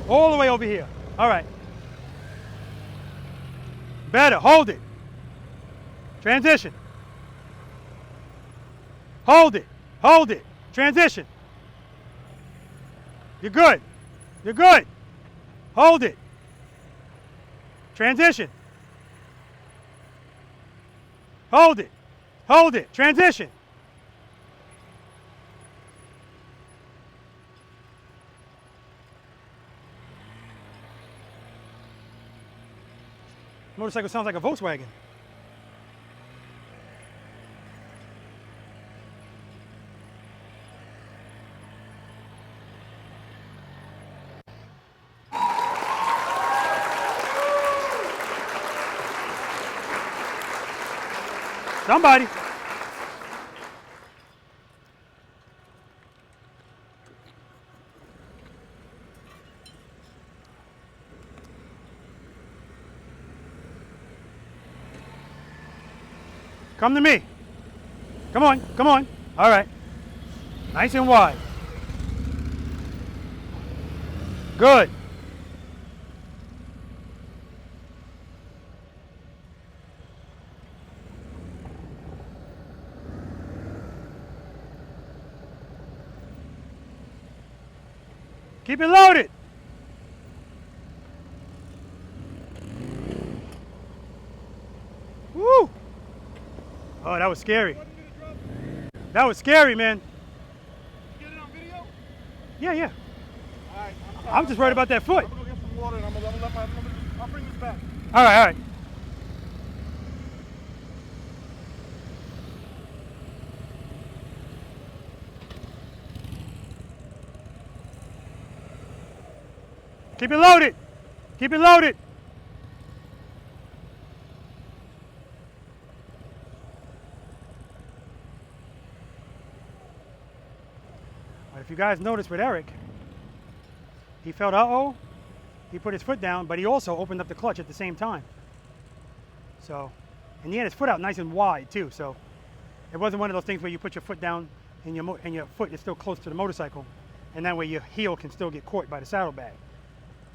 [SPEAKER 1] All the way over here. All right. Better. Hold it. Transition. Hold it. Hold it. Transition. You're good. You're good. Hold it. Transition. Hold it. Hold it. Transition. Motorcycle sounds like a Volkswagen. Somebody. Come to me. Come on, come on. All right. Nice and wide. Good. Keep it loaded. Woo! Oh, that was scary. That was scary, man.
[SPEAKER 6] Get it on video?
[SPEAKER 1] Yeah, yeah.
[SPEAKER 6] All right.
[SPEAKER 1] I'm just worried about that foot.
[SPEAKER 6] I'm gonna go get some water and I'll bring this back.
[SPEAKER 1] All right, all right. Keep it loaded. Keep it loaded. But if you guys notice with Eric, he felt, uh-oh, he put his foot down, but he also opened up the clutch at the same time. So, and he had his foot out nice and wide too, so it wasn't one of those things where you put your foot down and your foot is still close to the motorcycle, and that way your heel can still get caught by the saddlebag.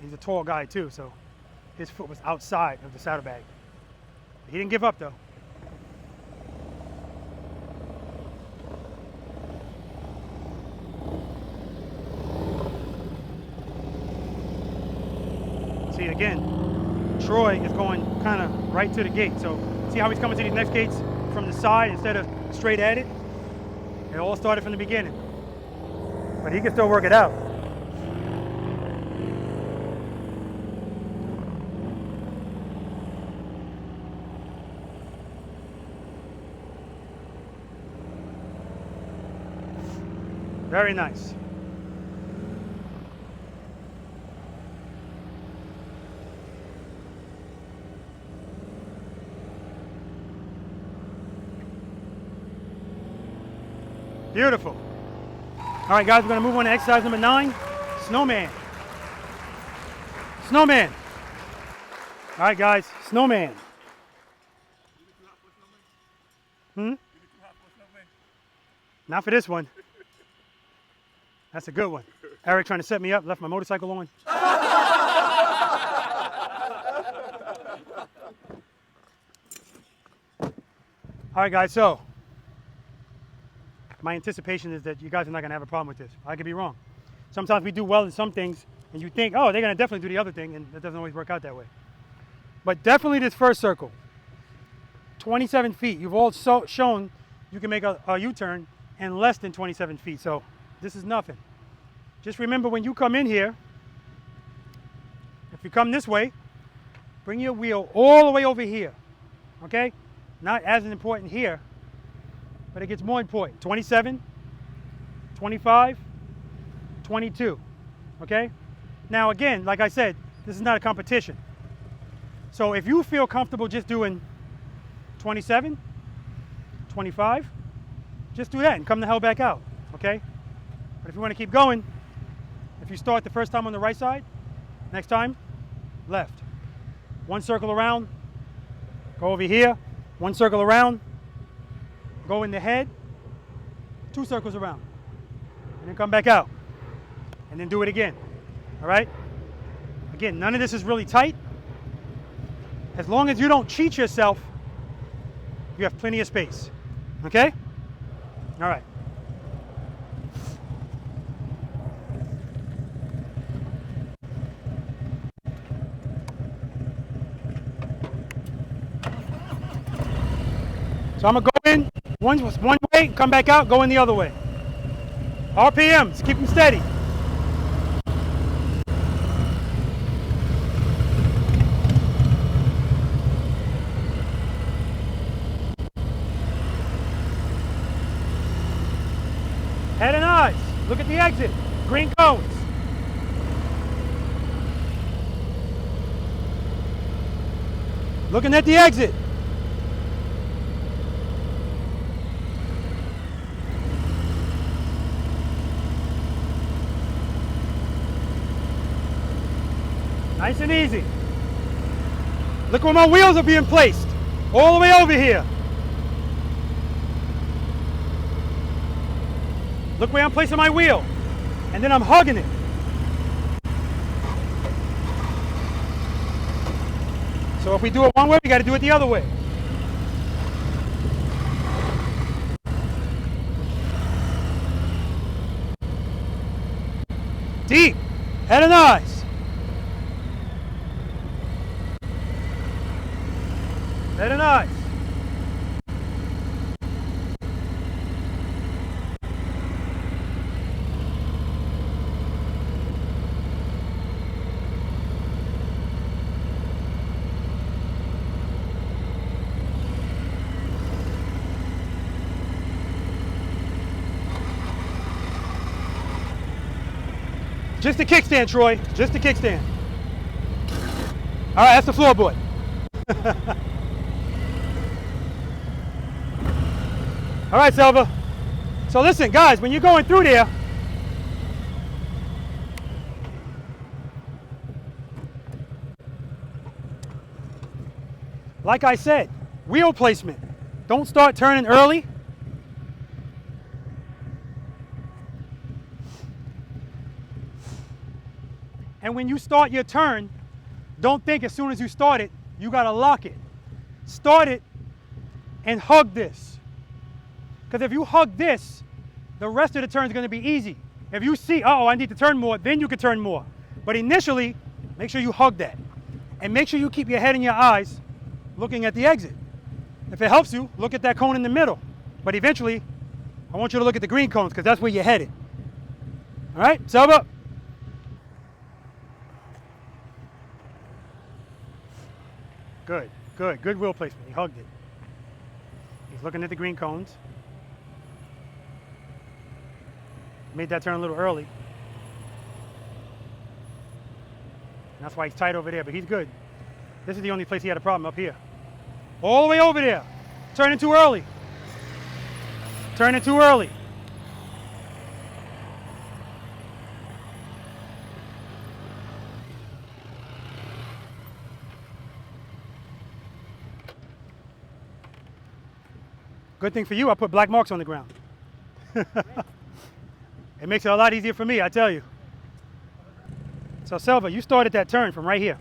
[SPEAKER 1] He's a tall guy too, so his foot was outside of the saddlebag. He didn't give up though. See, again, Troy is going kind of right to the gate. So see how he's coming to these next gates from the side instead of straight at it? It all started from the beginning. But he can still work it out. Very nice. Beautiful. All right, guys, we're going to move on to exercise number 9, Snowman. Snowman. All right, guys, Snowman. Not for this one. That's a good one. Eric trying to set me up, left my motorcycle on. All right, guys, so my anticipation is that you guys are not going to have a problem with this. I could be wrong. Sometimes we do well in some things, and you think, oh, they're going to definitely do the other thing, and it doesn't always work out that way. But definitely this first circle, 27 feet. You've all shown you can make a U-turn in less than 27 feet, so this is nothing. Just remember when you come in here, if you come this way, bring your wheel all the way over here, okay? Not as important here, but it gets more important. 27, 25, 22, okay? Now again, like I said, this is not a competition. So if you feel comfortable just doing 27, 25, just do that and come the hell back out, okay? But if you want to keep going, if you start the first time on the right side, next time, left. One circle around, go over here, one circle around, go in the head, 2 circles around, and then come back out, and then do it again, all right? Again, none of this is really tight. As long as you don't cheat yourself, you have plenty of space, okay? All right. So I'm gonna go in one way, come back out, go in the other way. RPMs, keep them steady. Head and eyes, look at the exit, green cones. Looking at the exit. Nice and easy. Look where my wheels are being placed. All the way over here. Look where I'm placing my wheel. And then I'm hugging it. So if we do it one way, we got to do it the other way. Deep. Head and eyes. Head and eyes. Just a kickstand, Troy. Just a kickstand. All right, that's the floorboard. All right, Selva. So listen, guys, when you're going through there, like I said, wheel placement. Don't start turning early. And when you start your turn, don't think as soon as you start it, you gotta lock it. Start it and hug this. Because if you hug this, the rest of the turn is gonna be easy. If you see, oh, I need to turn more, then you can turn more. But initially, make sure you hug that. And make sure you keep your head and your eyes looking at the exit. If it helps you, look at that cone in the middle. But eventually, I want you to look at the green cones because that's where you're headed. All right, Selva. Good, good, good wheel placement. He hugged it. He's looking at the green cones. Made that turn a little early. That's why he's tight over there, but he's good. This is the only place he had a problem, up here. All the way over there. Turning too early. Turning too early. Good thing for you, I put black marks on the ground. It makes it a lot easier for me, I tell you. So Selva, you started that turn from right here.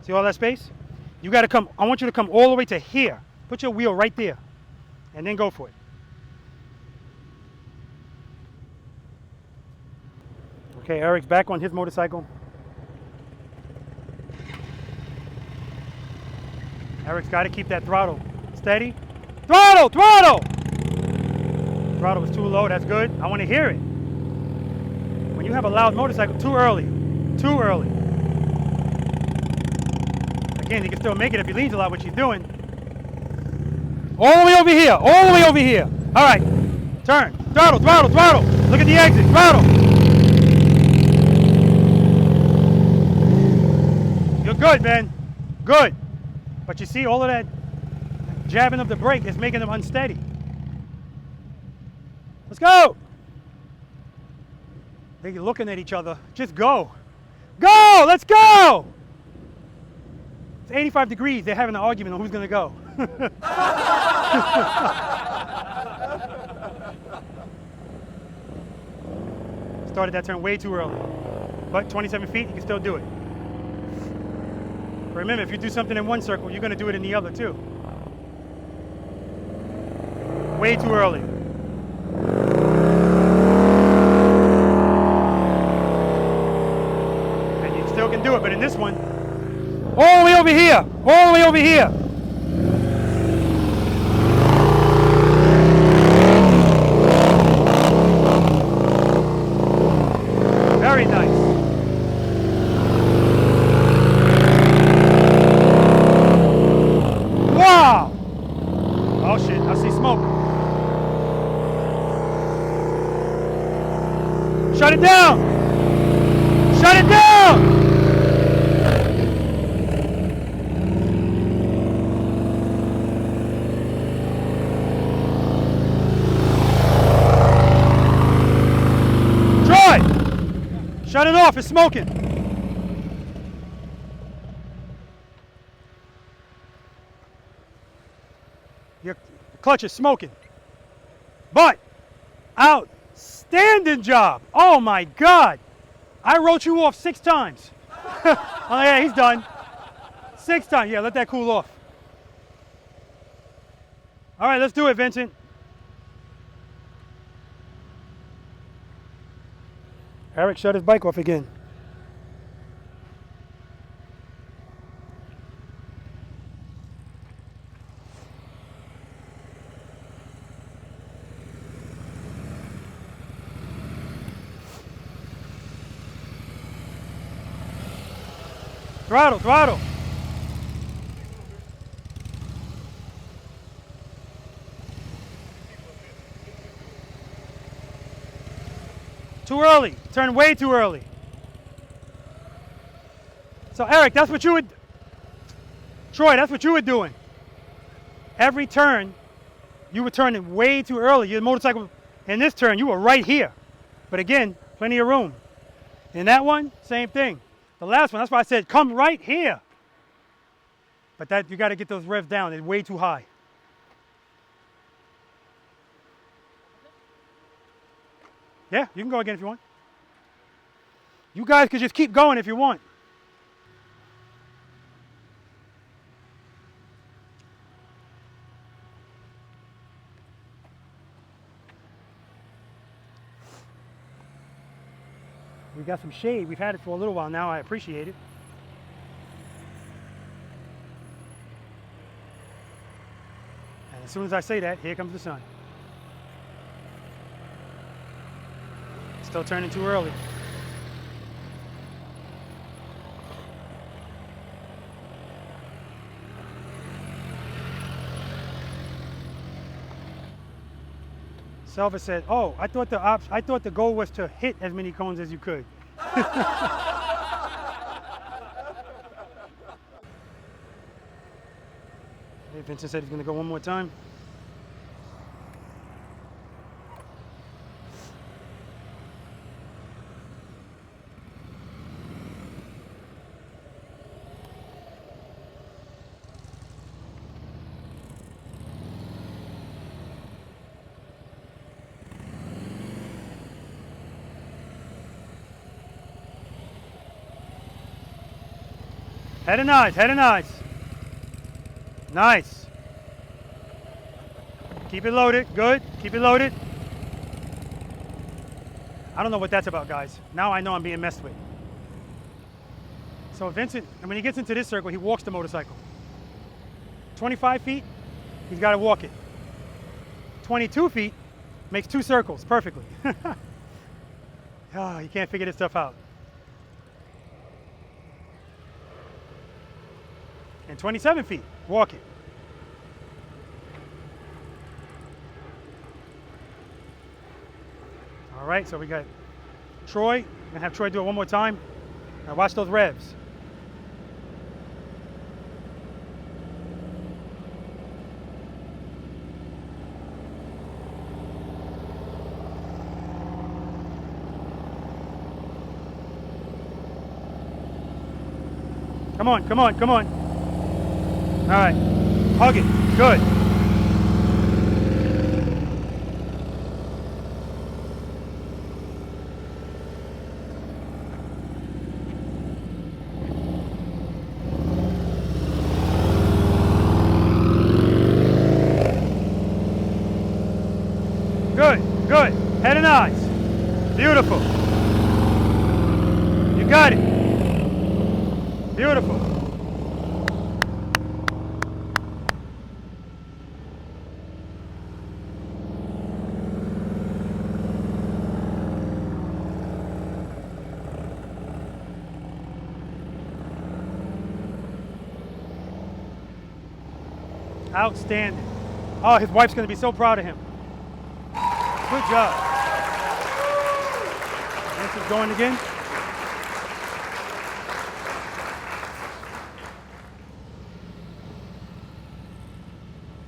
[SPEAKER 1] See all that space? You gotta come, I want you to come all the way to here. Put your wheel right there and then go for it. Okay, Eric's back on his motorcycle. Eric's gotta keep that throttle steady. Throttle, throttle! Throttle was too low, that's good. I wanna hear it. When you have a loud motorcycle, too early, too early. Again, he can still make it if he leans a lot, which he's doing. All the way over here, all the way over here. All right, turn, throttle, throttle, throttle. Look at the exit, throttle. You're good, man, good. But you see all of that jabbing of the brake is making them unsteady. Let's go. They're looking at each other, just go. Go, let's go. It's 85 degrees, they're having an argument on who's gonna go. Started that turn way too early. But 27 feet, you can still do it. Remember, if you do something in one circle, you're gonna do it in the other too. Way too early. And you still can do it, but in this one, all the way over here, all the way over here. Very nice. Wow! Oh shit, I see smoke. Shut it down! Shut it down! Shut it off, it's smoking. Your clutch is smoking. But, outstanding job. Oh my God. I wrote you off 6 times. Oh yeah, he's done. 6 times, yeah, let that cool off. All right, let's do it, Vincent. Eric shut his bike off again. Throttle, throttle. Too early. Turn way too early. So Eric, that's what you would, Troy, that's what you were doing. Every turn, you were turning way too early. Your motorcycle, in this turn, you were right here. But again, plenty of room. In that one, same thing. The last one, that's why I said, come right here. But that, you gotta get those revs down. They're way too high. Yeah, you can go again if you want. You guys could just keep going if you want. We got some shade. We've had it for a little while now. I appreciate it. And as soon as I say that, here comes the sun. Still turning too early. Selva said, "Oh, I thought the goal was to hit as many cones as you could." Hey, Vincent said he's going to go one more time. Head and eyes, head and eyes. Nice. Keep it loaded, good. Keep it loaded. I don't know what that's about, guys. Now I know I'm being messed with. So Vincent, when he gets into this circle, he walks the motorcycle. 25 feet, he's got to walk it. 22 feet, makes 2 circles perfectly. Oh, you can't figure this stuff out. And 27 feet, walk it. All right, so we got Troy. I'm gonna have Troy do it one more time. Now watch those revs. Come on, come on, come on. All right, hug it, good. Good, good, head and eyes. Beautiful. You got it. Beautiful. Outstanding. Oh, his wife's going to be so proud of him. Good job. This is going again.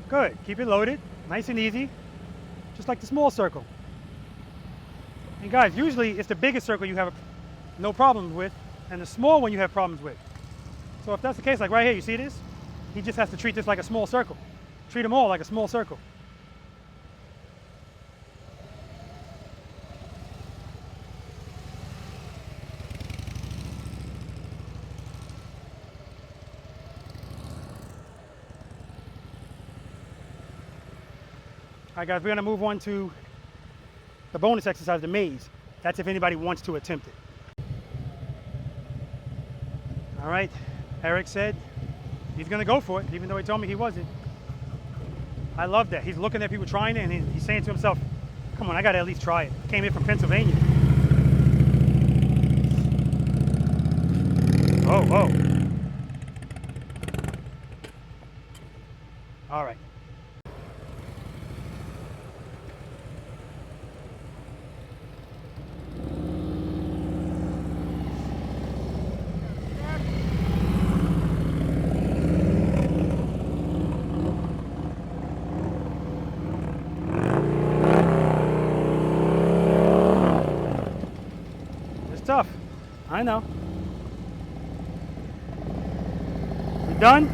[SPEAKER 1] Good. Keep it loaded. Nice and easy. Just like the small circle. And guys, usually it's the biggest circle you have no problems with, and the small one you have problems with. So if that's the case, like right here, you see this? He just has to treat this like a small circle. Treat them all like a small circle. All right, guys, we're gonna move on to the bonus exercise, the maze. That's if anybody wants to attempt it. All right, Eric said he's gonna go for it, even though he told me he wasn't. I love that. He's looking at people trying it and he's saying to himself, come on, I gotta at least try it. Came in from Pennsylvania. Oh, whoa. All right. I know. You done?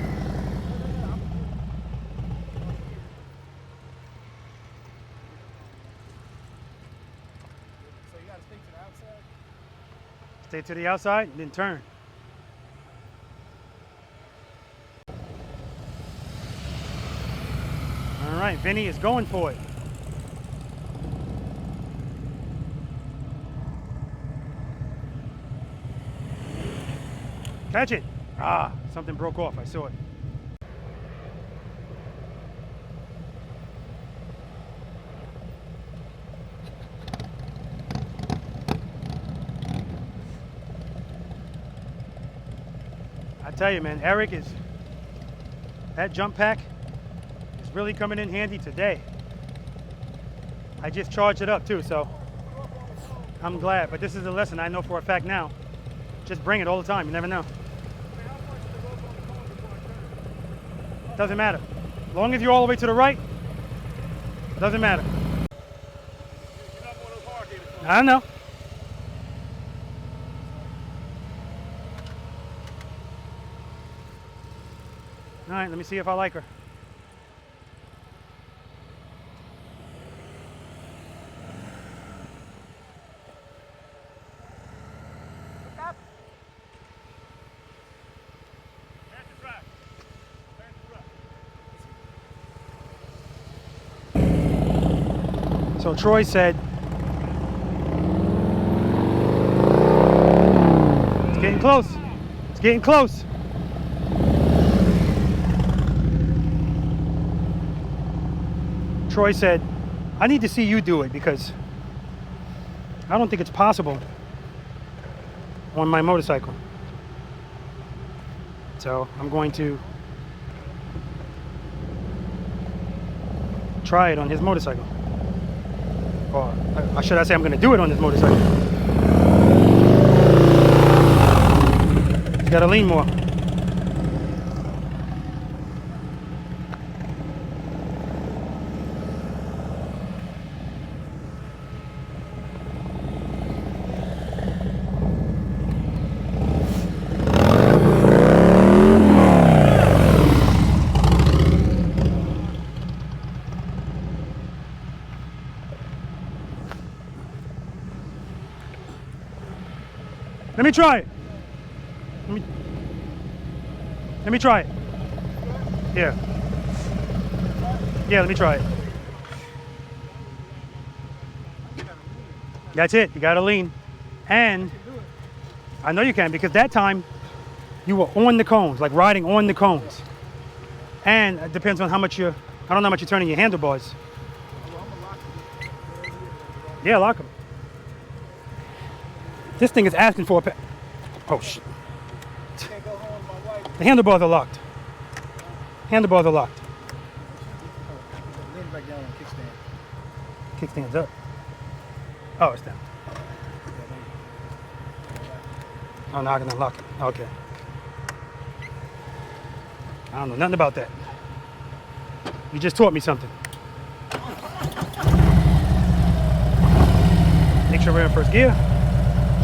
[SPEAKER 6] So you gotta stay to the outside?
[SPEAKER 1] Stay to the outside, and then turn. All right, Vinny is going for it. Catch it. Ah, something broke off. I saw it. I tell you, man, Eric is, that jump pack is really coming in handy today. I just charged it up too, so I'm glad. But this is a lesson I know for a fact now. Just bring it all the time. You never know. Doesn't matter. As long as you're all the way to the right, doesn't matter. I know. All right, let me see if I like her. So Troy said, it's getting close. It's getting close. Troy said, I need to see you do it because I don't think it's possible on my motorcycle. So I'm going to try it on his motorcycle. Or should I say I'm going to do it on his motorcycle. He's got to lean more. Let me try it. Let me try it. Yeah. Yeah, let me try it. That's it. You gotta lean. And I know you can because that time you were on the cones, like riding on the cones. And it depends on how much I don't know how much you're turning your handlebars. Yeah, lock them. This thing is asking for a oh shit. The handlebars are locked. Handlebars are locked.
[SPEAKER 6] Lean back down on kickstand.
[SPEAKER 1] Kickstand's up. Oh, it's down. Oh, now I can unlock it. Okay. I don't know nothing about that. You just taught me something. Make sure we're in first gear.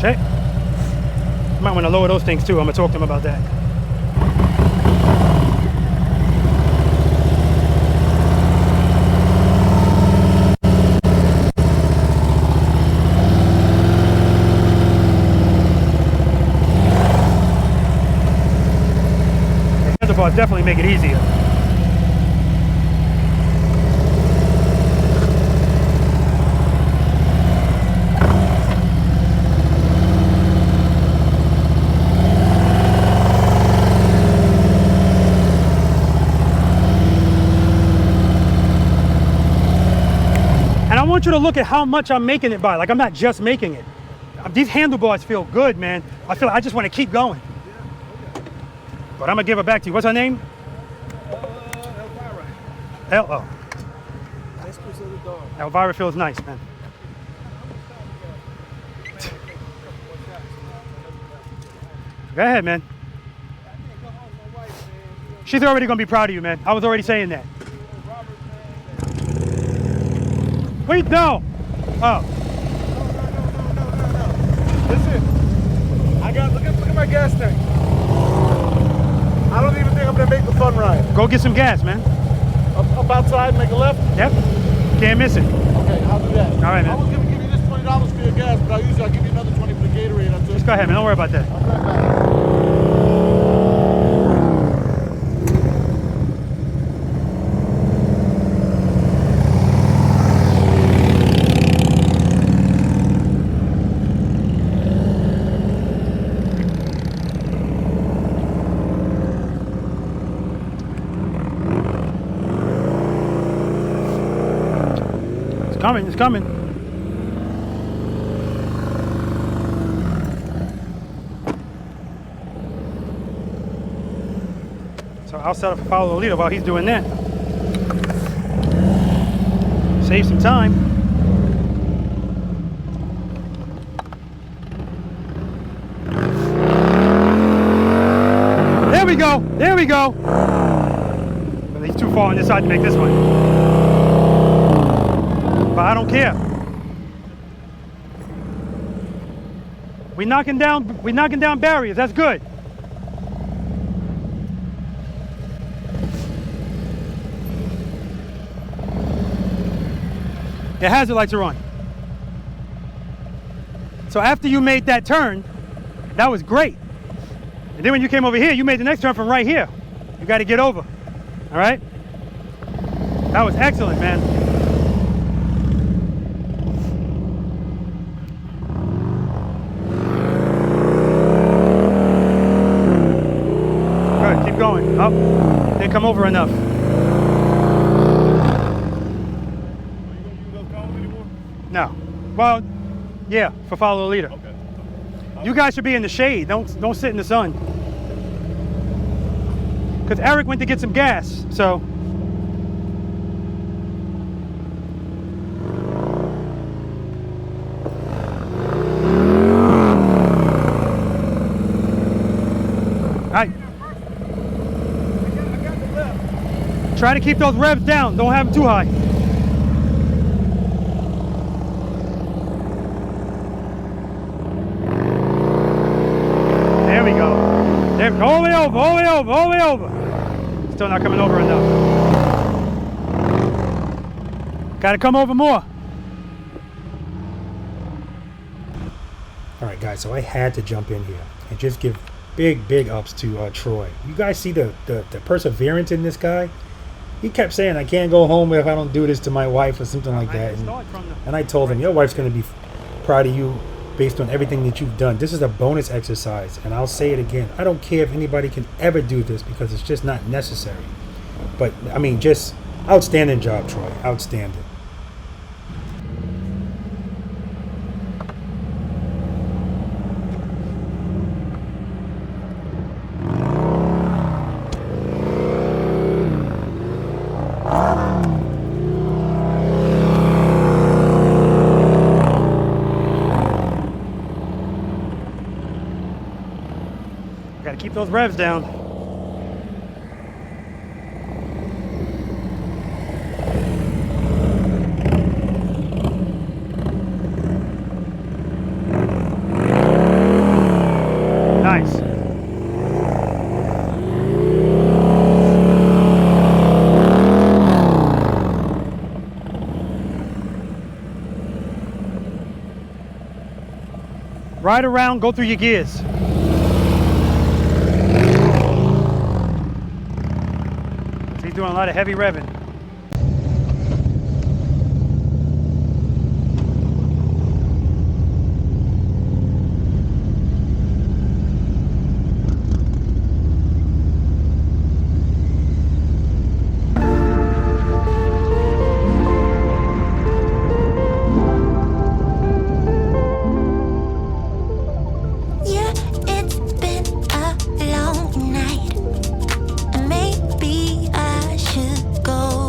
[SPEAKER 1] Check. You might want to lower those things too. I'm going to talk to them about that. The handlebars definitely make it easier. I want you to look at how much I'm making it by. Like, I'm not just making it. These handlebars feel good, man. I just want to keep going. But I'm gonna give it back to you. What's her name?
[SPEAKER 6] Elvira.
[SPEAKER 1] Oh.
[SPEAKER 6] Mistress of the dog.
[SPEAKER 1] Elvira feels nice, man. Go ahead, man. She's already gonna be proud of you, man. I was already saying that. Wait, no. Oh.
[SPEAKER 6] Listen, I got at my gas tank. I don't even think I'm gonna make the fun ride.
[SPEAKER 1] Go get some gas, man.
[SPEAKER 6] Up outside, make a left?
[SPEAKER 1] Yep. Can't miss it.
[SPEAKER 6] Okay, I'll do that.
[SPEAKER 1] All right, man.
[SPEAKER 6] I was gonna give you this $20 for your gas, but I'll give you another 20 for the Gatorade.
[SPEAKER 1] Just go ahead, man. Don't worry about that.
[SPEAKER 6] I'll be right back.
[SPEAKER 1] It's coming. It's coming. So I'll set up a follow the leader while he's doing that. Save some time. There we go. There we go. But he's too far on this side to make this one. But I don't care. We're knocking down barriers. That's good. The hazard lights are on. So after you made that turn, that was great. And then when you came over here, you made the next turn from right here. You got to get over. All right? That was excellent, man. Good. Keep going. Up. Didn't come over enough. No. Well, yeah, for follow the leader.
[SPEAKER 7] Okay.
[SPEAKER 1] You guys should be in the shade. Don't sit in the sun. Because Eric went to get some gas, so. All right. Try to keep those revs down. Don't have them too high. There we go. There, all the way over, all the way over, all the way over. Still not coming over enough. Got to come over more. All right, guys, so I had to jump in here and just give big ups to Troy. You guys see the perseverance in this guy? He kept saying, I can't go home if I don't do this to my wife or something like that. And I told him, your wife's going to be proud of you based on everything that you've done. This is a bonus exercise, and I'll say it again. I don't care if anybody can ever do this because it's just not necessary. But, I mean, just outstanding job, Troy. Outstanding. Gotta keep those revs down. Nice. Ride around, go through your gears. He's doing a lot of heavy revving.
[SPEAKER 8] Yeah, it's been a long night, and maybe I should go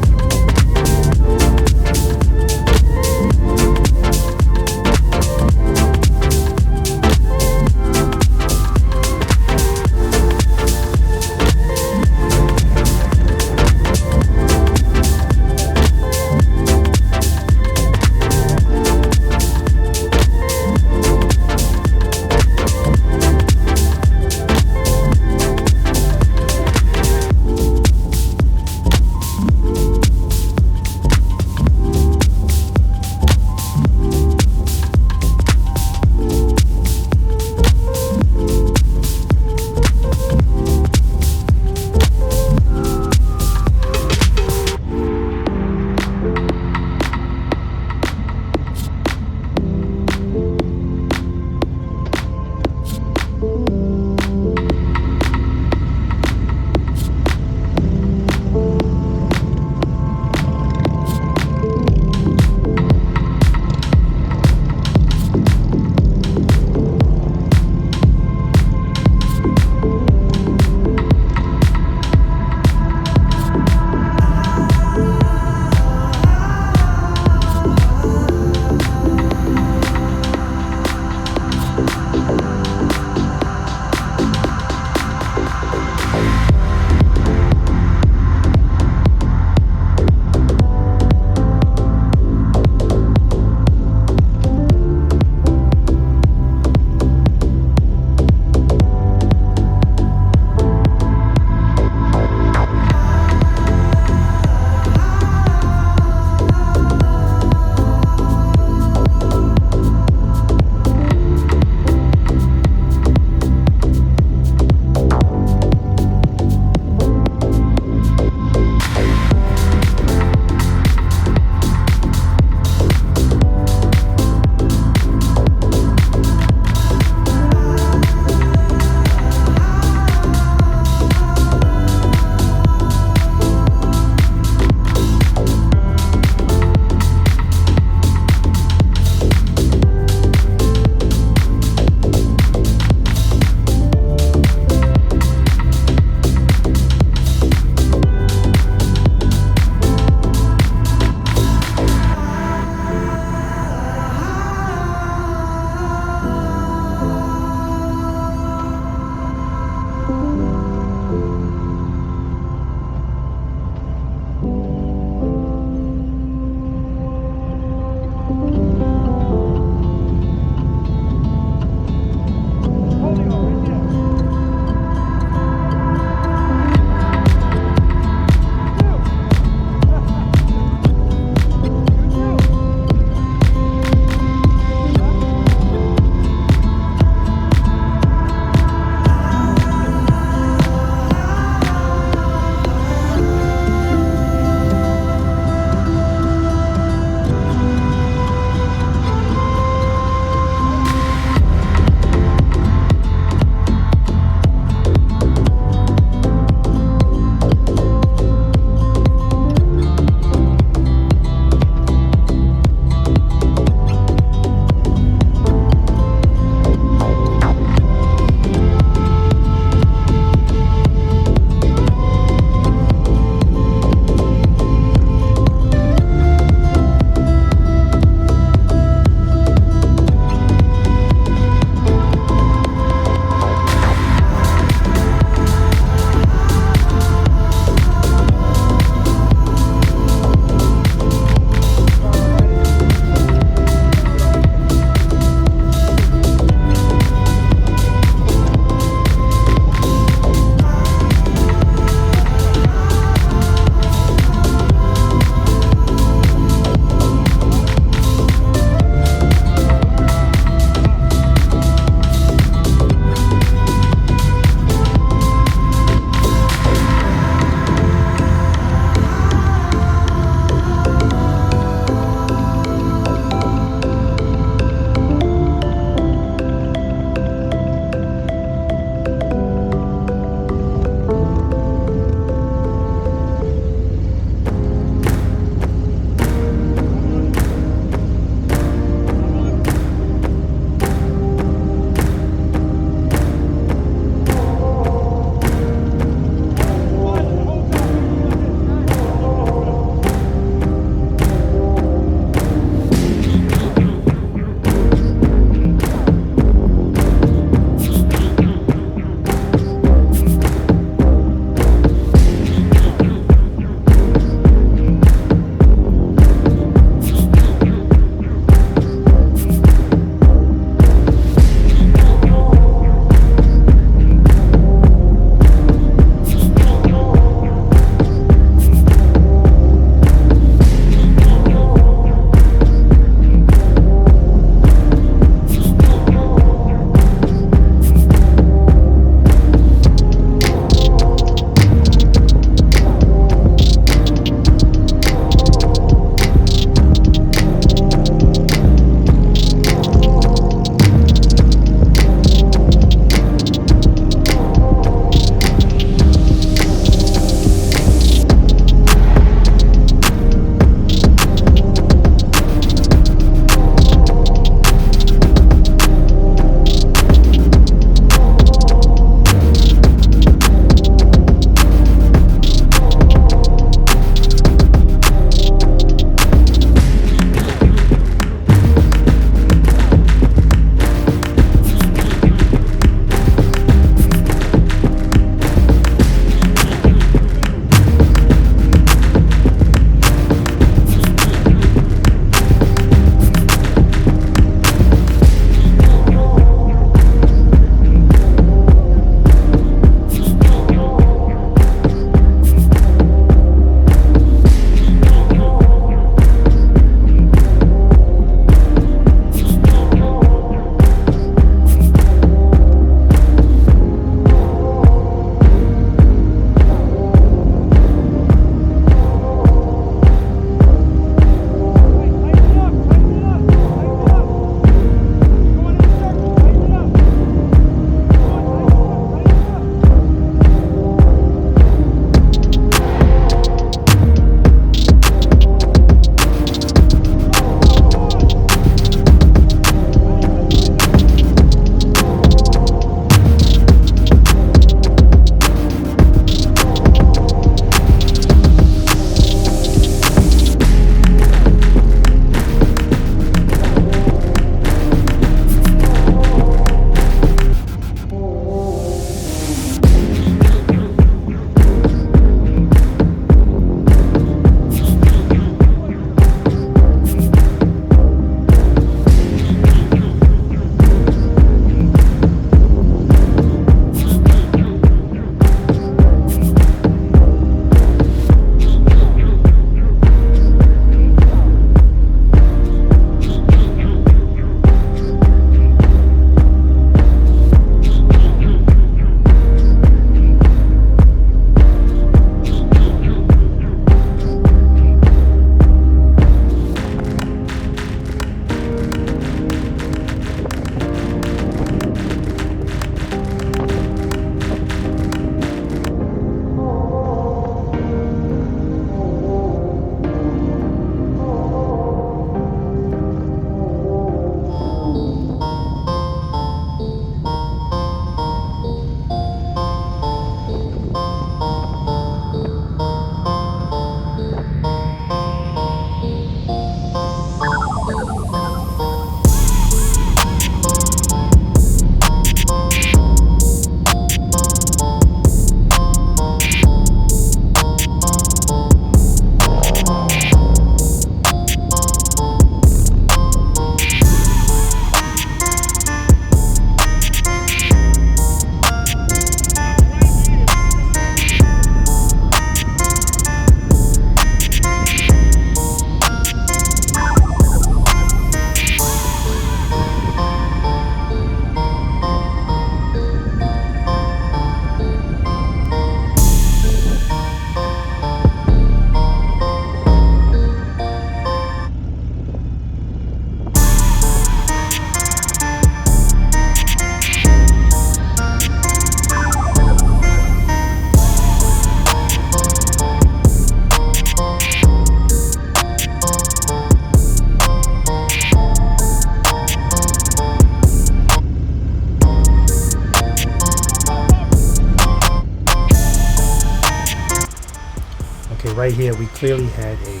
[SPEAKER 1] right here, we clearly had a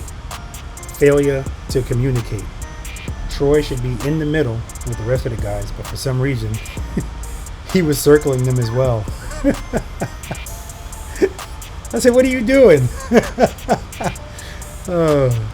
[SPEAKER 1] failure to communicate. Troy should be in the middle with the rest of the guys, but for some reason, he was circling them as well. I said, what are you doing? Oh.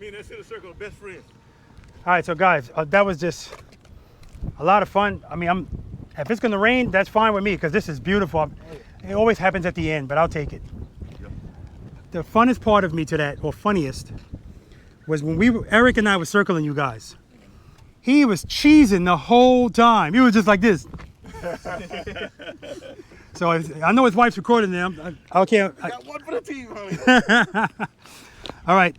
[SPEAKER 7] Me and that center circle are best friends.
[SPEAKER 1] All right, so guys, that was just a lot of fun. I mean, if it's gonna rain, that's fine with me because this is beautiful. It always happens at the end, but I'll take it. The funnest part of me to that, or funniest, was when Eric and I were circling you guys. He was cheesing the whole time. He was just like this. So I know his wife's recording them. I can't.
[SPEAKER 4] Got one for the team, homie.
[SPEAKER 1] All right.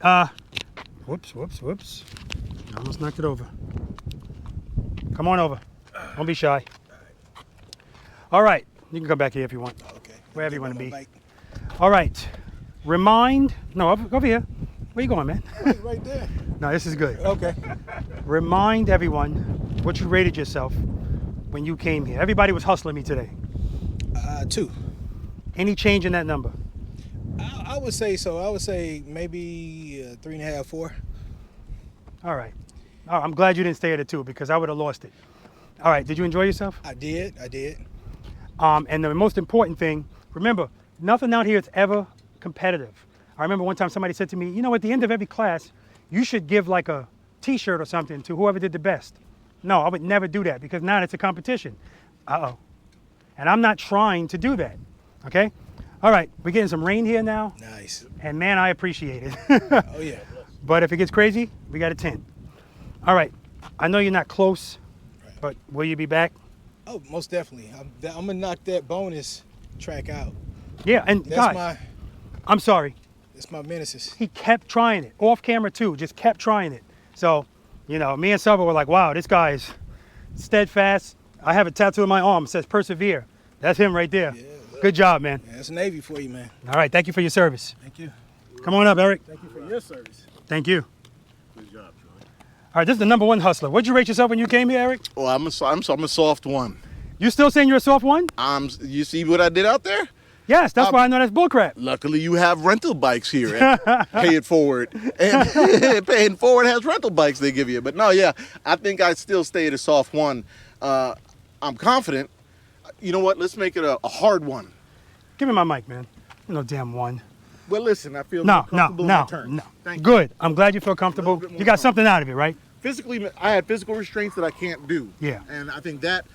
[SPEAKER 1] Whoops. I almost knocked it over. Come on over. Don't be shy. All right. You can come back here if you want.
[SPEAKER 2] Okay.
[SPEAKER 1] Wherever you want to be. All right. No, over here. Where you going, man?
[SPEAKER 2] Right there.
[SPEAKER 1] No, this is good.
[SPEAKER 2] Okay.
[SPEAKER 1] Remind everyone what you rated yourself when you came here. Everybody was hustling me today.
[SPEAKER 2] 2.
[SPEAKER 1] Any change in that number?
[SPEAKER 2] I would say so. I would say maybe 3.5, 4.
[SPEAKER 1] All right. I'm glad you didn't stay at a 2 because I would have lost it. All right. Did you enjoy yourself?
[SPEAKER 2] I did.
[SPEAKER 1] And the most important thing, remember, nothing out here is ever competitive. I remember one time somebody said to me, you know, at the end of every class, you should give like a t-shirt or something to whoever did the best. No, I would never do that because now it's a competition. Uh-oh. And I'm not trying to do that, okay? All right, we're getting some rain here now.
[SPEAKER 2] Nice.
[SPEAKER 1] And man, I appreciate it.
[SPEAKER 2] Oh, yeah.
[SPEAKER 1] But if it gets crazy, we got a 10. All right, I know you're not close, but will you be back?
[SPEAKER 2] Oh, most definitely. I'm going to knock that bonus track out.
[SPEAKER 1] Yeah, and
[SPEAKER 2] That's
[SPEAKER 1] guys, I'm sorry.
[SPEAKER 2] That's my menaces.
[SPEAKER 1] He kept trying it, off camera too, just kept trying it. So, you know, me and Selva were like, wow, this guy's steadfast. I have a tattoo on my arm, it says persevere. That's him right there.
[SPEAKER 2] Yeah,
[SPEAKER 1] good job, man.
[SPEAKER 2] Yeah, that's Navy for you, man.
[SPEAKER 1] All right, thank you for your service.
[SPEAKER 2] Thank you.
[SPEAKER 1] Come on up, Eric.
[SPEAKER 6] Thank you for your service.
[SPEAKER 1] Thank you.
[SPEAKER 6] Good job, Troy.
[SPEAKER 1] All right, this is the #1 hustler. What'd you rate yourself when you came here, Eric?
[SPEAKER 4] Well, I'm a soft one.
[SPEAKER 1] You still saying you're a soft one?
[SPEAKER 4] You see what I did out there?
[SPEAKER 1] Yes, that's why I know that's bullcrap.
[SPEAKER 4] Luckily, you have rental bikes here at Pay It Forward. And Paying Forward has rental bikes they give you. But no, yeah, I think I'd still stay at a soft 1. I'm confident. You know what? Let's make it a hard 1.
[SPEAKER 1] Give me my mic, man. No damn 1.
[SPEAKER 4] Well, listen, I feel
[SPEAKER 1] No.
[SPEAKER 4] comfortable in my turn. Thank you.
[SPEAKER 1] Good. I'm glad you feel comfortable. You got something out of it, right?
[SPEAKER 4] Physically, I had physical restraints that I can't do.
[SPEAKER 1] Yeah.
[SPEAKER 4] And I think that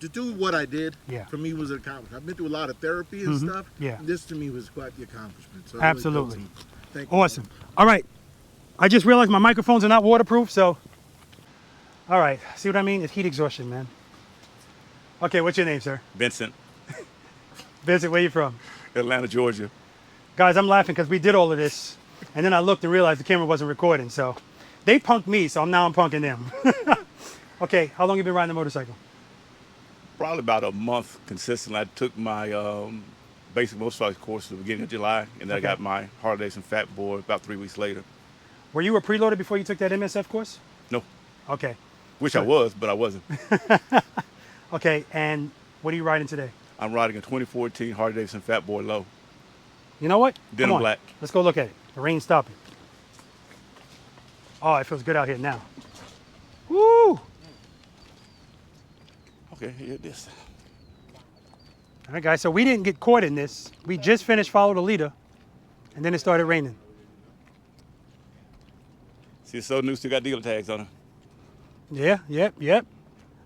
[SPEAKER 4] to do what I did,
[SPEAKER 1] Yeah.
[SPEAKER 4] for me was an accomplishment. I've been through a lot of therapy and stuff.
[SPEAKER 1] Yeah.
[SPEAKER 4] This to me was quite the accomplishment. So
[SPEAKER 1] Absolutely.
[SPEAKER 4] Really thank you.
[SPEAKER 1] Awesome. All right. I just realized my microphones are not waterproof, so. All right. See what I mean? It's heat exhaustion, man. Okay, what's your name, sir?
[SPEAKER 7] Vincent,
[SPEAKER 1] Vincent, where you from?
[SPEAKER 7] Atlanta, Georgia.
[SPEAKER 1] Guys, I'm laughing because we did all of this, and then I looked and realized the camera wasn't recording, so. They punked me, so now I'm punking them. Okay, how long you been riding the motorcycle?
[SPEAKER 7] Probably about a month consistently. I took my basic motorcycle course at the beginning of July, and then
[SPEAKER 1] Okay.
[SPEAKER 7] I got my hard days and fat boy about 3 weeks later.
[SPEAKER 1] Were you a preloader before you took that MSF course?
[SPEAKER 7] No,
[SPEAKER 1] Okay.
[SPEAKER 7] wish I was, but I wasn't.
[SPEAKER 1] Okay, and what are you riding today?
[SPEAKER 7] I'm riding a 2014 Harley Davidson Fat Boy Low.
[SPEAKER 1] You know what?
[SPEAKER 7] Denim
[SPEAKER 1] Come on.
[SPEAKER 7] black.
[SPEAKER 1] Let's go look at it. The rain's stopping. Oh, it feels good out here now. Woo!
[SPEAKER 7] Okay, here it is.
[SPEAKER 1] All right, guys, so we didn't get caught in this. We just finished Follow the Leader, and then it started raining.
[SPEAKER 7] See, it's so new, still got dealer tags on it.
[SPEAKER 1] Yeah, yep.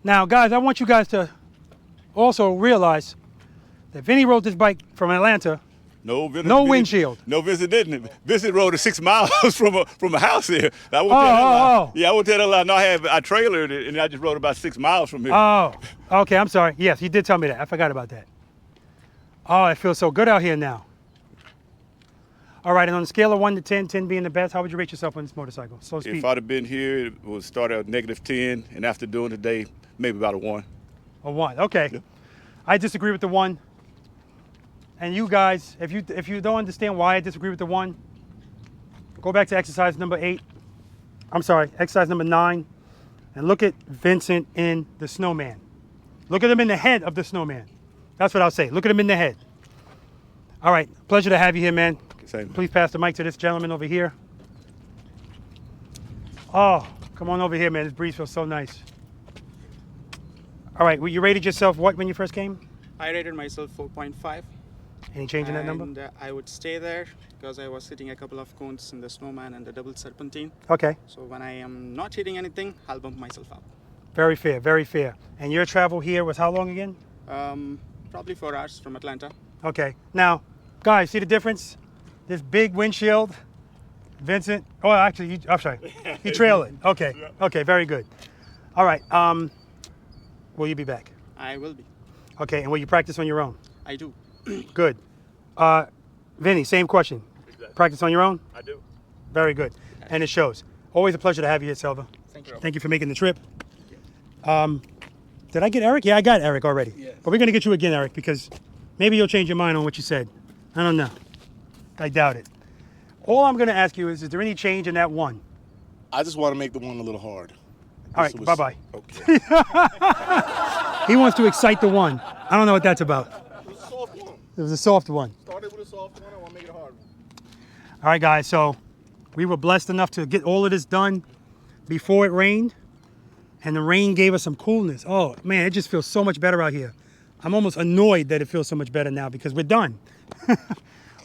[SPEAKER 1] Now, guys, I want you guys to also realize that Vinny rode this bike from Atlanta
[SPEAKER 7] No, Vincent,
[SPEAKER 1] No windshield.
[SPEAKER 7] No, Vincent didn't. Vincent rode 6 miles from a house here. I won't tell that lie.
[SPEAKER 1] Oh.
[SPEAKER 7] Yeah, I won't tell that lie. No, I trailered it, and I just rode about 6 miles from here.
[SPEAKER 1] Oh, okay, I'm sorry. Yes, you did tell me that. I forgot about that. Oh, it feels so good out here now. All right, and on a scale of 1 to 10, 10 being the best, how would you rate yourself on this motorcycle? Slow speed.
[SPEAKER 7] If I'd have been here, it would start at -10, and after doing today, maybe about a 1.
[SPEAKER 1] A 1, okay.
[SPEAKER 7] Yeah.
[SPEAKER 1] I disagree with the 1. And you guys, if you don't understand why I disagree with the 1, go back to exercise number 8. I'm sorry, exercise number 9, and look at Vincent in the Snowman. Look at him in the head of the Snowman. That's what I'll say. Look at him in the head. All right, pleasure to have you here, man.
[SPEAKER 7] Same.
[SPEAKER 1] Please pass the mic to this gentleman over here. Oh, come on over here, man. This breeze feels so nice. All right, well, you rated yourself what when you first came?
[SPEAKER 3] I rated myself 4.5.
[SPEAKER 1] Any change in that number?
[SPEAKER 3] And I would stay there because I was hitting a couple of cones in the Snowman and the double Serpentine.
[SPEAKER 1] Okay,
[SPEAKER 3] So when I am not hitting anything, I'll bump myself up.
[SPEAKER 1] very fair, very fair. And your travel here was how long again?
[SPEAKER 3] Probably 4 hours from Atlanta.
[SPEAKER 1] Okay, now, guys, see the difference? This big windshield, Vincent. Oh, actually, I'm sorry. You trail it. Okay, okay, very good. All right, will you be back?
[SPEAKER 3] I will be.
[SPEAKER 1] Okay, and will you practice on your own?
[SPEAKER 3] I do.
[SPEAKER 1] Good. Vinny, same question. Practice on your own?
[SPEAKER 7] I do.
[SPEAKER 1] Very good. And it shows. Always a pleasure to have you here, Selva.
[SPEAKER 3] Thank you.
[SPEAKER 1] Thank you for making the trip. Did I get Eric? Yeah, I got Eric already.
[SPEAKER 3] Yes.
[SPEAKER 1] But we're going to get you again, Eric, because maybe you'll change your mind on what you said. I don't know. I doubt it. All I'm going to ask you is there any change in that 1?
[SPEAKER 4] I just want to make the 1 a little hard.
[SPEAKER 1] All right,
[SPEAKER 4] This was-
[SPEAKER 1] bye-bye.
[SPEAKER 4] Okay.
[SPEAKER 1] He wants to excite the 1. I don't know what that's about.
[SPEAKER 6] It was a soft one.
[SPEAKER 1] It was a soft one.
[SPEAKER 6] Started with a soft one. I want to make it a hard one.
[SPEAKER 1] All right, guys, so we were blessed enough to get all of this done before it rained, and the rain gave us some coolness. Oh, man, it just feels so much better out here. I'm almost annoyed that it feels so much better now because we're done.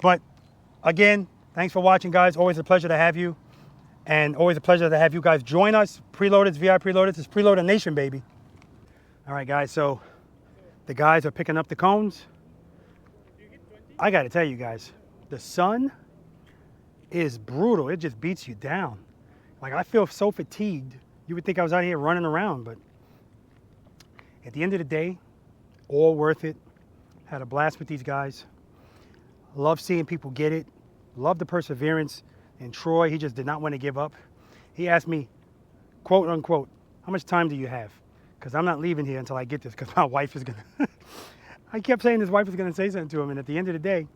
[SPEAKER 1] But again, thanks for watching, guys. Always a pleasure to have you, and always a pleasure to have you guys join us. Preloaded, V.I.Preloaders. It's Preloader Nation, baby. All right, guys, so the guys are picking up the cones. I got to tell you guys, the sun is brutal. It just beats you down. Like, I feel so fatigued. You would think I was out here running around, but at the end of the day, all worth it. Had a blast with these guys. Love seeing people get it. Love the perseverance. And Troy, he just did not want to give up. He asked me, quote unquote, how much time do you have? Because I'm not leaving here until I get this, because my wife is going to... I kept saying his wife was going to say something to him, and at the end of the day,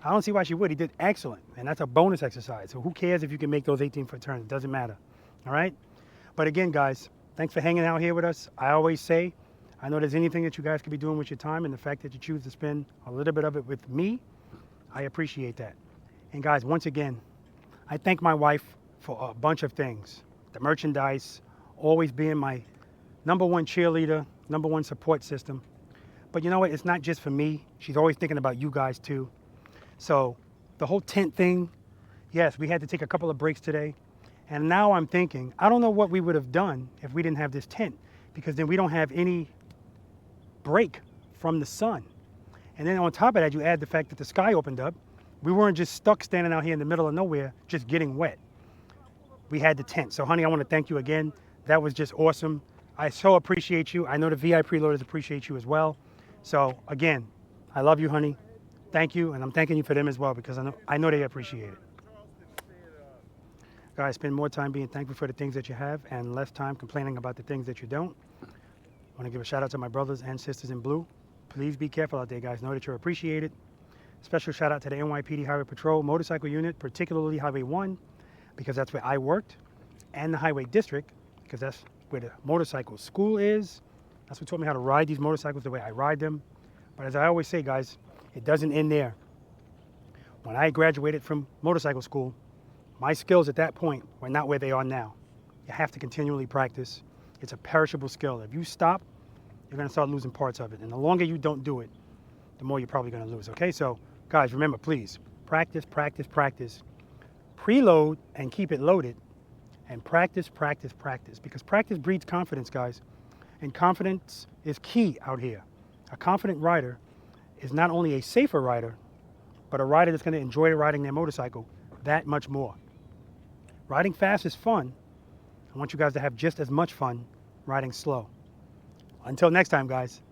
[SPEAKER 1] I don't see why she would. He did excellent, and that's a bonus exercise. So who cares if you can make those 18-foot turns? It doesn't matter, all right? But again, guys, thanks for hanging out here with us. I always say, I know there's anything that you guys could be doing with your time, and the fact that you choose to spend a little bit of it with me, I appreciate that. And guys, once again, I thank my wife for a bunch of things. The merchandise, always being my #1 cheerleader, #1 support system. But you know what? It's not just for me. She's always thinking about you guys too. So the whole tent thing, yes, we had to take a couple of breaks today. And now I'm thinking, I don't know what we would have done if we didn't have this tent, because then we don't have any break from the sun. And then on top of that, you add the fact that the sky opened up. We weren't just stuck standing out here in the middle of nowhere, just getting wet. We had the tent. So honey, I want to thank you again. That was just awesome. I so appreciate you. I know the V.I.Preloaders appreciate you as well. So again, I love you, honey. Thank you, and I'm thanking you for them as well, because I know they appreciate it. Guys, spend more time being thankful for the things that you have and less time complaining about the things that you don't. I want to give a shout out to my brothers and sisters in blue. Please be careful out there, guys. Know that you're appreciated. Special shout out to the NYPD Highway Patrol Motorcycle Unit, particularly Highway 1, because that's where I worked, and the Highway District, because that's where the motorcycle school is. That's what taught me how to ride these motorcycles the way I ride them. But as I always say, guys, it doesn't end there. When I graduated from motorcycle school, my skills at that point were not where they are now. You have to continually practice. It's a perishable skill. If you stop, you're going to start losing parts of it. And the longer you don't do it, the more you're probably going to lose. Okay, so guys, remember, please, practice, practice, practice. Preload and keep it loaded. And practice, practice, practice. Because practice breeds confidence, guys. And confidence is key out here. A confident rider is not only a safer rider, but a rider that's going to enjoy riding their motorcycle that much more. Riding fast is fun. I want you guys to have just as much fun riding slow. Until next time, guys.